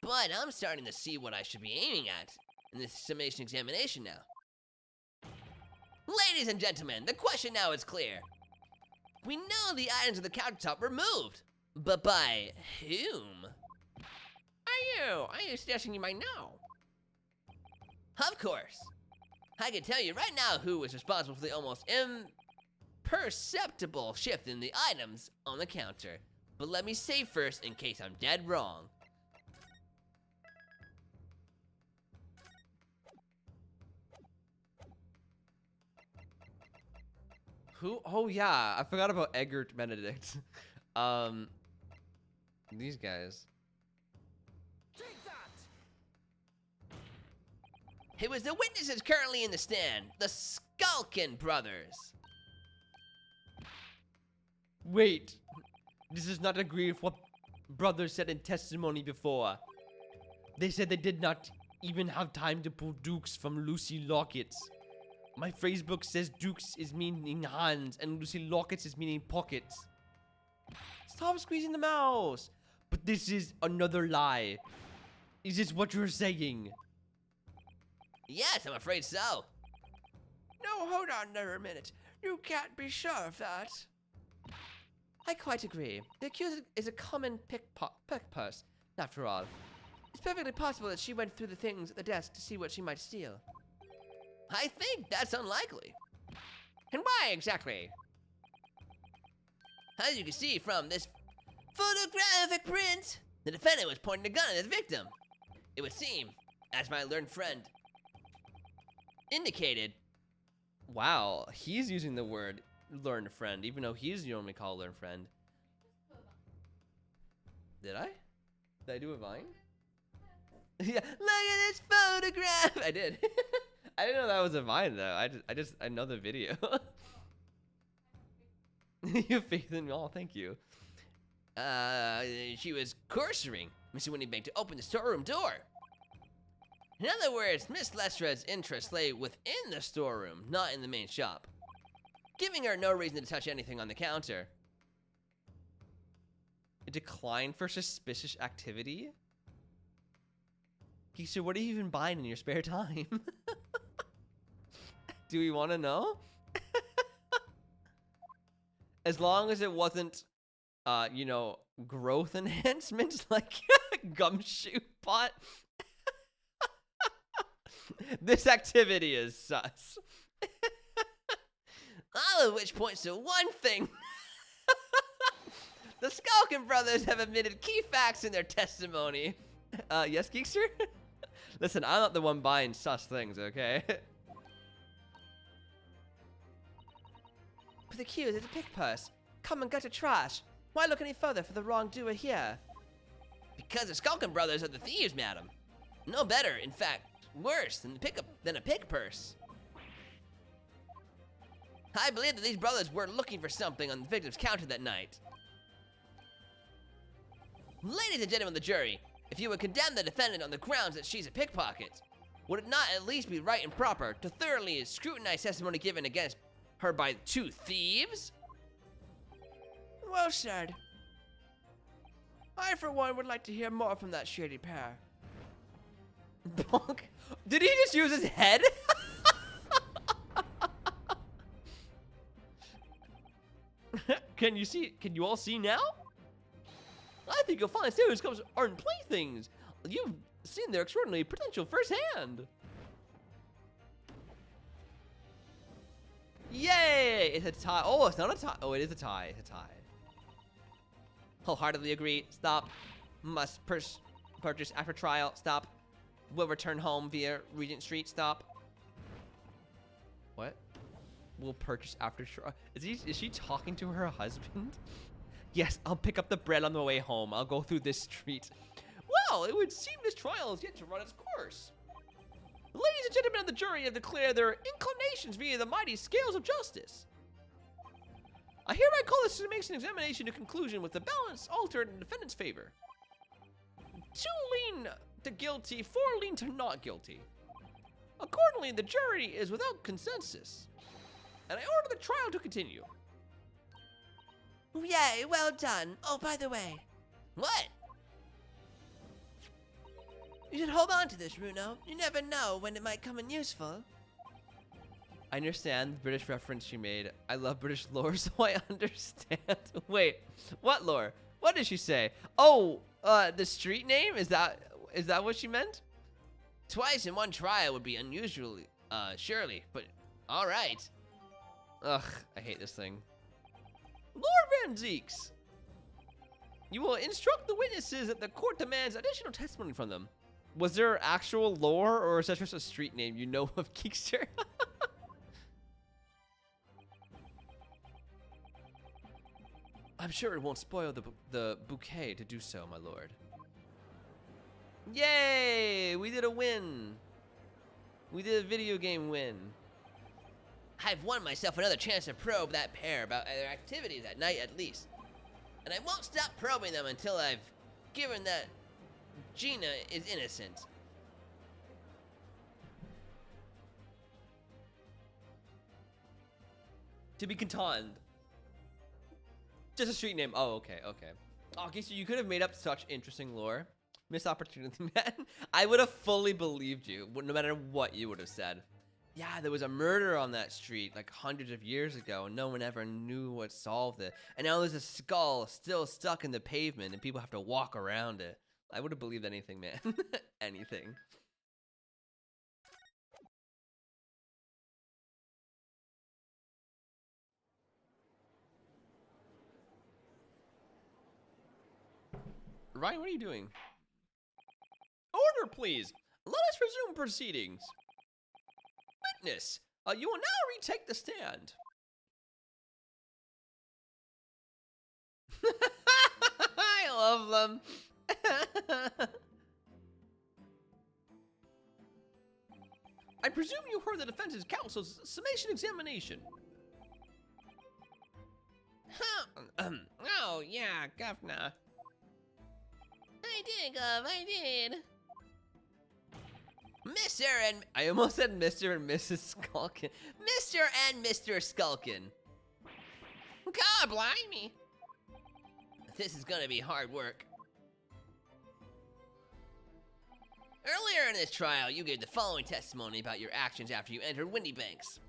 But I'm starting to see what I should be aiming at in this summation examination now. Ladies and gentlemen, the question now is clear. We know the items on the countertop were moved, but by whom? Are you suggesting you might know? Of course. I can tell you right now who was responsible for the almost imperceptible shift in the items on the counter. But let me say first, in case I'm dead wrong. Who? Oh yeah, I forgot about Eggert Benedict. These guys. It was the witnesses currently in the stand, the Skulkin brothers. Wait, this does not agree with what brothers said in testimony before. They said they did not even have time to pull dukes from Lucy Lockets. My phrasebook says dukes is meaning hands and Lucy Lockets is meaning pockets. Stop squeezing the mouse. But this is another lie. Is this what you're saying? Yes, I'm afraid so. No, hold on there a minute. You can't be sure of that. I quite agree. The accused is a common pickpocket, after all. It's perfectly possible that she went through the things at the desk to see what she might steal. I think that's unlikely. And why exactly? As you can see from this photographic print, the defendant was pointing a gun at the victim. It would seem, as my learned friend indicated. Wow, he's using the word learned friend, even though he's normally called learned friend. Did I? Did I do a Vine? Yeah, look at this photograph! I did. I didn't know that was a Vine though. I know the video. You have faith in me. Oh, thank you. She was coercing Mr. Windybank to open the storeroom door. In other words, Miss Lestra's interests lay within the storeroom, not in the main shop, giving her no reason to touch anything on the counter. A decline for suspicious activity? So what are you even buying in your spare time? Do we want to know? As long as it wasn't, you know, growth enhancements like gumshoe pot. This activity is sus. All of which points to one thing. The Skulky brothers have admitted key facts in their testimony. Yes, Geekster? Listen, I'm not the one buying sus things, okay? With the accused is a pick purse. Come and get a trash. Why look any further for the wrongdoer here? Because the Skulky brothers are the thieves, madam. No better, in fact, worse than a pick purse. I believe that these brothers were looking for something on the victim's counter that night. Ladies and gentlemen of the jury, if you would condemn the defendant on the grounds that she's a pickpocket, would it not at least be right and proper to thoroughly scrutinize testimony given against her by two thieves? Well said. I, for one, would like to hear more from that shady pair. Bonk. Did he just use his head? Can you all see now? I think you'll find stereoscopes aren't playthings. You've seen their extraordinary potential firsthand. Yay! It's a tie. Oh, it's not a tie. Oh, it is a tie. It's a tie. Wholeheartedly agree. Stop. Must purchase after trial. Stop. Will return home via Regent Street. Stop. What? Will purchase after trial. Is she talking to her husband? Yes, I'll pick up the bread on the way home. I'll go through this street. Well, it would seem this trial is yet to run its course. Ladies and gentlemen of the jury have declared their inclinations via the mighty scales of justice. I hereby call this summation examination to conclusion with the balance altered in the defendant's favor. 2 lean to guilty, 4 lean to not guilty. Accordingly, the jury is without consensus, and I order the trial to continue. Yay, well done. Oh, by the way. What? You should hold on to this, Runo. You never know when it might come in useful. I understand the British reference she made. I love British lore, so I understand. Wait, what lore? What did she say? Oh, the street name? Is that what she meant? Twice in one trial would be unusual, surely, but all right. Ugh, I hate this thing. Lord Van Zeeks, you will instruct the witnesses that the court demands additional testimony from them. Was there actual lore, or is that just a street name you know of, Geekster? I'm sure it won't spoil the bouquet to do so, my lord. Yay! We did a win. We did a video game win. I've won myself another chance to probe that pair about their activities at night at least. And I won't stop probing them until I've given that Gina is innocent. To be conned. Just a street name. Oh, okay, okay. Okay, so you could have made up such interesting lore. Missed opportunity, man. I would have fully believed you, no matter what you would have said. Yeah, there was a murder on that street like hundreds of years ago, and no one ever knew what solved it. And now there's a skull still stuck in the pavement, and people have to walk around it. I would have believed anything, man. Anything. Ryan, what are you doing? Order, please. Let us resume proceedings. Witness, you will now retake the stand. I love them. I presume you heard the defense's counsel's summation examination. Oh, yeah, Governor. I did, Gov, I did. Mr. and... I almost said Mr. and Mrs. Skulkin. Mr. and Mr. Skulkin. God blimey. This is gonna be hard work. Earlier in this trial, you gave the following testimony about your actions after you entered Windy Banks.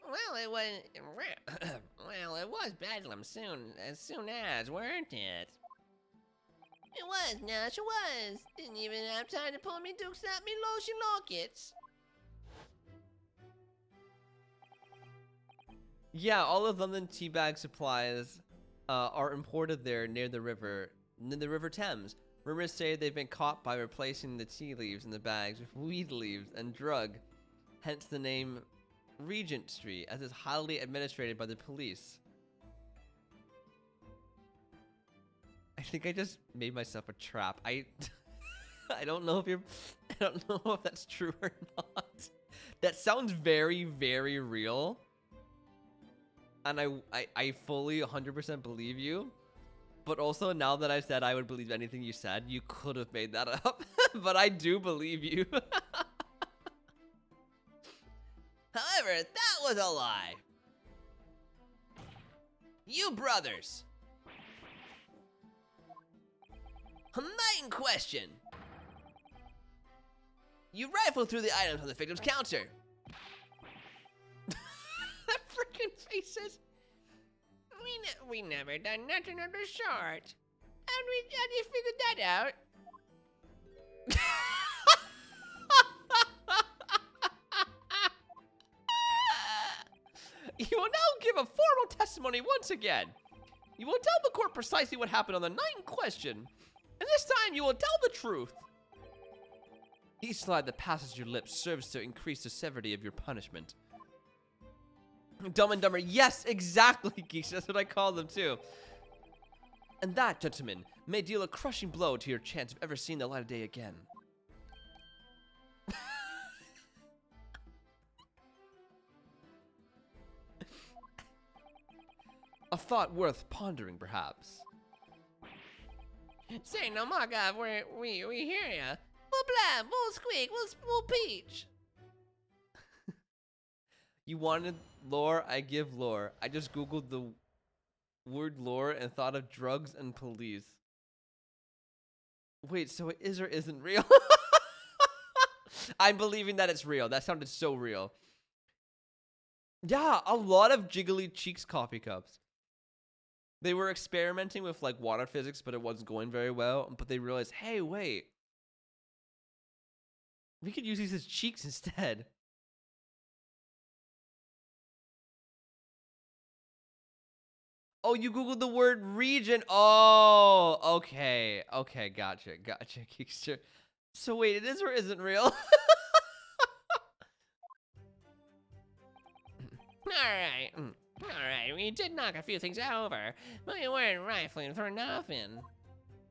Well, it was... well, it was Bedlam as soon as, weren't it? It was, Nash, it was. Didn't even have time to pull me dukes out me lotion lockets. Yeah, all of London teabag supplies are imported there near the River Thames. Rumors say they've been caught by replacing the tea leaves in the bags with weed leaves and drug, hence the name Regent Street, as it's highly administrated by the police. I think I just made myself a trap. I don't know if that's true or not. That sounds very, very real. And I fully 100% believe you. But also, now that I've said I would believe anything you said, you could have made that up. But I do believe you. However, that was a lie. You brothers. On the night in question, you rifled through the items on the victim's counter. That freaking faces. We never done nothing of the sort. How you figured that out? You will now give a formal testimony once again. You will tell the court precisely what happened on the night in question. And this time you will tell the truth. Each slide that passes your lips serves to increase the severity of your punishment. Dumb and Dumber. Yes, exactly, Geeks. That's what I call them, too. And that, gentlemen, may deal a crushing blow to your chance of ever seeing the light of day again. A thought worth pondering, perhaps. Say no more, God. We hear ya. We'll blab, we'll squeak, we'll peach. You wanted lore, I give lore. I just googled the word lore and thought of drugs and police. Wait, so it is or isn't real? I'm believing that it's real. That sounded so real. Yeah, a lot of Jiggly Cheeks coffee cups. They were experimenting with like water physics, but it wasn't going very well. But they realized, hey, wait. We could use these as cheeks instead. Oh, you Googled the word region. Oh, okay. Okay, gotcha. Geekster. So wait, it is or isn't real? Alright, we did knock a few things over, but we weren't rifling for nothing.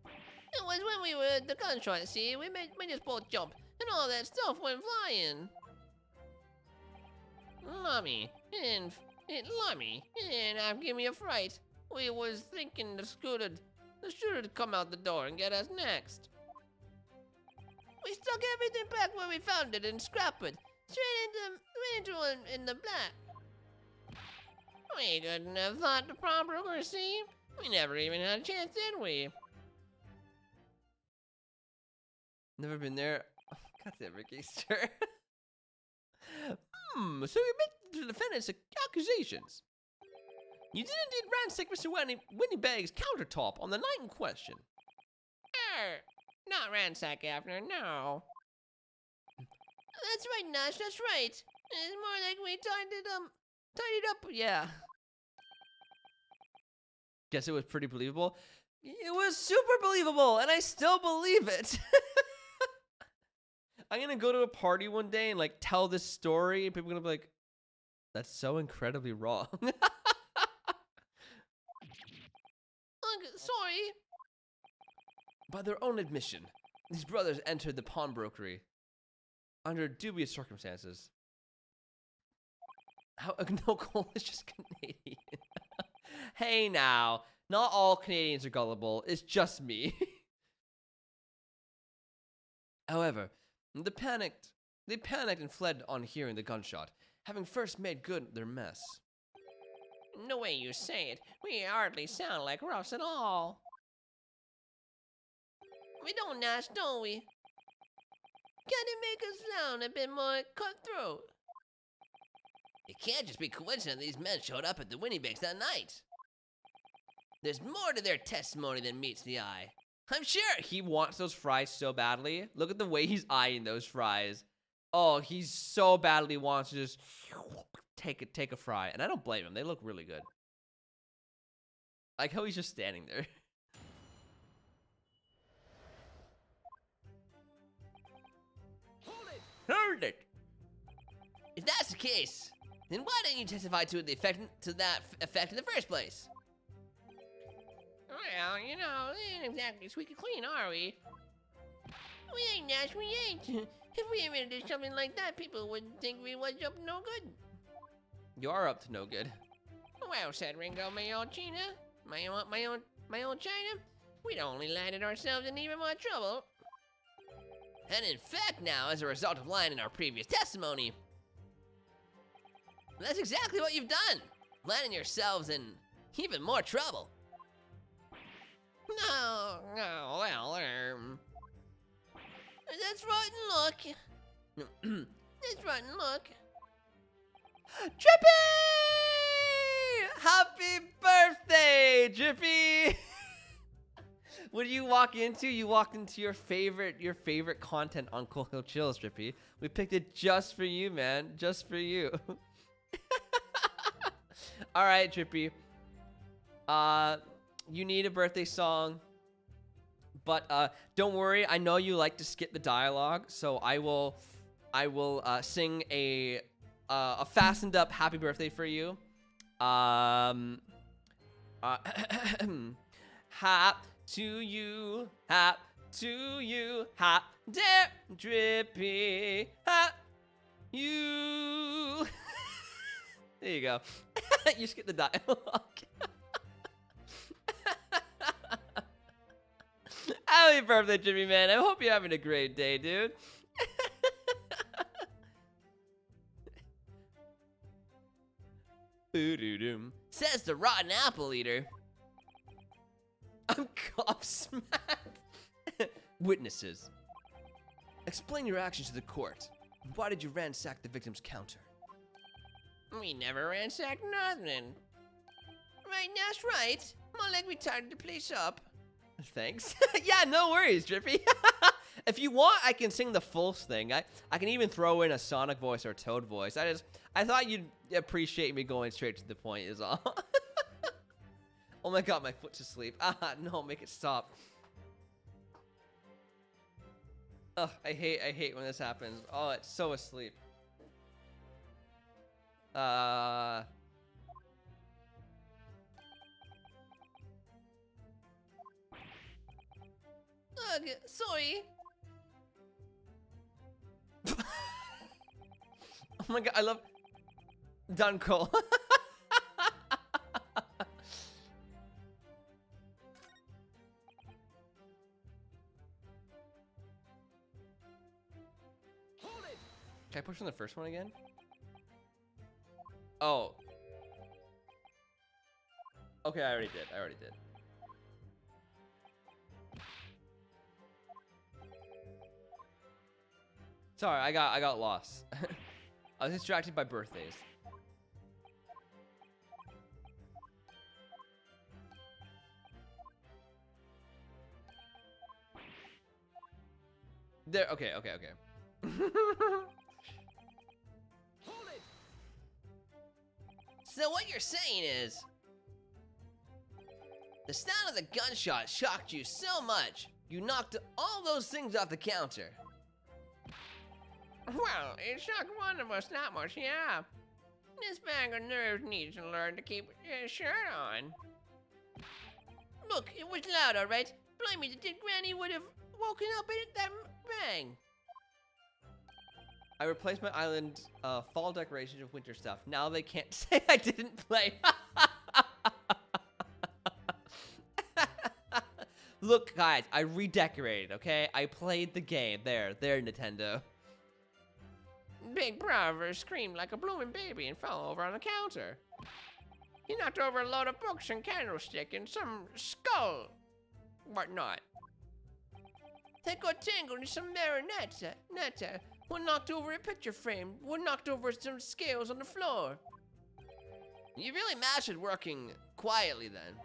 It was when we were at the gunshot, see, we made us both jump, and all that stuff went flying. Lummy, and I've given me a fright. We was thinking the shooter'd come out the door and get us next. We stuck everything back where we found it and scrapped it, straight into in the black. We couldn't have thought the proper see. We never even had a chance, did we? Never been there. Oh, God damn it, Geekster. So you admit to the defendant's accusations. You did indeed ransack Mr. Winnibag's countertop on the night in question. Not ransack, Abner, no. That's right, Nash, that's right. It's more like we tidied up, yeah. Guess it was pretty believable. It was super believable, and I still believe it. I'm gonna go to a party one day and like tell this story, and people are gonna be like, "That's so incredibly wrong." Sorry. By their own admission, these brothers entered the pawnbrokery under dubious circumstances. How no, Cole is just Canadian. Hey now, not all Canadians are gullible. It's just me. However, they panicked and fled on hearing the gunshot, having first made good their mess. The way you say it, we hardly sound like roughs at all. We don't, Nash, don't we? Gotta make us sound a bit more cutthroat. It can't just be coincidence these men showed up at the Winnibags that night. There's more to their testimony than meets the eye. I'm sure. He wants those fries so badly. Look at the way he's eyeing those fries. Oh, he so badly wants to just take a fry. And I don't blame him. They look really good. I like how he's just standing there. Hold it! If that's the case, then why didn't you testify to that effect in the first place? Well, you know, we ain't exactly squeaky clean, are we? We ain't, Nash, we ain't. If we admitted to something like that, people would think we was up to no good. You are up to no good. Well said, Ringo, my old China. My old China. We'd only landed ourselves in even more trouble. And in fact now, as a result of lying in our previous testimony, that's exactly what you've done. Landing yourselves in even more trouble. No, well, that's rotten luck. That's rotten luck. Drippy! Happy birthday, Drippy! What do you walk into? You walked into your favorite content on ColeHillChills, Drippy. We picked it just for you, man. Just for you. All right, Drippy. You need a birthday song, but don't worry. I know you like to skip the dialogue, so I will sing a fastened up happy birthday for you. Hap to you, hap to you, hap dare Drippy, hap you. There you go. You skip the dialogue. Happy birthday, Drippy, man. I hope you're having a great day, dude. Says the rotten apple eater. I'm gobsmacked. Witnesses, explain your actions to the court. Why did you ransack the victim's counter? We never ransacked nothing. Right, Nash, right? More like we tidied the place up. Thanks. Yeah, no worries, Drippy. If you want, I can sing the full thing. I can even throw in a Sonic voice or a Toad voice. I thought you'd appreciate me going straight to the point is all. Oh my god, my foot's asleep. Ah, no, make it stop. Ugh, I hate when this happens. Oh, it's so asleep. Ugh, sorry. Oh my god, I love Done Cole. Can I push on the first one again? Oh. Okay, I already did. Sorry, I got lost. I was distracted by birthdays. There. Okay. Okay. Okay. Hold it. So what you're saying is, the sound of the gunshot shocked you so much, you knocked all those things off the counter. Well, it shocked one of us that much, yeah. This bag of nerves needs to learn to keep his shirt on. Look, it was loud, all right? Blimey, the granny would have woken up in that bang. I replaced my island fall decorations with winter stuff. Now they can't say I didn't play. Look, guys, I redecorated, okay? I played the game. There, Nintendo. Big Brother screamed like a blooming baby and fell over on the counter. He knocked over a load of books and candlestick and some skull whatnot. They got tangled in some marionettes. One knocked over a picture frame. One knocked over some scales on the floor. You really mastered working quietly then.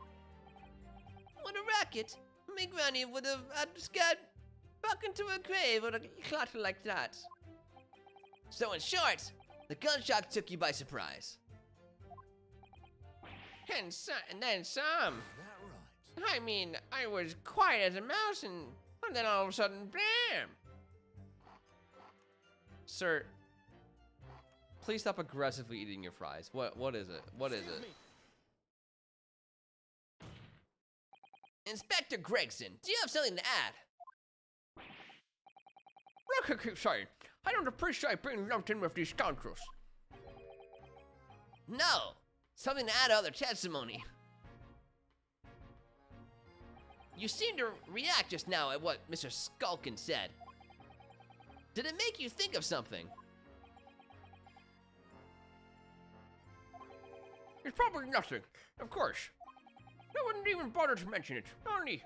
What a racket. My granny would have scared back into a grave with a clatter like that. So in short, the gunshot took you by surprise. And then some. I mean, I was quiet as a mouse and then all of a sudden, bam! Sir, please stop aggressively eating your fries. What is it? What is it? Inspector Gregson, do you have something to add? Look, I keep saying, I don't appreciate being lumped in with these scoundrels. No, something to add to other testimony. You seemed to react just now at what Mr. Skulkin said. Did it make you think of something? It's probably nothing, of course. I wouldn't even bother to mention it, only...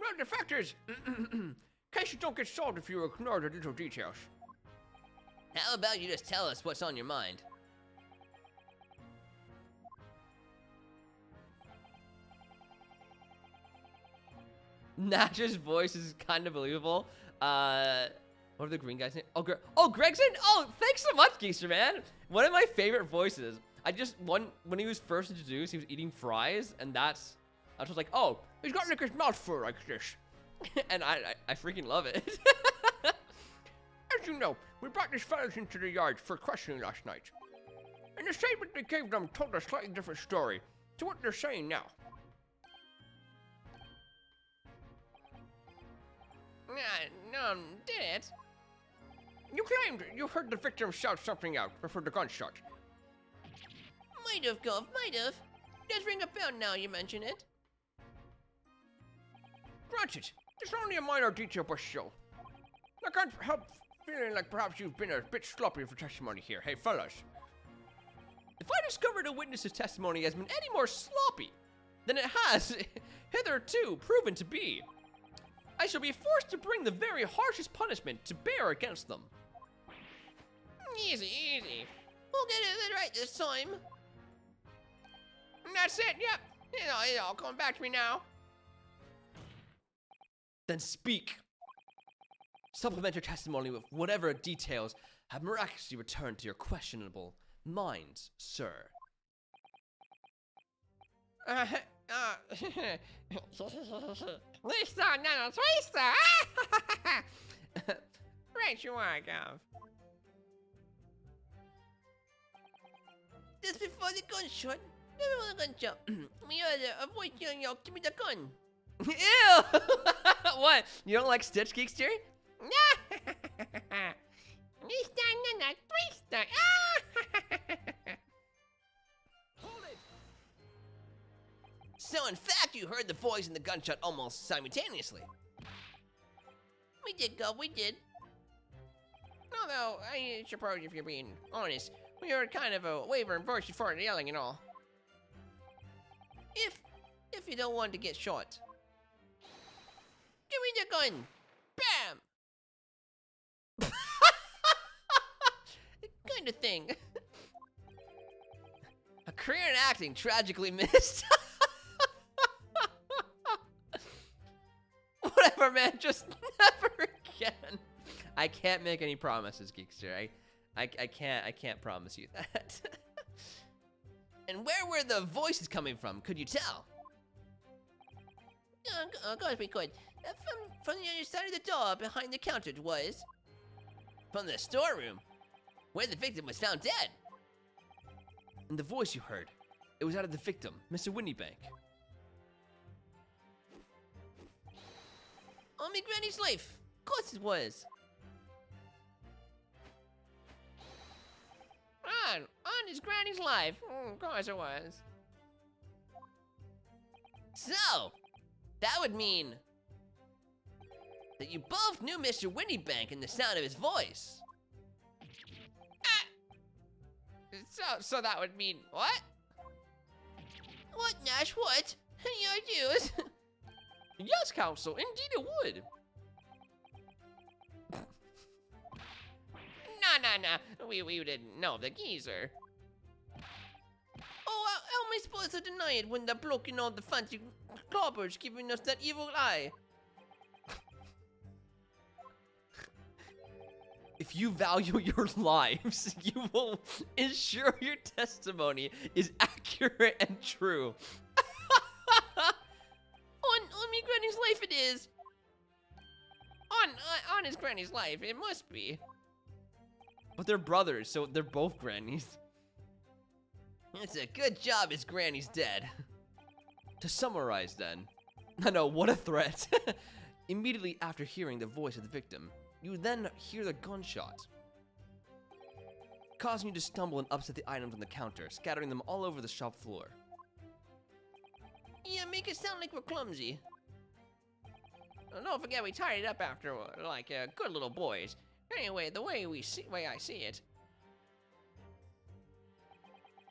Well, the fact is, cases don't get solved if you ignore the little details. How about you just tell us what's on your mind? Natch's voice is kind of believable. What are the green guys' name? Oh, Gregson? Oh, thanks so much, Geezer, man. One of my favorite voices. When he was first introduced, he was eating fries, and I was like, oh, He's got like his mouth full like this. and I freaking love it. As you know, we brought these fellas into the yard for questioning last night. And the statement they gave them told a slightly different story to what they're saying now. Did it? You claimed you heard the victim shout something out before the gunshot. Might have, Gov, might have. Does ring a bell now you mention it. Granted, it's only a minor detail, but still. I can't help feeling like perhaps you've been a bit sloppy for testimony here. Hey, fellas. If I discovered a witness's testimony has been any more sloppy than it has hitherto proven to be, I shall be forced to bring the very harshest punishment to bear against them. Easy, easy. We'll get it right this time. And that's it, yep. It's all coming back to me now. Then speak. Supplement your testimony with whatever details have miraculously returned to your questionable minds, sir. Lisa, no, Lisa! Right you are, Gov. Just before the gunshot, never the gunshot. We heard a voice yelling out, give me the gun. Ew! What? You don't like Stitch, Geekster? So in fact, you heard the voice and the gunshot almost simultaneously. We did, Gov, we did. Although, I suppose if you're being honest, we heard kind of a wavering voice before the yelling and all. If you don't want to get shot. Give me the gun! Bam! Kind of thing. A career in acting tragically missed. What Never, man. Just never again. I can't make any promises, Geekster. I can't promise you that. And where were the voices coming from? Could you tell? Of course we could. From the other side of the door behind the counter it was. From the storeroom, where the victim was found dead. And the voice you heard, it was out of the victim, Mr. Winniebank. On me granny's life. Of course it was. On his granny's life. Of course it was. So, that would mean that you both knew Mr. Winniebank and the sound of his voice. So that would mean what? What, Nash? What? Any ideas? Yes, Counsel, indeed it would. No. We didn't know the geezer. Oh, how am I supposed to deny it when the bloke in all the fancy clobbers giving us that evil eye? If you value your lives, you will ensure your testimony is accurate and true. On me granny's life it is. On his granny's life, it must be. But they're brothers, so they're both grannies. It's a good job his granny's dead. To summarize then, no, what a threat. Immediately after hearing the voice of the victim, you then hear the gunshot, causing you to stumble and upset the items on the counter, scattering them all over the shop floor. Yeah, make it sound like we're clumsy. Don't forget we tied it up after, like good little boys. Anyway, the way I see it,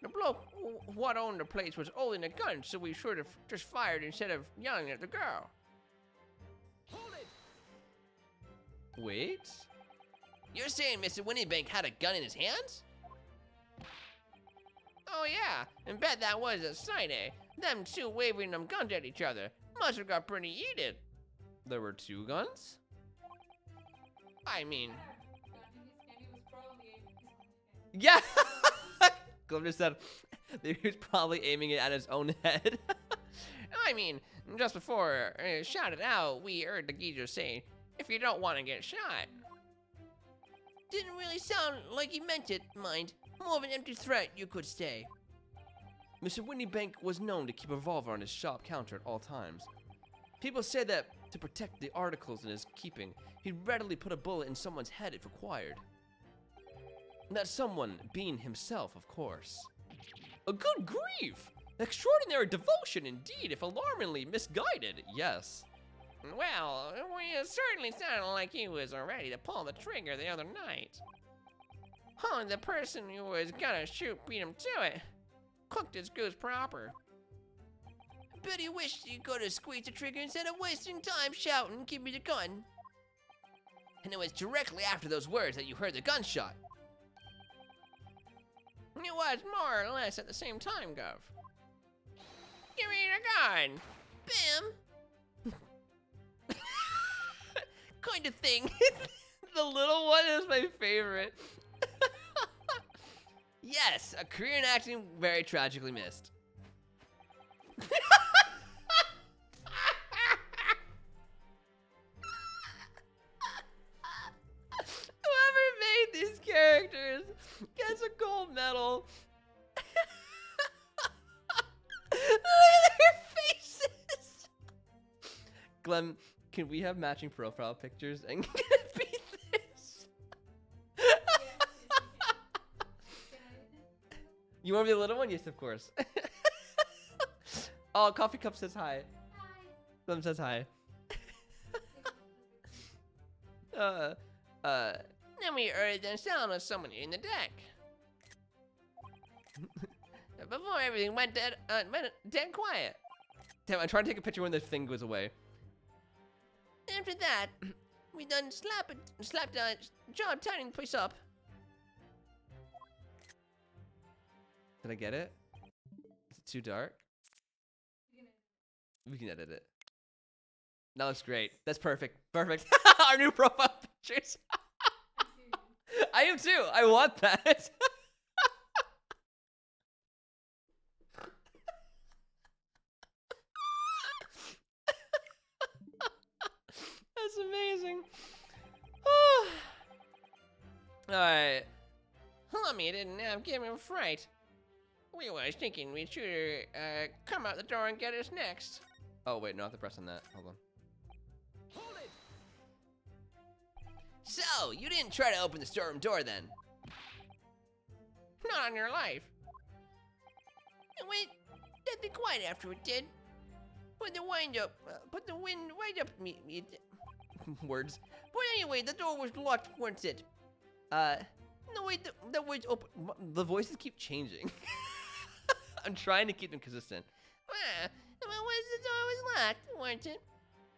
the bloke what owned the place was holding a gun, so we should have just fired instead of yelling at the girl. Hold it! Wait? You're saying Mr. Winniebank had a gun in his hands? Oh yeah, and bet that was a sight, eh? Them two waving them guns at each other. Must have got pretty heated. There were two guns? I mean, Yeah! Glim just said he was probably aiming it at his own head. just before shouted out, we heard the geezer say, if you don't want to get shot. Didn't really sound like he meant it, mind. More of an empty threat, you could say. Mr. Winniebank was known to keep a revolver on his shop counter at all times. People say that to protect the articles in his keeping, he'd readily put a bullet in someone's head if required. That someone being himself, of course. A good grief! Extraordinary devotion indeed, if alarmingly misguided, yes. Well, it certainly sounded like he was ready to pull the trigger the other night. Only the person who was gonna shoot beat him to it. Cooked his goose proper. Bet he wished he could have squeezed the trigger instead of wasting time shouting, "Give me the gun." And it was directly after those words that you heard the gunshot. It was more or less at the same time, Gov. Give me the gun! Bam! Kind of thing. The little one is my favorite. Yes, a career in acting very tragically missed. Whoever made these characters gets a gold medal. Look at their faces. Glenn, can we have matching profile pictures and can it be this? You want to be the little one? Yes, of course. Oh, Coffee Cup says hi. Glenn says hi. Then we heard the sound of someone in the deck. Before everything went dead quiet. Damn, I'm trying to take a picture when the thing goes away. After that, we done slapped job tidying the place up. Did I get it? Is it too dark? We can edit it. That looks great. That's perfect. Perfect. Our new profile pictures. I am too. I want that. That's amazing. Alright. Lummy didn't give him a fright. We was thinking we should come out the door and get us next. Oh, wait. No, I have to press on that. Hold on. Hold it! So, you didn't try to open the storeroom door then? Not on your life. It went deadly quiet after it did. Put the wind right up me. Words. But anyway, the door was locked once it. No wait, the was open. The voices keep changing. I'm trying to keep them consistent. The door was locked, wasn't it?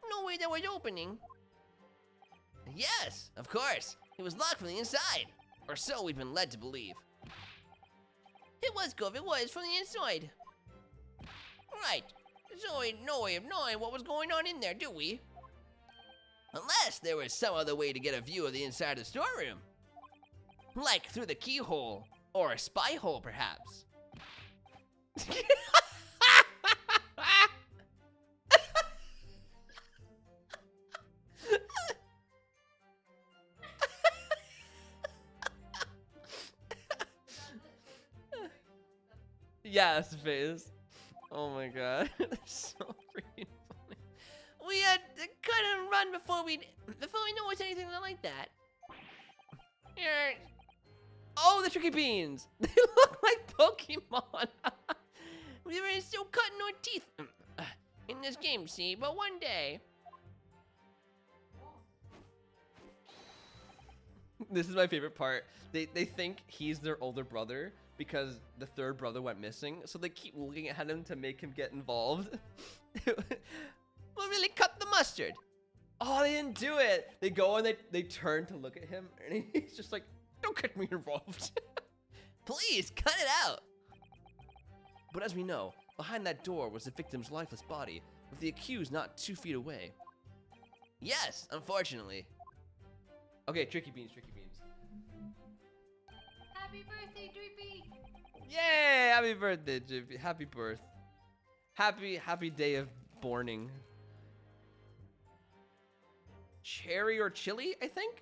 No way that was opening. Yes, of course. It was locked from the inside. Or so we've been led to believe. It was, Gov, it was from the inside. Right. So we had no way of knowing what was going on in there, do we? Unless there was some other way to get a view of the inside of the storeroom. Like through the keyhole, or a spy hole, perhaps. Yeah, that's the face. Oh my god. That's so freaking funny. We had to cut and run before we noticed anything like that. Oh, the tricky beans. They look like Pokemon. We were still cutting our teeth in this game, see? But one day. This is my favorite part. They think he's their older brother because the third brother went missing, so they keep looking at him to make him get involved. We'll really cut the mustard. Oh, they didn't do it. They go and they turn to look at him, and he's just like, don't get me involved. Please, cut it out. But as we know, behind that door was the victim's lifeless body, with the accused not 2 feet away. Yes, unfortunately. Okay, tricky beans, tricky beans. Happy birthday, Drippy! Yay! Happy birthday, Drippy. Happy birth. Happy day of borning. Cherry or chili, I think?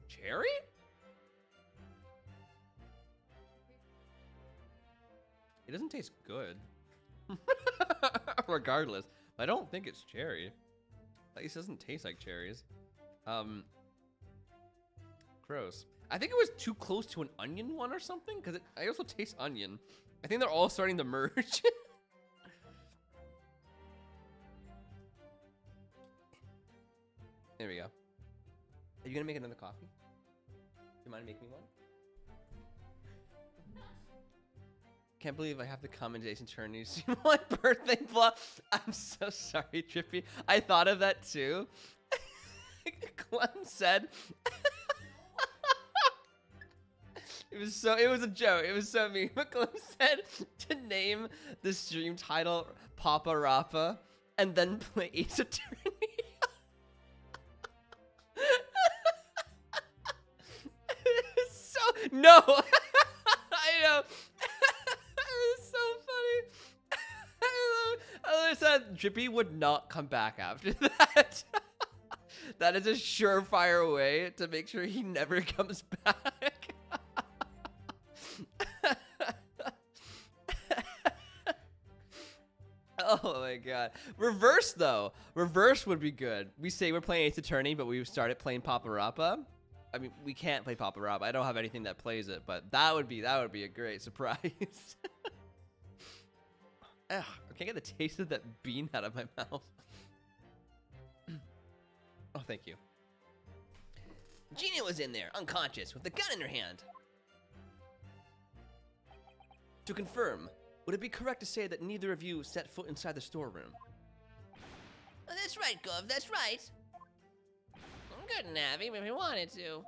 Cherry? It doesn't taste good. Regardless, I don't think it's cherry. At least it doesn't taste like cherries. Gross. I think it was too close to an onion one or something, because I also taste onion. I think they're all starting to merge. There we go. Are you gonna make another coffee? Do you mind making me one? Can't believe I have to come into Ace Attorney's my birthday vlog. I'm so sorry, Trippy. I thought of that too. Clem said it was a joke. It was so mean. But Clem said to name the stream title Papa Rappa and then play Ace Attorney. So no. I know. I said Drippy would not come back after that. That is a surefire way to make sure he never comes back. Oh my god. Reverse though. Reverse would be good. We say we're playing Ace Attorney, but we started playing Papa Rappa. I mean, we can't play Papa Rappa. I don't have anything that plays it, but that would be a great surprise. Ugh, I can't get the taste of that bean out of my mouth. Oh, thank you. Gina was in there, unconscious, with a gun in her hand. To confirm, would it be correct to say that neither of you set foot inside the storeroom? Oh, that's right, Gov, that's right. We couldn't have, even if we wanted to.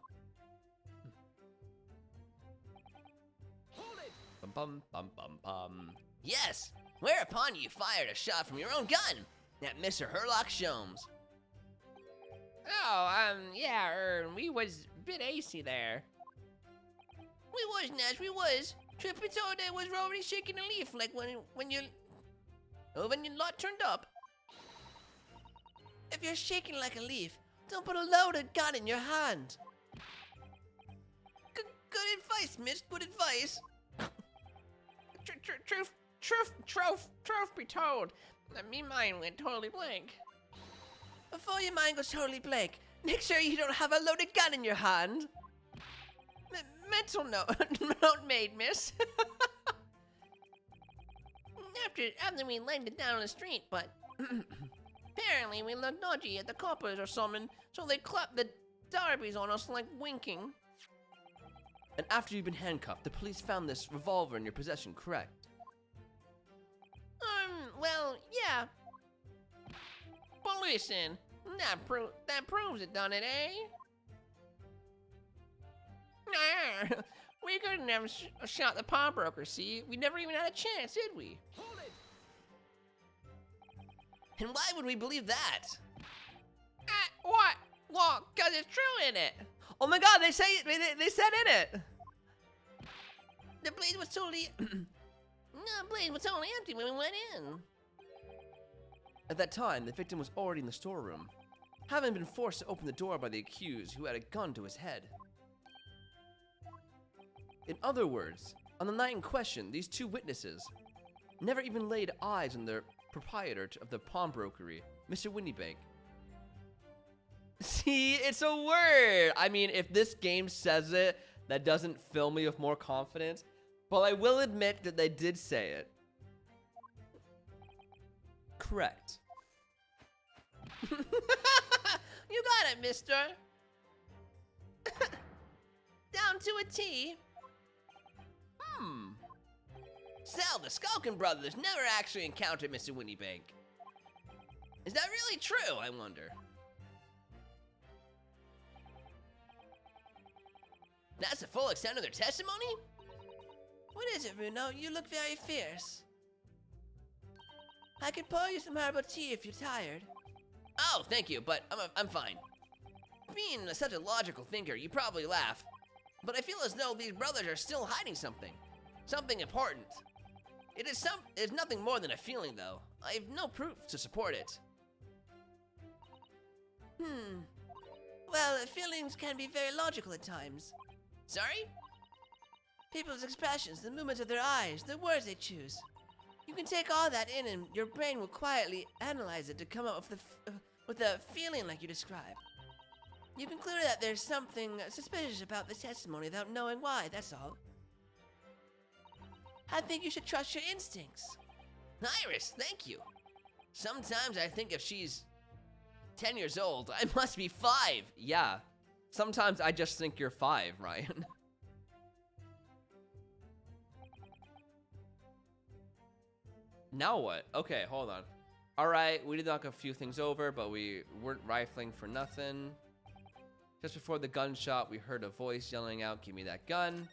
bum bum bum bum. Yes! Whereupon you fired a shot from your own gun at Mr. Herlock Sholmes. Oh, yeah, we was a bit acey there. We was, Nash, we was. Truth be told, I was already shaking a leaf like when your lot turned up. If you're shaking like a leaf, don't put a loaded gun in your hand. Good advice, miss, good advice. Truth be told, me mind went totally blank. Before your mind goes totally blank, make sure you don't have a loaded gun in your hand. Mental note made, miss. after we landed down on the street, but apparently we looked dodgy at the coppers or something, so they clapped the derbies on us like winking. And after you've been handcuffed, the police found this revolver in your possession, correct? Well, yeah. But listen, that proves it, done it, eh? Nah, we couldn't have shot the pawnbroker, see? We never even had a chance, did we? Hold it. And why would we believe that? What? Well, cause it's true in it. Oh my god, they said in it! The blade was totally... No, blade was totally empty when we went in. At that time, the victim was already in the storeroom, having been forced to open the door by the accused who had a gun to his head. In other words, on the night in question, these two witnesses never even laid eyes on the proprietor of the pawnbrokery, Mr. Winniebank. See, it's a word! I mean, if this game says it, that doesn't fill me with more confidence, but I will admit that they did say it. Correct. You got it, mister. Down to a T. Sal, the Skulkin brothers never actually encountered Mr. Winniebank. Is that really true, I wonder? That's the full extent of their testimony? What is it, Bruno? You look very fierce. I could pour you some herbal tea if you're tired. Oh, thank you, but I'm fine. Being such a logical thinker, you probably laugh. But I feel as though these brothers are still hiding something. Something important. It is nothing more than a feeling, though. I have no proof to support it. Well, feelings can be very logical at times. Sorry? People's expressions, the movements of their eyes, the words they choose. You can take all that in and your brain will quietly analyze it to come up with a feeling like you describe. You conclude that there's something suspicious about the testimony without knowing why, that's all. I think you should trust your instincts. Iris, thank you. Sometimes I think if she's 10 years old, I must be 5. Yeah. Sometimes I just think you're 5, Ryan. Now what? Okay, hold on. Alright, we did knock a few things over, but we weren't rifling for nothing. Just before the gunshot, we heard a voice yelling out, "Give me that gun."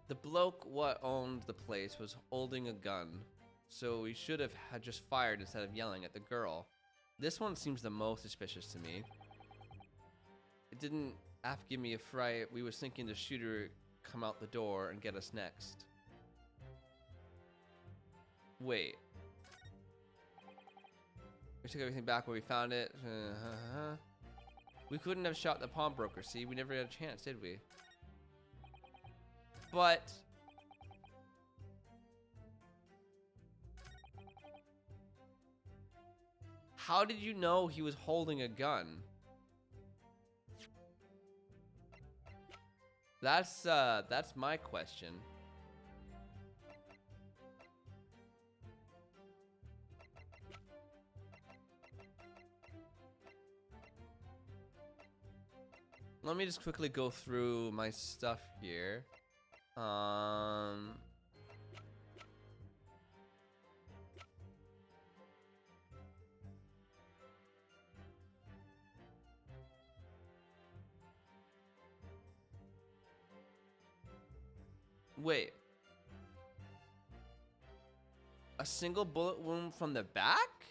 The bloke what owned the place was holding a gun, so we should have had just fired instead of yelling at the girl. This one seems the most suspicious to me. It didn't have to give me a fright. We was thinking the shooter come out the door and get us next. Wait. We took everything back where we found it. We couldn't have shot the pawnbroker, see? We never had a chance, did we? But... how did you know he was holding a gun? That's my question. Let me just quickly go through my stuff here. Wait, A single bullet wound from the back?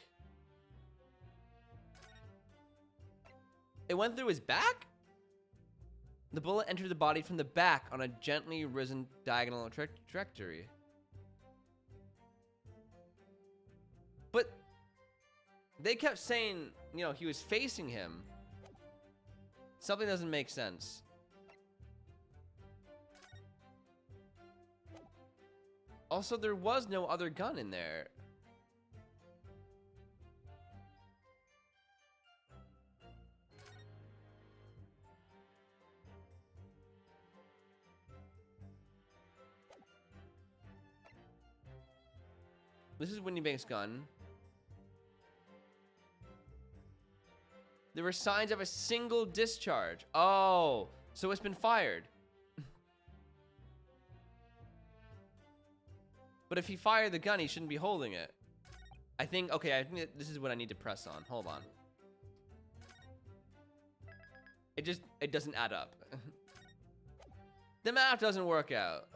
It went through his back? The bullet entered the body from the back on a gently risen diagonal trajectory. But they kept saying, you know, he was facing him. Something doesn't make sense. Also, there was no other gun in there. This is Winnie Bank's gun. There were signs of a single discharge. Oh, so it's been fired. But if he fired the gun, he shouldn't be holding it. I think that this is what I need to press on. Hold on. It doesn't add up. The math doesn't work out.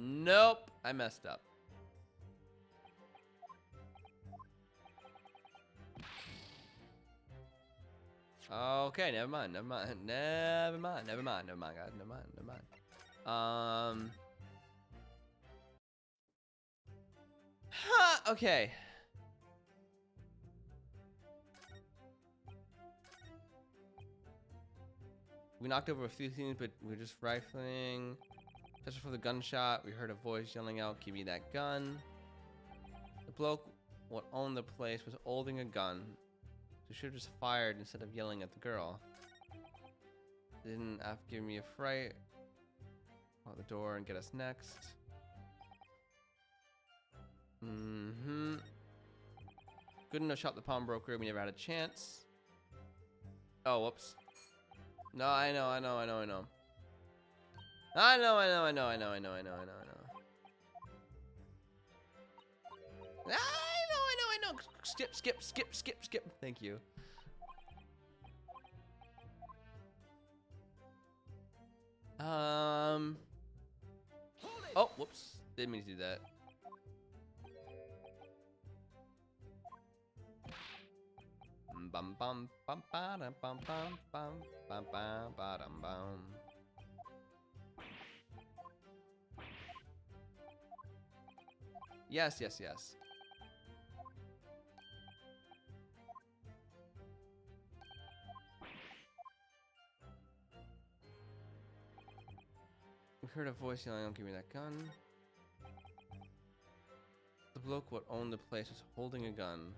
Nope, I messed up. Okay, never mind, guys, never mind. Okay. We knocked over a few things, but we were just rifling. Just before the gunshot, we heard a voice yelling out, "Give me that gun." The bloke what owned the place was holding a gun. So should have just fired instead of yelling at the girl. Didn't have to give me a fright. Out the door and get us next. Good enough shot the pawnbroker. We never had a chance. Oh, whoops. No, I know. I know. Skip. Thank you. Oh, whoops. Didn't mean to do that. Bum bum bum ba dum bum bum bum bum bum ba dum bum. Yes. We heard a voice yelling, "Don't give me that gun." The bloke what owned the place was holding a gun.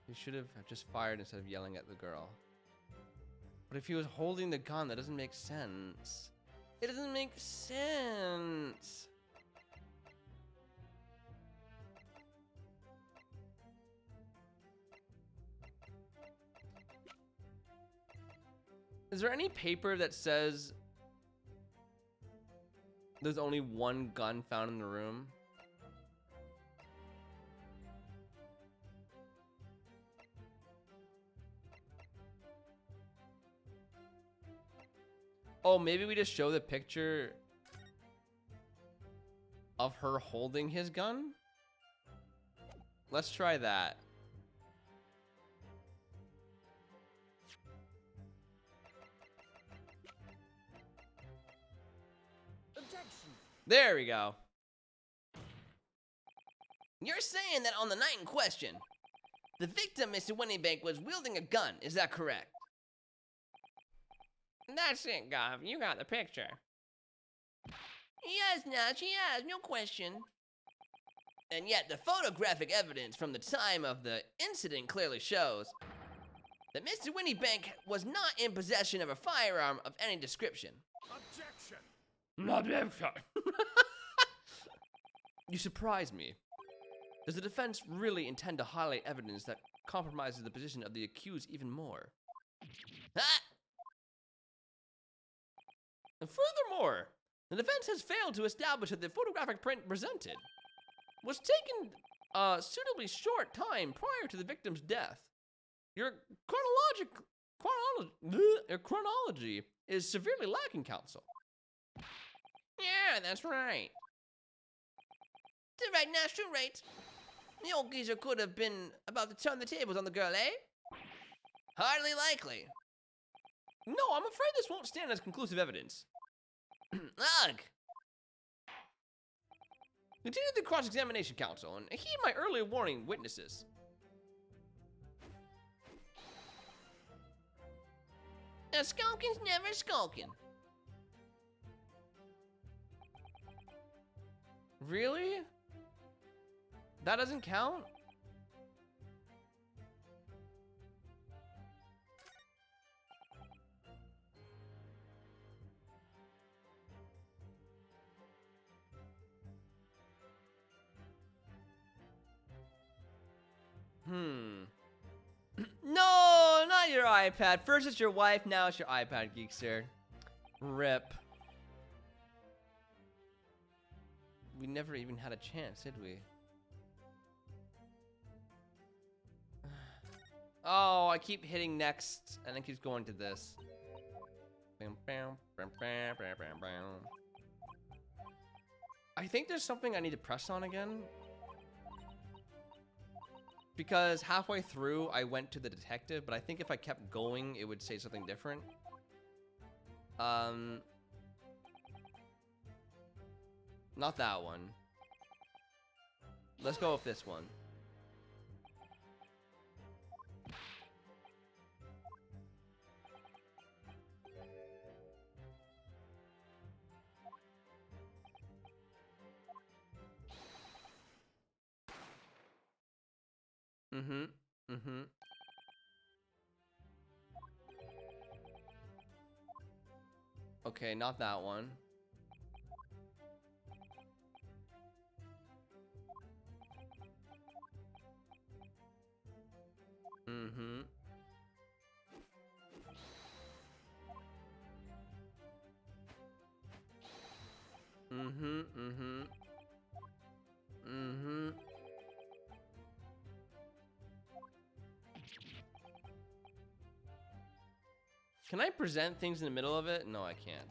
He should have just fired instead of yelling at the girl. But if he was holding the gun, that doesn't make sense. It doesn't make sense. Is there any paper that says there's only one gun found in the room? Oh, maybe we just show the picture of her holding his gun? Let's try that. Objection. There we go. You're saying that on the night in question, the victim, Mr. Winniebank, was wielding a gun, is that correct? That's it, Gov. You got the picture. Yes, Notch, yes, no question. And yet, the photographic evidence from the time of the incident clearly shows that Mr. Winniebank was not in possession of a firearm of any description. Objection. You surprise me. Does the defense really intend to highlight evidence that compromises the position of the accused even more? Ah! And furthermore, The defense has failed to establish that the photographic print presented was taken a suitably short time prior to the victim's death. Your chronology is severely lacking, counsel. Yeah, that's right. That's right, now, sure right. The old geezer could have been about to turn the tables on the girl, eh? Hardly likely. No, I'm afraid this won't stand as conclusive evidence. Ugh. Continue the cross-examination, counsel, and heed my earlier warning, witnesses. A skulkin's never skulking. Really? That doesn't count? No, not your iPad. First it's your wife, now it's your iPad, Geekster. Rip. We never even had a chance, did we? Oh, I keep hitting next, and it keeps going to this. I think there's something I need to press on again. Because halfway through, I went to the detective, but I think if I kept going, it would say something different. Not that one. Let's go with this one. Okay, not that one. Can I present things in the middle of it? No, I can't.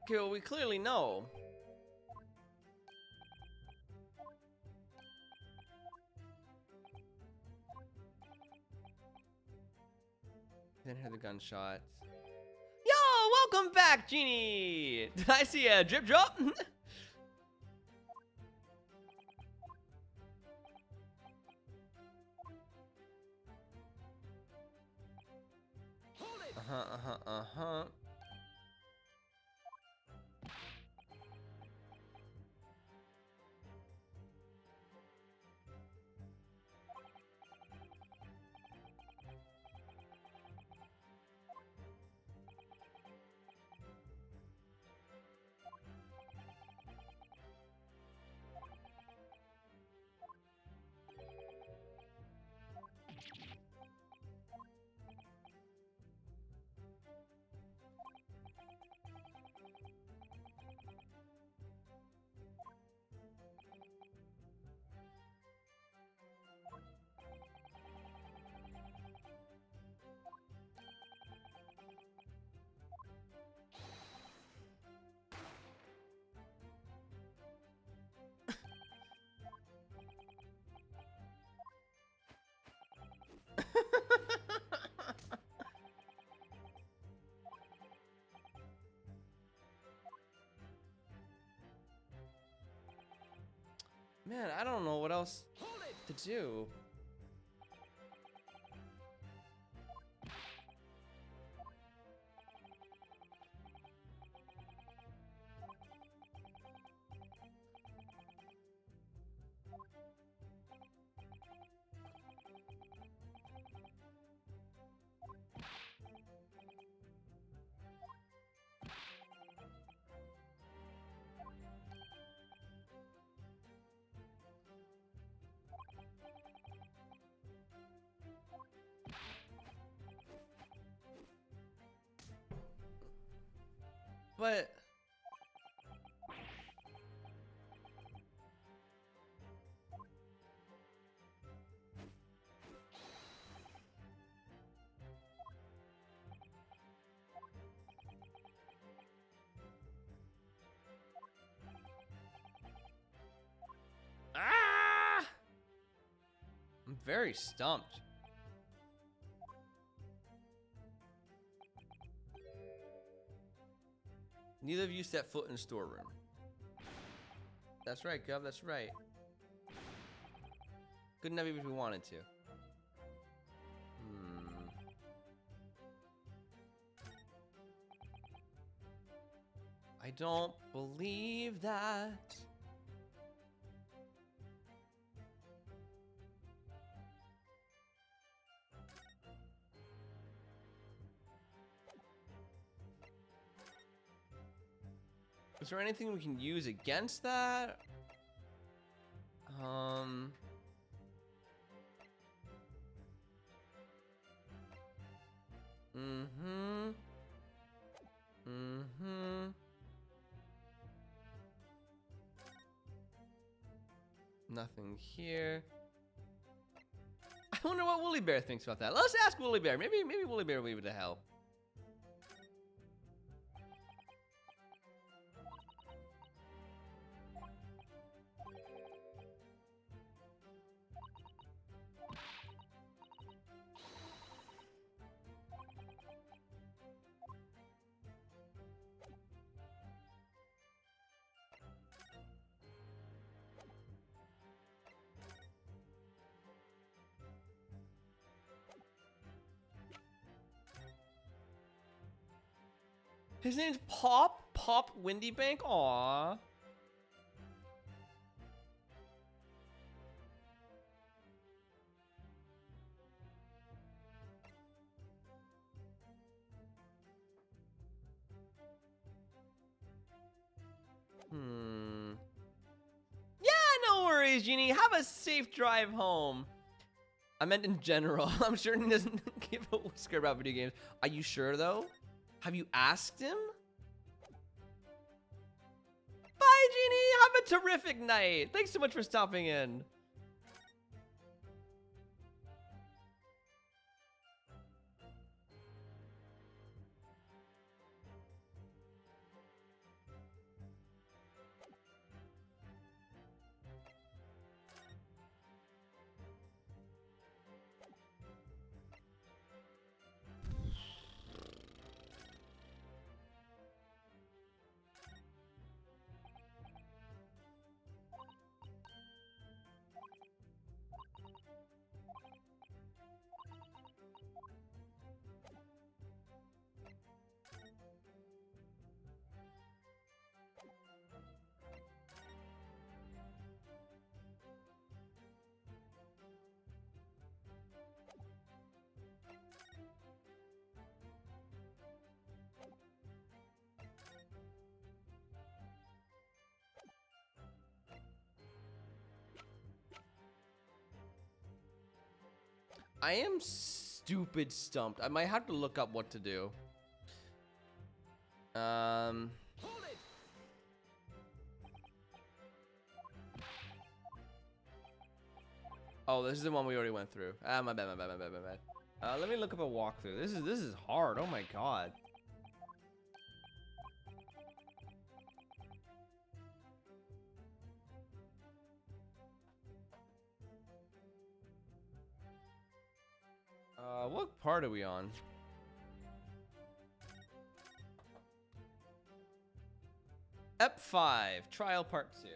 Okay, well, we clearly know. Then hear the gunshot. Yo, welcome back, Genie! Did I see a drip drop? Uh-huh. Man, I don't know what else to do. but... Ah! I'm very stumped. Neither of you set foot in the storeroom. That's right, Gov, that's right. Good enough even if we wanted to. I don't believe that. Is there anything we can use against that? Nothing here. I wonder what Woolly Bear thinks about that. Let's ask Woolly Bear. Maybe Woolly Bear will be able to help. His name's Pop Windy Bank. Aww. Yeah, no worries, Genie. Have a safe drive home. I meant in general. I'm sure he doesn't give a whisker about video games. Are you sure, though? Have you asked him? Bye, Genie. Have a terrific night. Thanks so much for stopping in. I am stupid stumped. I might have to look up what to do. Hold it. Oh, this is the one we already went through. Ah, my bad. Let me look up a walkthrough. This is hard. Oh my god. What part are we on? Ep 5, Trial Part 2.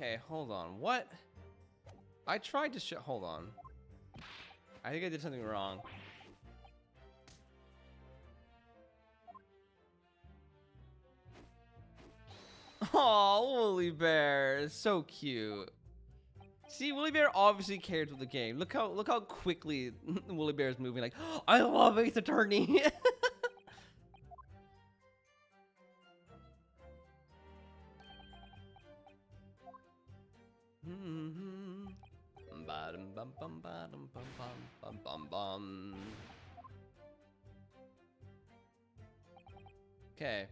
Okay, hold on. What? I tried to show. Hold on. I think I did something wrong. Oh, Woolly Bear is so cute. See, Woolly Bear obviously cares with the game. Look how quickly Woolly Bear is moving. Like, oh, I love Ace Attorney. Okay.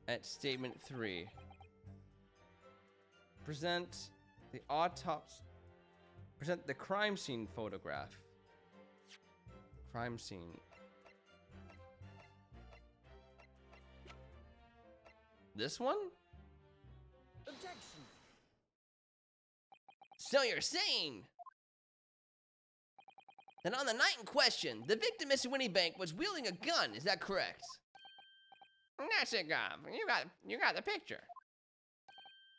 At statement 3. Present the autopsy. Present the crime scene photograph. Crime scene. This one? Objection. So you're saying that on the night in question, the victim, Mr. Winniebank, was wielding a gun, is that correct? That's it, Gov. You got the picture.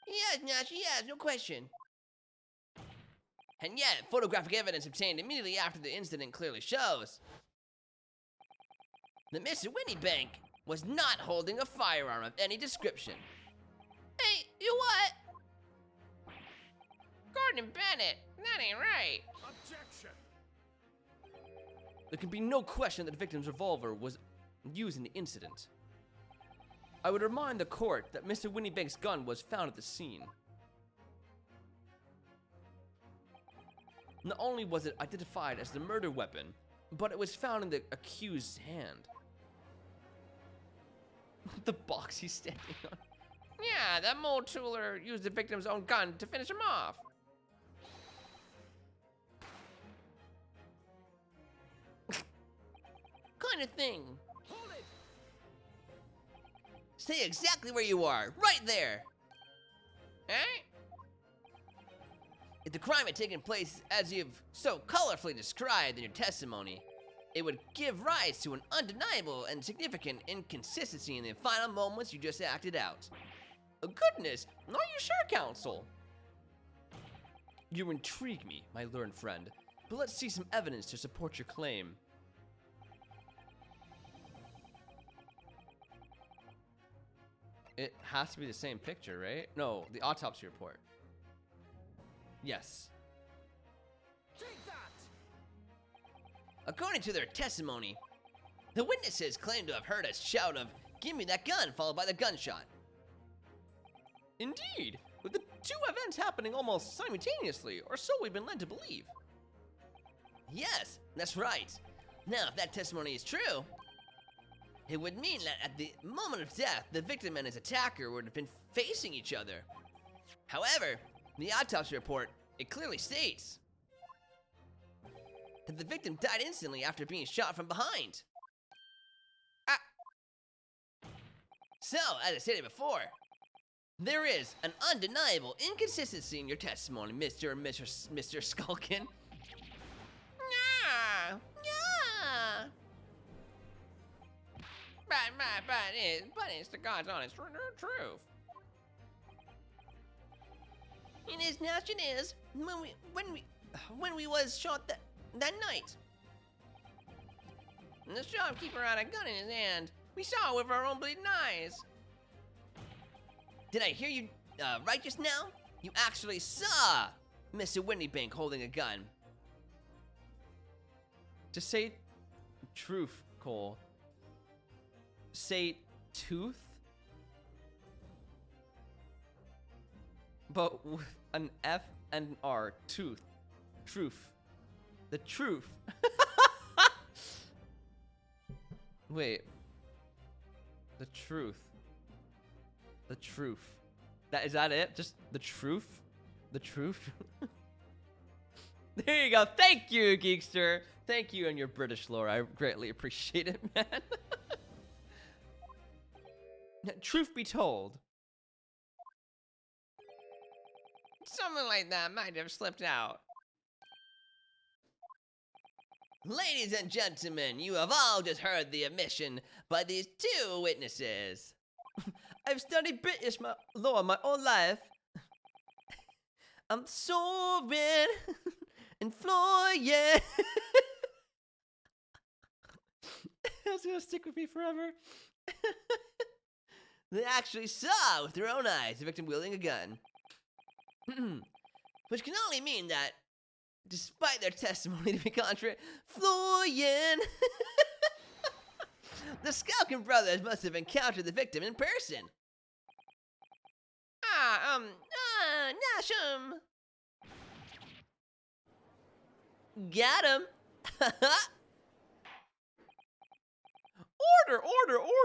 Yes, Nash, yes, no question. And yet, photographic evidence obtained immediately after the incident clearly shows that Mr. Winniebank was not holding a firearm of any description. Hey, you what? Gordon Bennett, that ain't right. Objection! There can be no question that the victim's revolver was used in the incident. I would remind the court that Mr. Winniebank's gun was found at the scene. Not only was it identified as the murder weapon, but it was found in the accused's hand. The box he's standing on. Yeah, that mole tooler used the victim's own gun to finish him off. Kind of thing. Hold it! Stay exactly where you are, right there. Eh? If the crime had taken place as you've so colorfully described in your testimony, it would give rise to an undeniable and significant inconsistency in the final moments you just acted out. Goodness, are you sure, counsel? You intrigue me, my learned friend, but let's see some evidence to support your claim. It has to be the same picture, right? No, the autopsy report. Yes. Take that! According to their testimony, the witnesses claim to have heard a shout of, "Give me that gun," followed by the gunshot. Indeed, with the two events happening almost simultaneously, or so we've been led to believe. Yes, that's right. Now, if that testimony is true, it would mean that at the moment of death, the victim and his attacker would have been facing each other. However, the autopsy report, it clearly states that the victim died instantly after being shot from behind. So, as I stated before, there is an undeniable inconsistency in your testimony, Mr. and Mr. Skulkin. Nah. Yeah. But it's the God's honest truth. It is, Nash, it is. When we was shot that night. And the shopkeeper had a gun in his hand. We saw it with our own bleeding eyes. Did I hear you right just now? You actually saw Mr. Winniebank holding a gun. To say truth, Cole. Say tooth? But with an F and an R. Tooth. Truth. The truth. Wait. The truth. The truth. Is that it? Just the truth? The truth? There you go. Thank you, Geekster. Thank you and your British lore. I greatly appreciate it, man. Truth be told. Something like that might have slipped out. Ladies and gentlemen, you have all just heard the admission by these two witnesses. I've studied British law my whole life. I'm soaring and flying. That's gonna stick with me forever. They actually saw with their own eyes the victim wielding a gun. Which can only mean that, despite their testimony to be contrary, flying, the Skulky brothers must have encountered the victim in person. Nashum. Got him.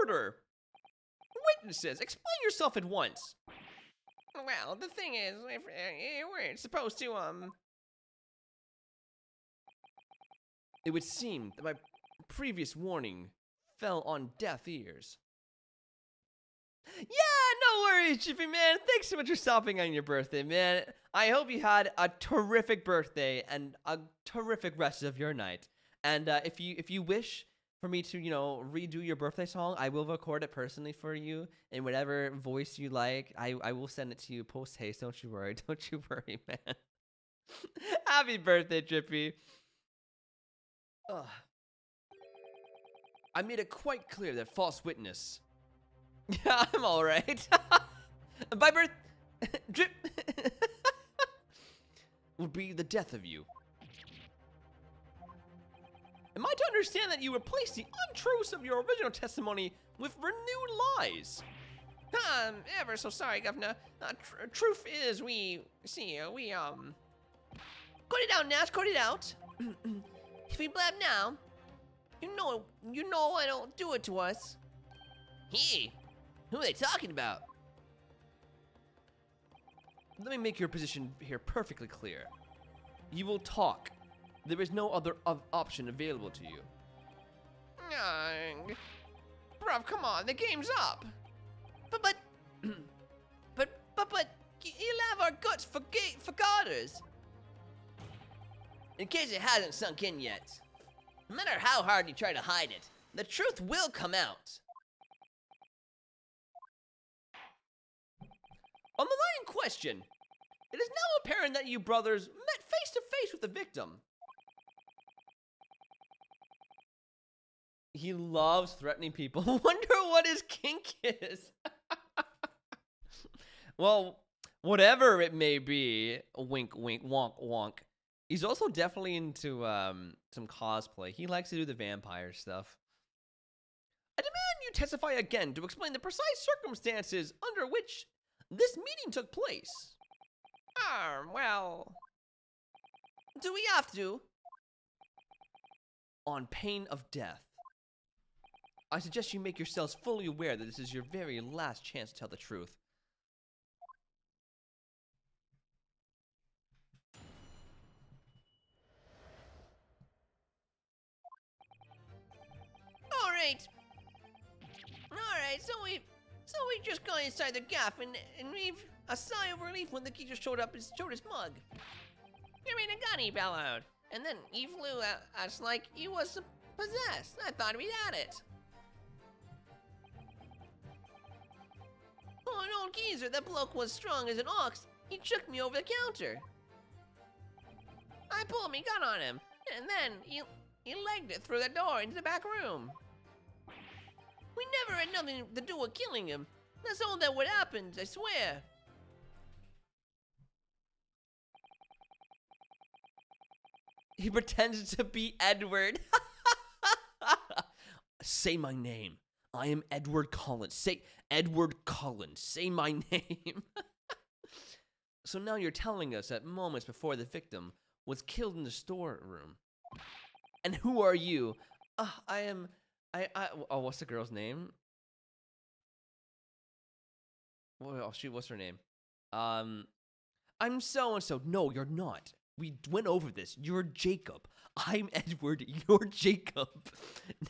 Order! Witnesses, explain yourself at once. Well, the thing is, if, we're supposed to, It would seem that my previous warning fell on deaf ears. Yeah, no worries, Chippy, man. Thanks so much for stopping on your birthday, man. I hope you had a terrific birthday and a terrific rest of your night. And if you wish for me to, redo your birthday song, I will record it personally for you in whatever voice you like. I will send it to you post haste. Don't you worry. Don't you worry, man. Happy birthday, Chippy. Ugh. I made it quite clear that false witness. Yeah, I'm all right. By birth, drip would be the death of you. Am I to understand that you replaced the untruths of your original testimony with renewed lies? Ever so sorry, Governor. Truth is, cut it out, Nash, cut it out. If we blab now, you know I don't do it to us. He? Who are they talking about? Let me make your position here perfectly clear. You will talk. There is no other option available to you. Bruv, come on, the game's up. But you'll have our guts for garters. In case it hasn't sunk in yet, no matter how hard you try to hide it, the truth will come out. On the line in question, it is now apparent that you brothers met face to face with the victim. He loves threatening people. Wonder what his kink is. Well, whatever it may be, wink, wink, wonk, wonk. He's also definitely into some cosplay. He likes to do the vampire stuff. I demand you testify again to explain the precise circumstances under which this meeting took place. Well, Do we have to? On pain of death. I suggest you make yourselves fully aware that this is your very last chance to tell the truth. Alright, so we just got inside the gaff and we've a sigh of relief when the key just showed his mug. you mean a gun he bellowed, and then he flew at us like he was possessed. I thought we'd had it. Oh, an old geezer, that bloke was strong as an ox. He shook me over the counter. I pulled me gun on him, and then he legged it through the door into the back room. We never had nothing to do with killing him. That's all that would happen, I swear. He pretends to be Edward. Say my name. I am Edward Collins. Say Edward Collins. Say my name. So now you're telling us that moments before the victim was killed in the storeroom. And who are you? Oh, what's the girl's name? Oh, shoot, what's her name? I'm so-and-so. No, you're not. We went over this. You're Jacob. I'm Edward. You're Jacob.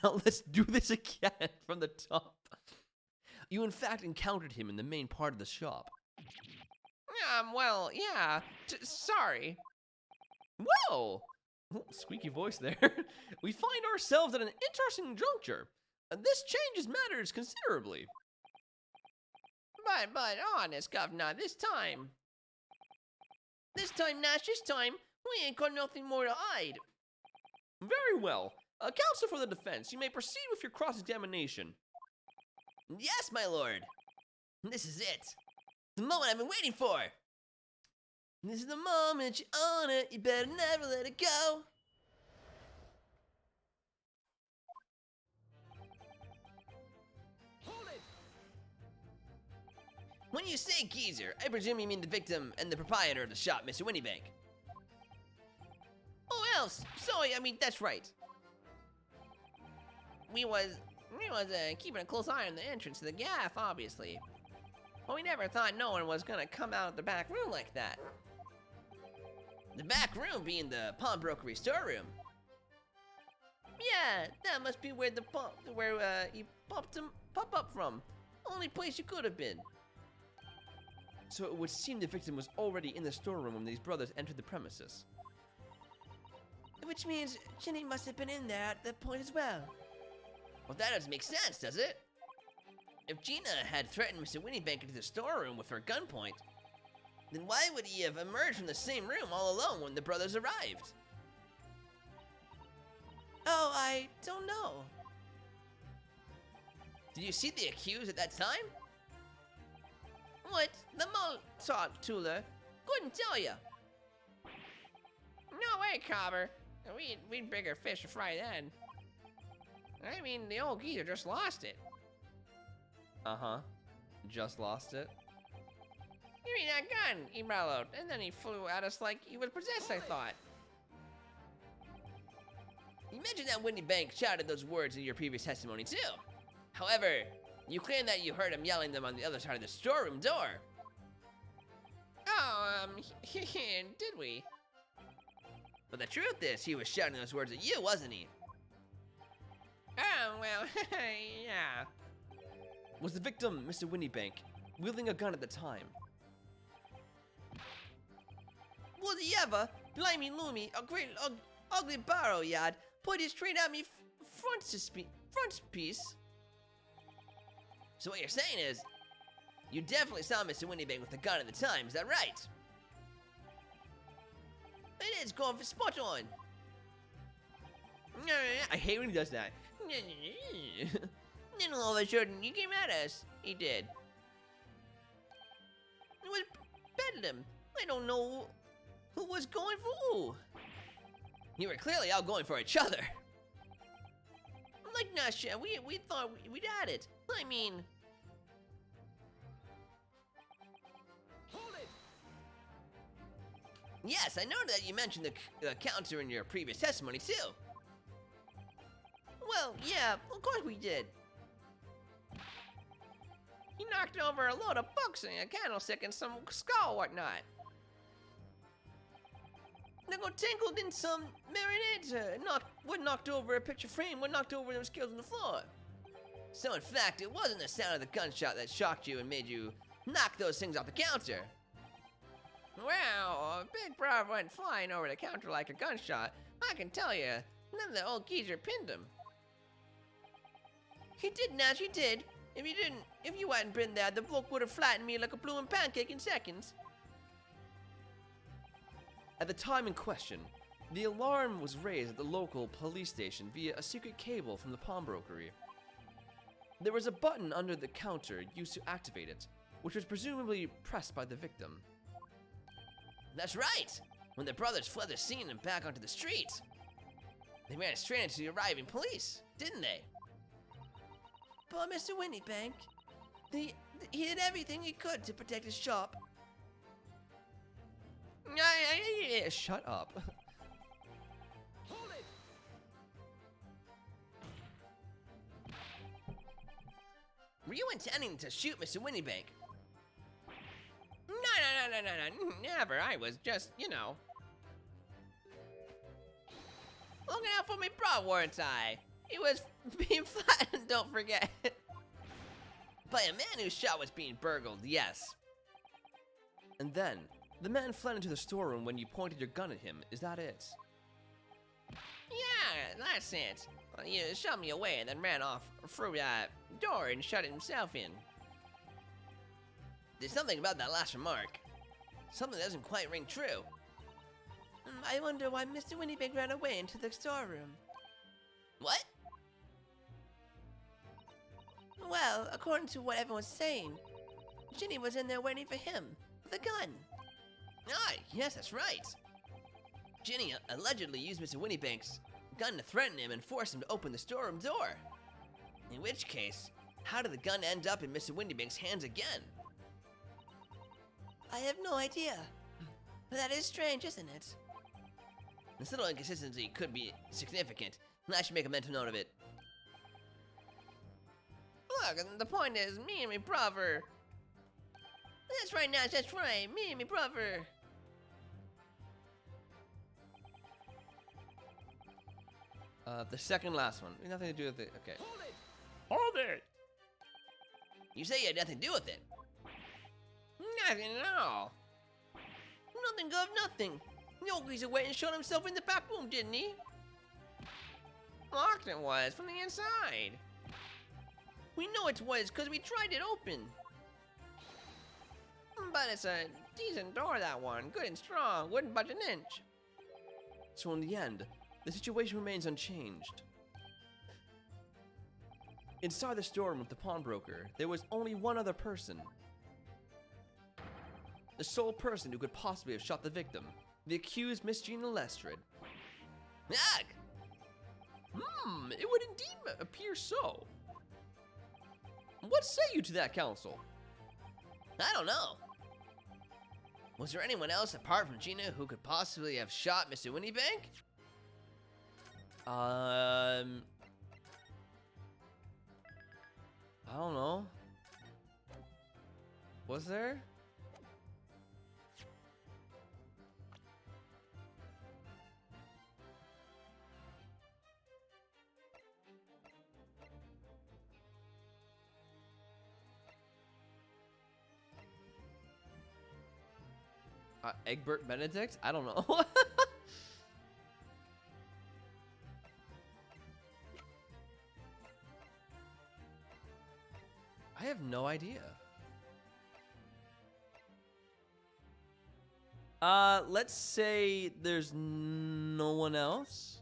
Now let's do this again from the top. You, in fact, encountered him in the main part of the shop. Well, yeah. Sorry. Whoa! Squeaky voice there. We find ourselves at an interesting juncture. This changes matters considerably. But honest, governor, this time, Nash, this time, we ain't got nothing more to hide. Very well. Counsel for the defense, you may proceed with your cross-examination. Yes, my lord. This is it. The moment I've been waiting for. This is the moment you own it. You better never let it go. Hold it! When you say geezer, I presume you mean the victim and the proprietor of the shop, Mr. Winniebank. Who else? Sorry, I mean, that's right. We was keeping a close eye on the entrance to the gaff, obviously. But we never thought no one was gonna come out of the back room like that. The back room being the pawnbrokery storeroom. Yeah, that must be where you pop up from. Only place you could have been. So it would seem the victim was already in the storeroom when these brothers entered the premises. Which means Ginny must have been in there at that point as well. Well, that doesn't make sense, does it? If Gina had threatened Mr. Winniebank into the storeroom with her gunpoint, then why would he have emerged from the same room all alone when the brothers arrived? Oh, I don't know. Did you see the accused at that time? What? The Mozart Tula? Couldn't tell ya. No way, Cobber. We'd bigger fish to fry then. I mean, the old geezer just lost it. Uh-huh. Just lost it. Give me that gun, he bellowed, and then he flew at us like he was possessed, I thought. You mentioned that Winniebank shouted those words in your previous testimony, too. However, you claim that you heard him yelling them on the other side of the storeroom door. Oh, did we? But the truth is, he was shouting those words at you, wasn't he? Oh, well, yeah. Was the victim, Mr. Winniebank, wielding a gun at the time? Was he ever? Blimey Loomy, a great ugly barrow yard, put it straight at me front piece. So what you're saying is, you definitely saw Mr. Winniebank with a gun at the time, is that right? It is going for spot on. I hate when he does that. Then all of a sudden, he came at us. He did. It was bedlam. I don't know who was going for who. You were clearly all going for each other. Like Nasha, we thought we'd had it. I mean... Hold it! Yes, I know that you mentioned the counter in your previous testimony, too. Well, yeah, of course we did. He knocked over a load of books and a candlestick and some skull whatnot. Then got tangled in some marionette. What knocked over a picture frame? What knocked over them scales on the floor? So in fact, it wasn't the sound of the gunshot that shocked you and made you knock those things off the counter. Well, Big Brother went flying over the counter like a gunshot. I can tell you, none of the old geezer pinned him. He did, Nash, he did. If you hadn't been there, the bloke would have flattened me like a bloomin' pancake in seconds. At the time in question, the alarm was raised at the local police station via a secret cable from the pawnbrokery. There was a button under the counter used to activate it, which was presumably pressed by the victim. That's right! When the brothers fled the scene and back onto the street. They ran straight into the arriving police, didn't they? But Mr. Winniebank, he did everything he could to protect his shop. Shut up. Hold it! Were you intending to shoot Mr. Winniebank? No, never. I was just, looking out for me bra, weren't I? He was being flattened, don't forget. By a man whose shop was being burgled, yes. And then, the man fled into the storeroom when you pointed your gun at him. Is that it? Yeah, that's it. Well, you shoved me away and then ran off through that door and shut himself in. There's something about that last remark. Something that doesn't quite ring true. I wonder why Mr. Winnipeg ran away into the storeroom. What? Well, according to what everyone's saying, Ginny was in there waiting for him with a gun. Ah, yes, that's right. Ginny allegedly used Mr. Winniebank's gun to threaten him and force him to open the storeroom door. In which case, how did the gun end up in Mr. Winniebank's hands again? I have no idea. But that is strange, isn't it? This little inconsistency could be significant, and I should make a mental note of it. Look, the point is, me and my brother. That's right, Nash, that's right. Me and my brother. The second last one. Nothing to do with it. Okay. Hold it! Hold it! You say you had nothing to do with it. Nothing at all. Nothing of nothing. Yogi's away and shot himself in the back room, didn't he? Locked it was from the inside. We know it was, because we tried it open. But it's a decent door, that one. Good and strong. Wouldn't budge an inch. So in the end, the situation remains unchanged. Inside the storeroom with the pawnbroker, there was only one other person. The sole person who could possibly have shot the victim, the accused Miss Gina Lestrade. Ugh! It would indeed appear so. What say you to that, counsel? I don't know. Was there anyone else apart from Gina who could possibly have shot Mr. Winniebank? I don't know. Was there? Egbert Benedict? I don't know. I have no idea. Let's say there's no one else.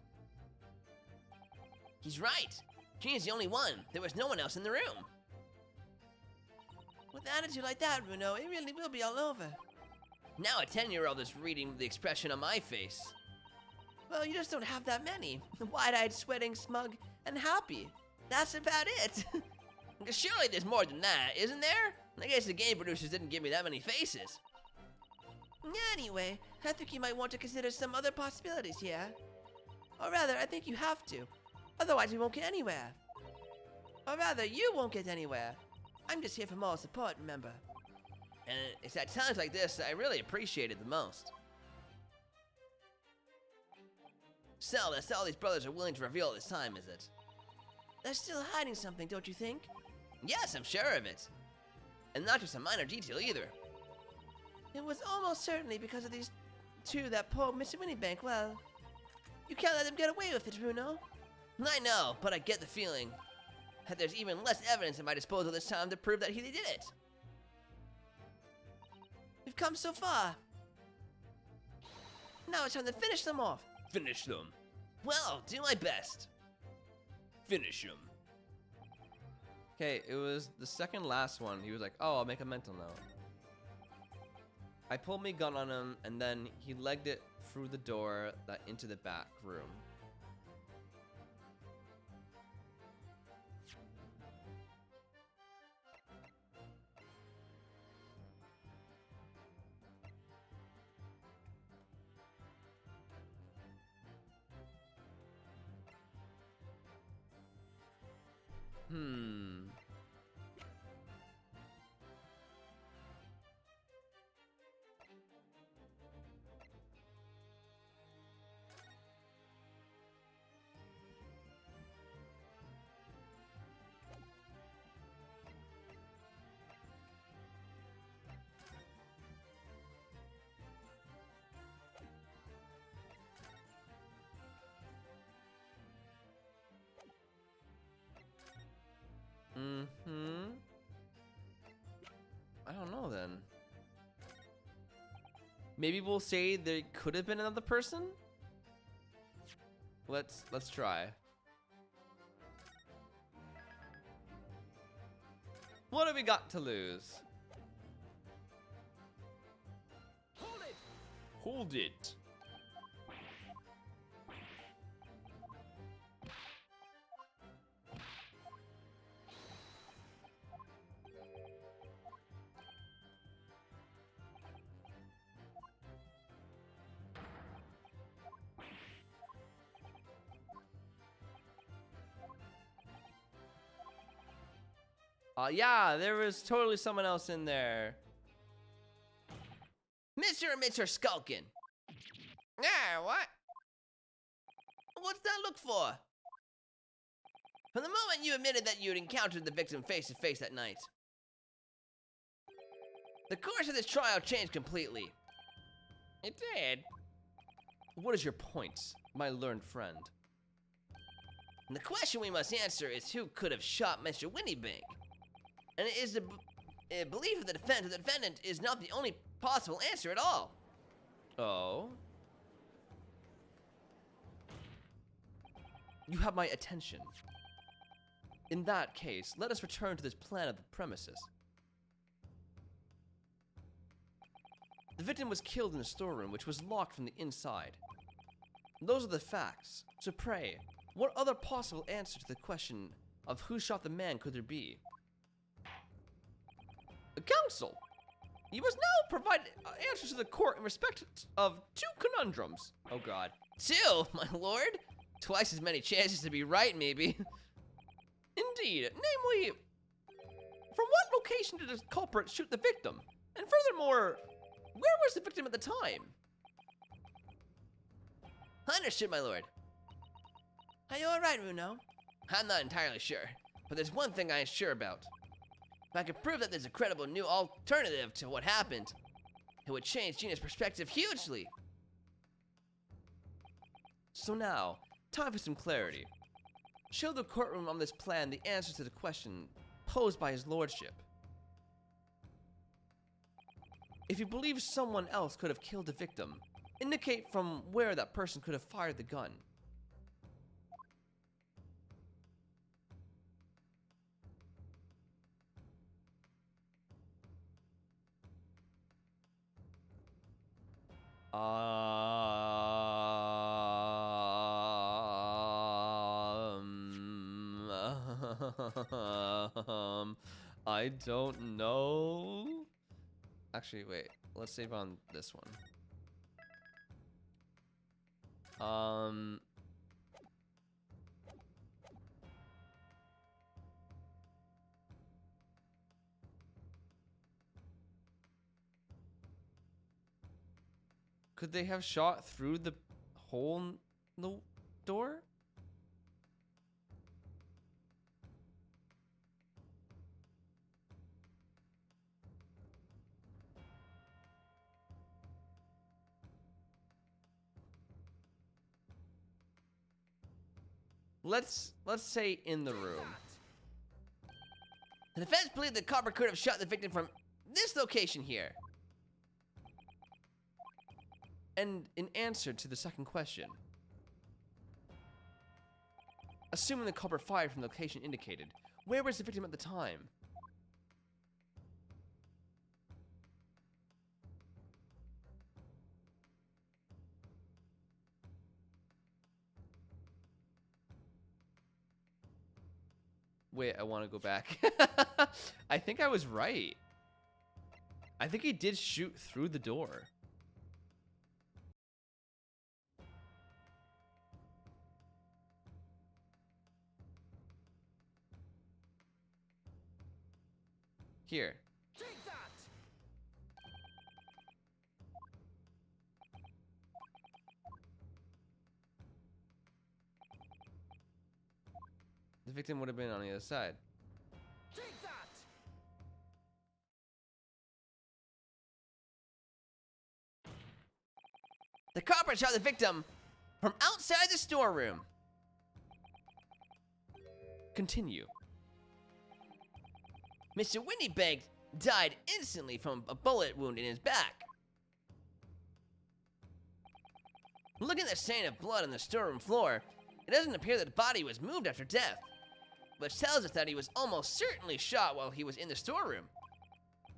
He's right. Gina's the only one. There was no one else in the room. With an attitude like that, Bruno, it really will be all over. Now a 10-year-old is reading the expression on my face. Well, you just don't have that many. Wide-eyed, sweating, smug, and happy. That's about it. Surely there's more than that, isn't there? I guess the game producers didn't give me that many faces. Anyway, I think you might want to consider some other possibilities here. Or rather, I think you have to. Otherwise, we won't get anywhere. Or rather, you won't get anywhere. I'm just here for moral support, remember? And it's at times like this that I really appreciate it the most. So, that's all these brothers are willing to reveal at this time, is it? They're still hiding something, don't you think? Yes, I'm sure of it. And not just a minor detail either. It was almost certainly because of these two that poor Mr. Winniebank. Well, you can't let them get away with it, Bruno. I know, but I get the feeling that there's even less evidence at my disposal this time to prove that he did it. We've come so far. Now it's time to finish them off. Finish them. Well, I'll do my best. Finish him. Okay, it was the second last one. He was like, oh, I'll make a mental note. I pulled my gun on him, and then he legged it through the door that into the back room. Maybe we'll say there could have been another person. Let's try. What have we got to lose? Hold it! Hold it. Yeah, there was totally someone else in there. Mr. and Mr. Skulkin. Yeah, what? What's that look for? From the moment you admitted that you'd encountered the victim face to face that night, the course of this trial changed completely. It did. What is your point, my learned friend? And the question we must answer is who could have shot Mr. Winniebank? And it is the belief of the defendant is not the only possible answer at all. Oh? You have my attention. In that case, let us return to this plan of the premises. The victim was killed in a storeroom which was locked from the inside. Those are the facts. So pray, what other possible answer to the question of who shot the man could there be? The council! You must now provide answers to the court in respect of 2 conundrums. Oh god. 2, my lord? Twice as many chances to be right, maybe. Indeed, namely, from what location did the culprit shoot the victim? And furthermore, where was the victim at the time? Understood, my lord. Are you alright, Runo? I'm not entirely sure, but there's one thing I am sure about. If I could prove that there's a credible new alternative to what happened, it would change Gina's perspective hugely. So now, time for some clarity. Show the courtroom on this plan the answer to the question posed by his lordship. If you believe someone else could have killed the victim, indicate from where that person could have fired the gun. I don't know. Actually, wait. Let's save on this one. Could they have shot through the hole in the door? Let's say in the room. The defense believed the culprit could have shot the victim from this location here. And in answer to the second question, assuming the culprit fired from the location indicated, where was the victim at the time? Wait, I want to go back. I think I was right. I think he did shoot through the door. Here. Take that! The victim would have been on the other side. Take that! The culprit shot the victim from outside the storeroom. Continue. Mr. Winniebank died instantly from a bullet wound in his back. Looking at the stain of blood on the storeroom floor, it doesn't appear that the body was moved after death, which tells us that he was almost certainly shot while he was in the storeroom.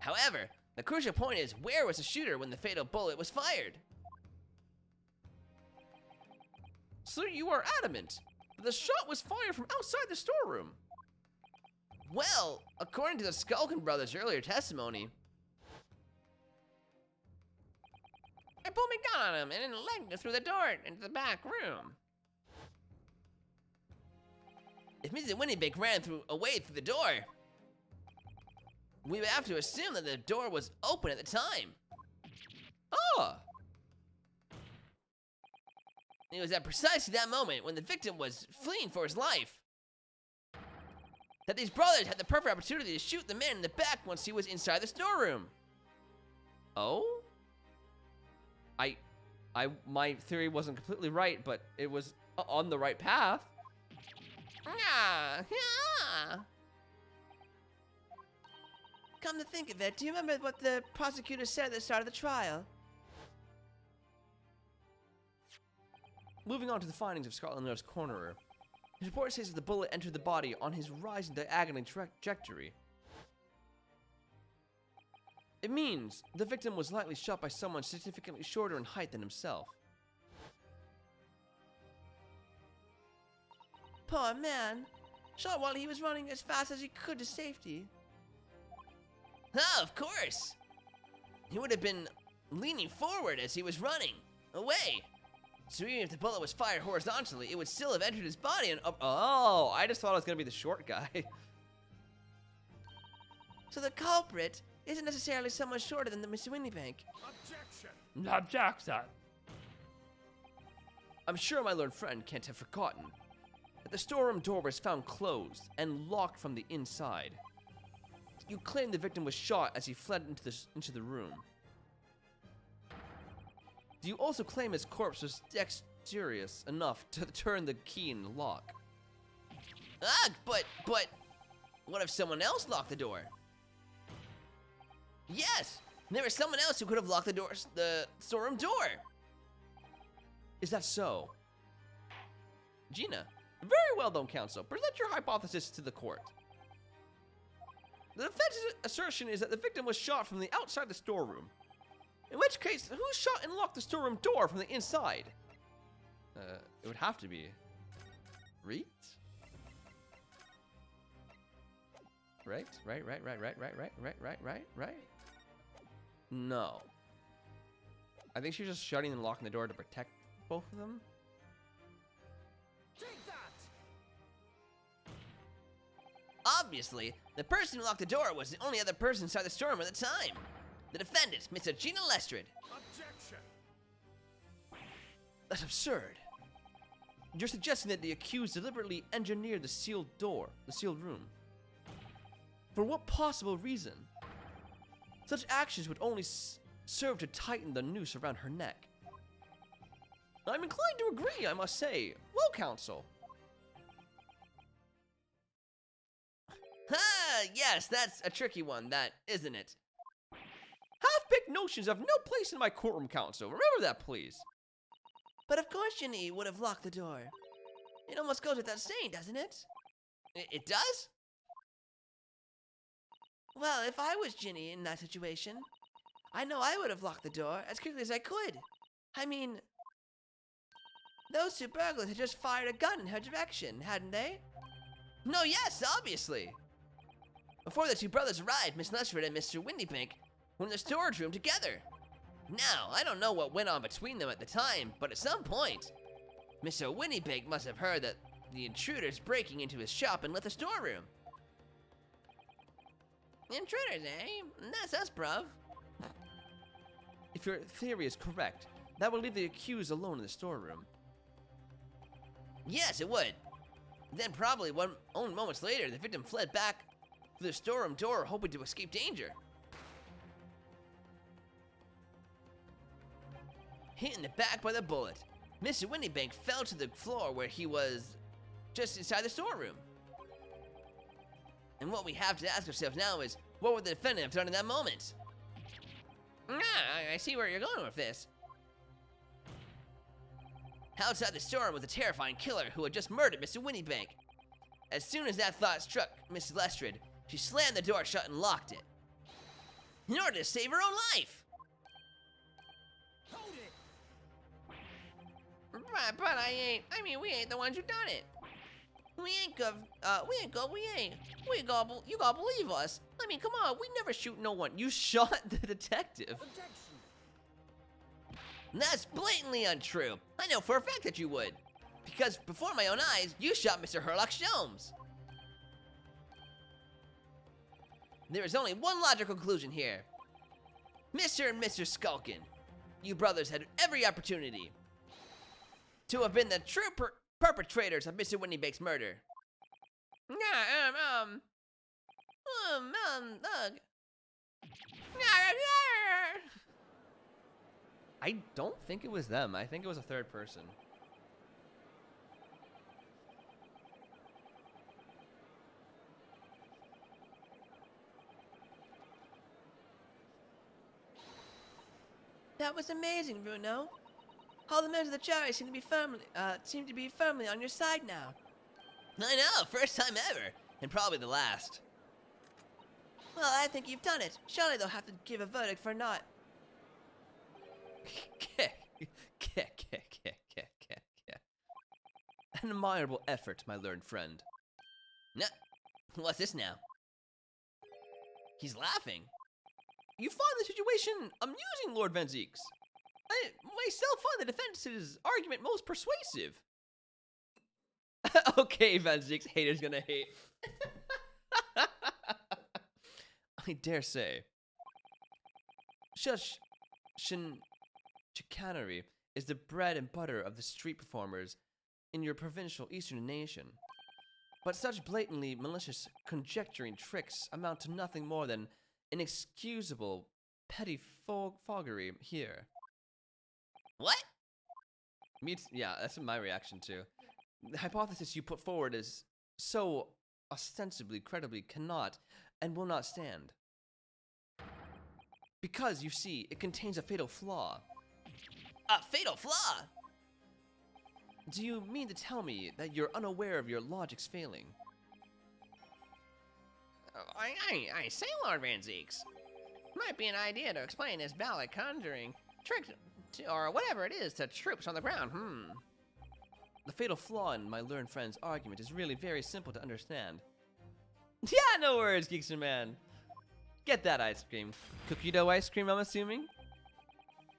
However, the crucial point is, where was the shooter when the fatal bullet was fired? So you are adamant that the shot was fired from outside the storeroom? Well, according to the Skulky brothers' earlier testimony, I pulled my gun on him and then legged him through the door into the back room. if Mrs. Winniebank ran away through the door, we would have to assume that the door was open at the time. Oh! It was at precisely that moment, when the victim was fleeing for his life, that these brothers had the perfect opportunity to shoot the man in the back once he was inside the storeroom. Oh? My theory wasn't completely right, but it was on the right path. Yeah, yeah. Come to think of it, do you remember what the prosecutor said at the start of the trial? Moving on to the findings of Scotland Yard's coroner. His report says that the bullet entered the body on his rising diagonal trajectory. It means the victim was likely shot by someone significantly shorter in height than himself. Poor man. Shot while he was running as fast as he could to safety. Ah, of course. He would have been leaning forward as he was running away. So even if the bullet was fired horizontally, it would still have entered his body and up. Oh, I just thought it was gonna be the short guy. So the culprit isn't necessarily someone shorter than the Mr. Winniebank. Objection! Objection. I'm sure my learned friend can't have forgotten that the storeroom door was found closed and locked from the inside. You claim the victim was shot as he fled into the room. Do you also claim his corpse was dexterous enough to turn the key in the lock? Ugh, but what if someone else locked the door? Yes, there was someone else who could have locked the storeroom door. Is that so? Gina, very well done, counsel. Present your hypothesis to the court. The defense's assertion is that the victim was shot from the outside the storeroom. In which case, who shot and locked the storeroom door from the inside? It would have to be Reet? Right? No. I think she was just shutting and locking the door to protect both of them. Take that! Obviously, the person who locked the door was the only other person inside the storeroom at the time. The defendant, Mr. Gina Lestrade. Objection! That's absurd. You're suggesting that the accused deliberately engineered the sealed room. For what possible reason? Such actions would only serve to tighten the noose around her neck. I'm inclined to agree, I must say. Well, counsel. Ah, yes, that's a tricky one, that, isn't it? Half-baked notions have no place in my courtroom, counsel. Remember that, please. But of course Ginny would have locked the door. It almost goes without saying, doesn't it? It does? Well, if I was Ginny in that situation, I know I would have locked the door as quickly as I could. I mean, those two burglars had just fired a gun in her direction, hadn't they? No, yes, obviously. Before the two brothers arrived, Miss Lestrade and Mr. Winniebank were in the storage room together. Now, I don't know what went on between them at the time, but at some point, Mr. Winniebank must have heard that the intruders breaking into his shop and left the storeroom. Intruders, eh? That's us, bruv. If your theory is correct, that would leave the accused alone in the storeroom. Yes, it would. Then probably only moments later, the victim fled back through the storeroom door, hoping to escape danger. Hit in the back by the bullet, Mr. Winniebank fell to the floor where he was just inside the storeroom. And what we have to ask ourselves now is, what would the defendant have done in that moment? Ah, I see where you're going with this. Outside the store was a terrifying killer who had just murdered Mr. Winniebank. As soon as that thought struck Mrs. Lestrade, she slammed the door shut and locked it. In order to save her own life! Hold it! But we ain't the ones who done it. You gotta believe us. I mean, come on, we never shoot no one. You shot the detective. Objection! That's blatantly untrue. I know for a fact that you would. Because before my own eyes, you shot Mr. Sherlock Holmes. There is only one logical conclusion here. Mr. and Mr. Skulkin, you brothers had every opportunity to have been the true perpetrators of Mr. Winniebank's murder. I don't think it was them. I think it was a third person. That was amazing, Bruno. All the members of the jury seem to be firmly on your side now. I know, first time ever, and probably the last. Well, I think you've done it. Surely they'll have to give a verdict for not. An admirable effort, my learned friend. Nah, what's this now? He's laughing. You find the situation amusing, Lord Van Zeeks. I myself find the defense's argument most persuasive. Okay, Van Zeeks, haters gonna hate. I dare say. Chicanery is the bread and butter of the street performers in your provincial eastern nation. But such blatantly malicious conjecturing tricks amount to nothing more than inexcusable pettifoggery here. What? Yeah, that's my reaction too. The hypothesis you put forward is so ostensibly credibly cannot and will not stand. Because, you see, it contains a fatal flaw. A fatal flaw? Do you mean to tell me that you're unaware of your logic's failing? I say, Lord Van Zeeks. Might be an idea to explain this ballad conjuring trick or whatever it is to troops on the ground. The fatal flaw in my learned friend's argument is really very simple to understand. Yeah, no worries, Geekster Man. Get that ice cream. Cookie dough ice cream, I'm assuming?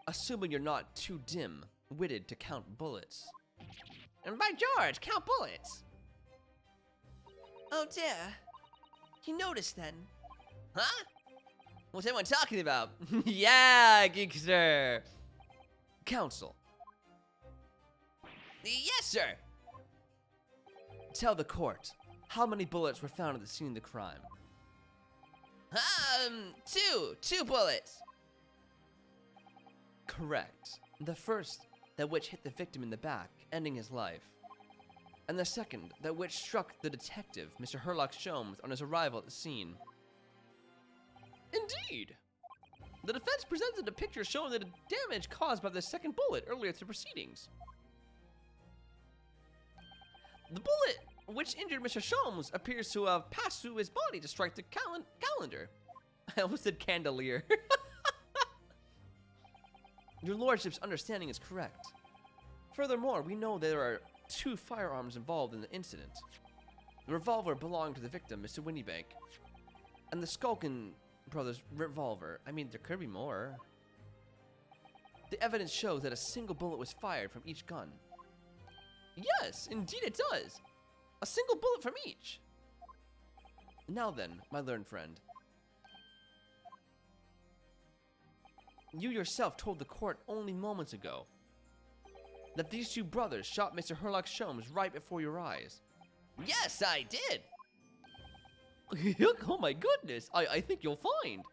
Assuming you're not too dim-witted to count bullets. And by George, count bullets. Oh dear. You noticed then? Huh? What's everyone talking about? Yeah, Geekster! Counsel. Yes, sir. Tell the court, how many bullets were found at the scene of the crime? Two bullets. Correct. The first, that which hit the victim in the back, ending his life. And the second, that which struck the detective, Mr. Sherlock Holmes, on his arrival at the scene. Indeed. The defense presented a picture showing the damage caused by the second bullet earlier to the proceedings. The bullet which injured Mr. Holmes appears to have passed through his body to strike the calendar. I almost said candelier. Your lordship's understanding is correct. Furthermore, we know there are two firearms involved in the incident. The revolver belonged to the victim, Mr. Winniebank, and the Skulkin brothers' revolver. I mean, there could be more. The evidence shows that a single bullet was fired from each gun. Yes, indeed it does. A single bullet from each. Now then, my learned friend. You yourself told the court only moments ago that these two brothers shot Mr. Sherlock Holmes right before your eyes. Yes, I did. Oh my goodness, I think you'll find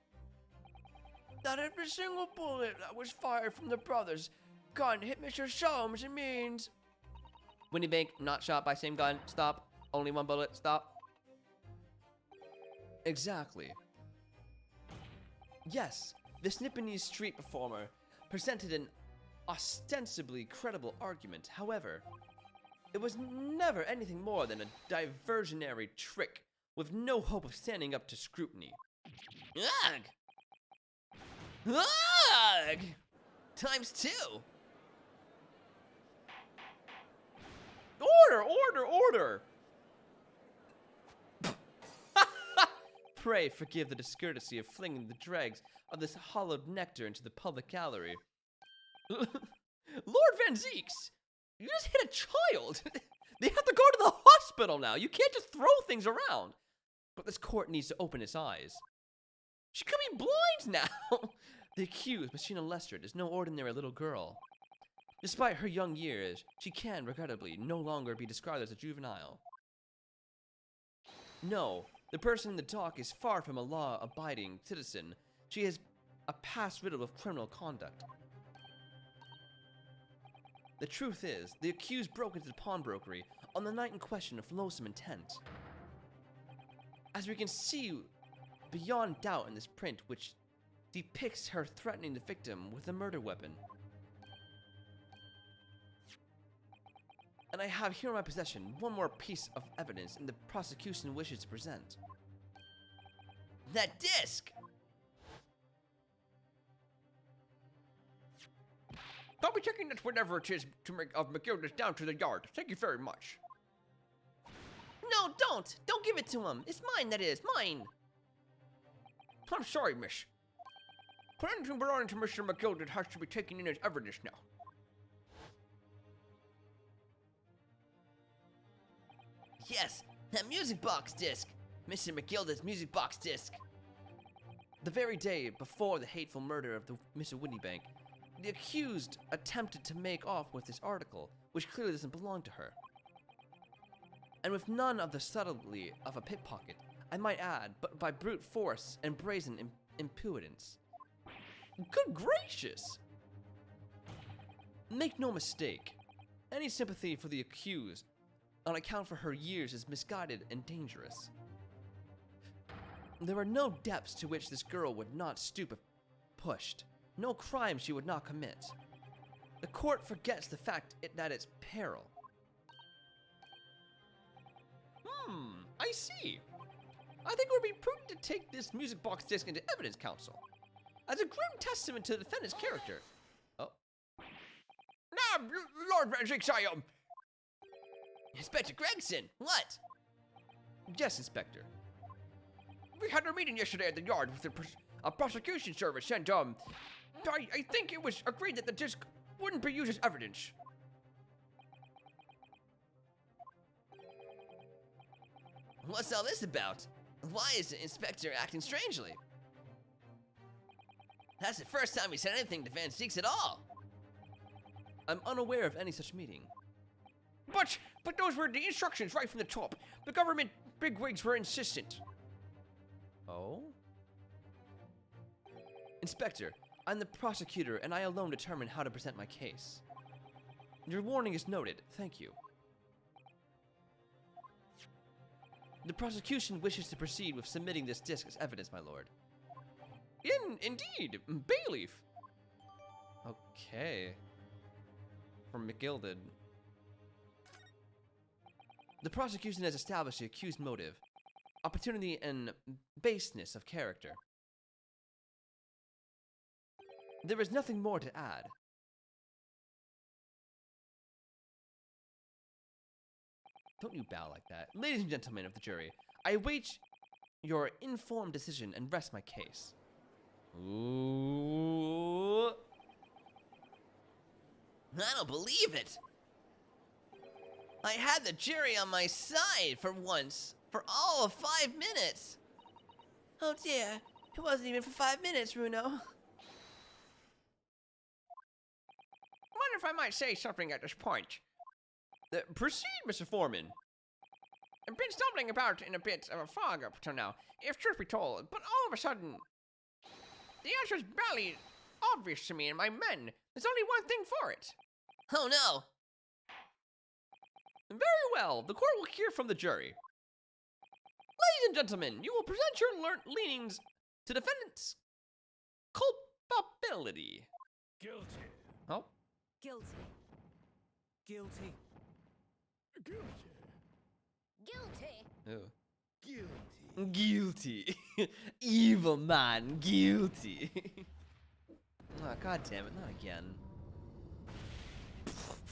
That every single bullet that was fired from the brothers' gun hit Mr. Holmes, it means... Winniebank not shot by same gun. Stop. Only one bullet. Stop. Exactly. Yes, this Nipponese street performer presented an ostensibly credible argument. However, it was never anything more than a diversionary trick with no hope of standing up to scrutiny. Ugh! Ugh! ×2. Order! Pray forgive the discourtesy of flinging the dregs of this hollowed nectar into the public gallery. Lord Van Zeeks, you just hit a child. They have to go to the hospital now. You can't just throw things around. But this court needs to open its eyes. She could be blind now. The accused, Machina Lestrade, is no ordinary little girl. Despite her young years, she can, regrettably, no longer be described as a juvenile. No, the person in the dock is far from a law-abiding citizen. She has a past riddled with criminal conduct. The truth is, the accused broke into the pawnbrokery on the night in question of loathsome intent. As we can see beyond doubt in this print, which depicts her threatening the victim with a murder weapon. And I have here in my possession one more piece of evidence the prosecution wishes to present. That disc! I'll be taking this whatever it is of McGilda's down to the yard. Thank you very much. No, don't! Don't give it to him! It's mine, that is, mine! I'm sorry, miss. But anything belonging to Mr. McGilda has to be taken in as evidence now. Yes, that music box disc! Mr. McGilda's music box disc! The very day before the hateful murder of the Miss Winniebank, the accused attempted to make off with this article, which clearly doesn't belong to her. And with none of the subtlety of a pickpocket, I might add, but by brute force and brazen impudence. Good gracious! Make no mistake, any sympathy for the accused, on account for her years, is misguided and dangerous. There are no depths to which this girl would not stoop if pushed, no crime she would not commit. The court forgets the fact that it's peril. I see. I think it would be prudent to take this music box disc into evidence counsel, as a grim testament to the defendant's character. Oh. Now, Lord Van Zeeks, Inspector Gregson, what? Yes, Inspector. we had a meeting yesterday at the yard with the prosecution service, and I think it was agreed that the disc wouldn't be used as evidence. What's all this about? Why is the inspector acting strangely? That's the first time he said anything to Van Zeeks at all. I'm unaware of any such meeting. But those were the instructions right from the top. The government bigwigs were insistent. Oh? Inspector, I'm the prosecutor and I alone determine how to present my case. Your warning is noted, thank you. The prosecution wishes to proceed with submitting this disc as evidence, my lord. Indeed, Bayleaf. Okay. From McGilded. The prosecution has established the accused motive, opportunity, and baseness of character. There is nothing more to add. Don't you bow like that. Ladies and gentlemen of the jury, I await your informed decision and rest my case. Ooh. I don't believe it. I had the jury on my side for once, for all of 5 minutes. Oh dear, it wasn't even for 5 minutes, Runo. Wonder if I might say something at this point. Proceed, Mr. Foreman. I've been stumbling about in a bit of a fog up till now, if truth be told, but all of a sudden, the answer's barely obvious to me and my men. There's only one thing for it. Oh no! Very well, the court will hear from the jury. Ladies and gentlemen, you will present your leanings to defendant's culpability. Guilty. Oh, Guilty. Guilty. Guilty. Guilty. Oh. Guilty. Guilty. Evil man, guilty. Oh, God damn it, not again.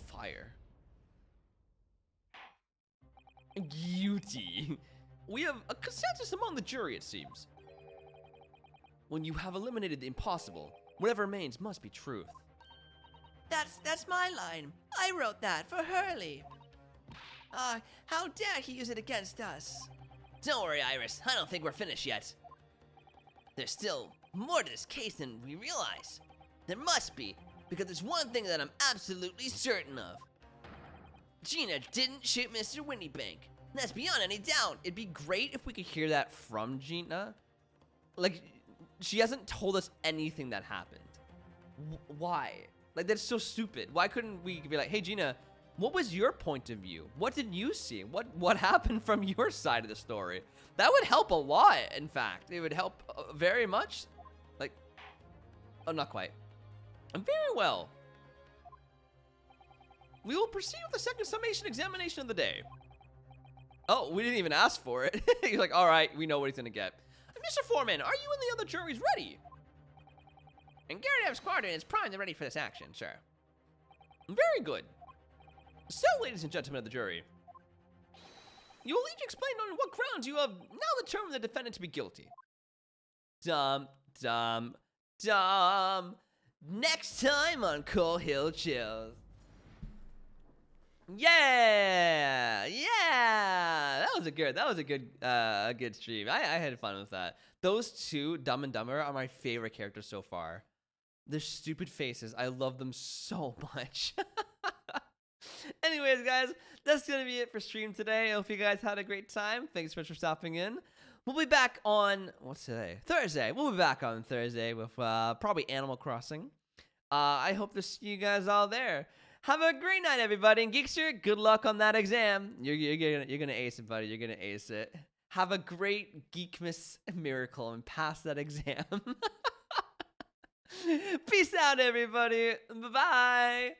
Fire. Guilty. We have a consensus among the jury, it seems. When you have eliminated the impossible, whatever remains must be truth. That's my line. I wrote that for Hurley. How dare he use it against us? Don't worry, Iris. I don't think we're finished yet. There's still more to this case than we realize. There must be, because there's one thing that I'm absolutely certain of. Gina didn't shoot Mr. Windybank. That's beyond any doubt. It'd be great if we could hear that from Gina. Like, she hasn't told us anything that happened. Why? Like, that's so stupid. Why couldn't we be like, hey, Gina, what was your point of view? What did you see? What happened from your side of the story? That would help a lot, in fact. It would help very much. Like, oh, not quite. Very well. We will proceed with the second summation examination of the day. Oh, we didn't even ask for it. He's like, all right, we know what he's going to get. Mr. Foreman, are you and the other juries ready? And Gyarados Squadron is primed and ready for this action, sir. Very good. So, ladies and gentlemen of the jury, you will each explain on what grounds you have now determined the defendant to be guilty. Dum, dum, dum. Next time on ColeHillChills. Yeah, that was a good stream. I had fun with that. Those two, Dumb and Dumber, are my favorite characters so far. Their stupid faces, I love them so much. Anyways, guys, that's gonna be it for stream today. I hope you guys had a great time. Thanks so much for stopping in. We'll be back on what's today? Thursday. We'll be back on Thursday with probably Animal Crossing. I hope to see you guys all there. Have a great night, everybody. And Geekster, good luck on that exam. You're gonna ace it, buddy. You're gonna ace it. Have a great Geekmas miracle and pass that exam. Peace out, everybody. Bye-bye.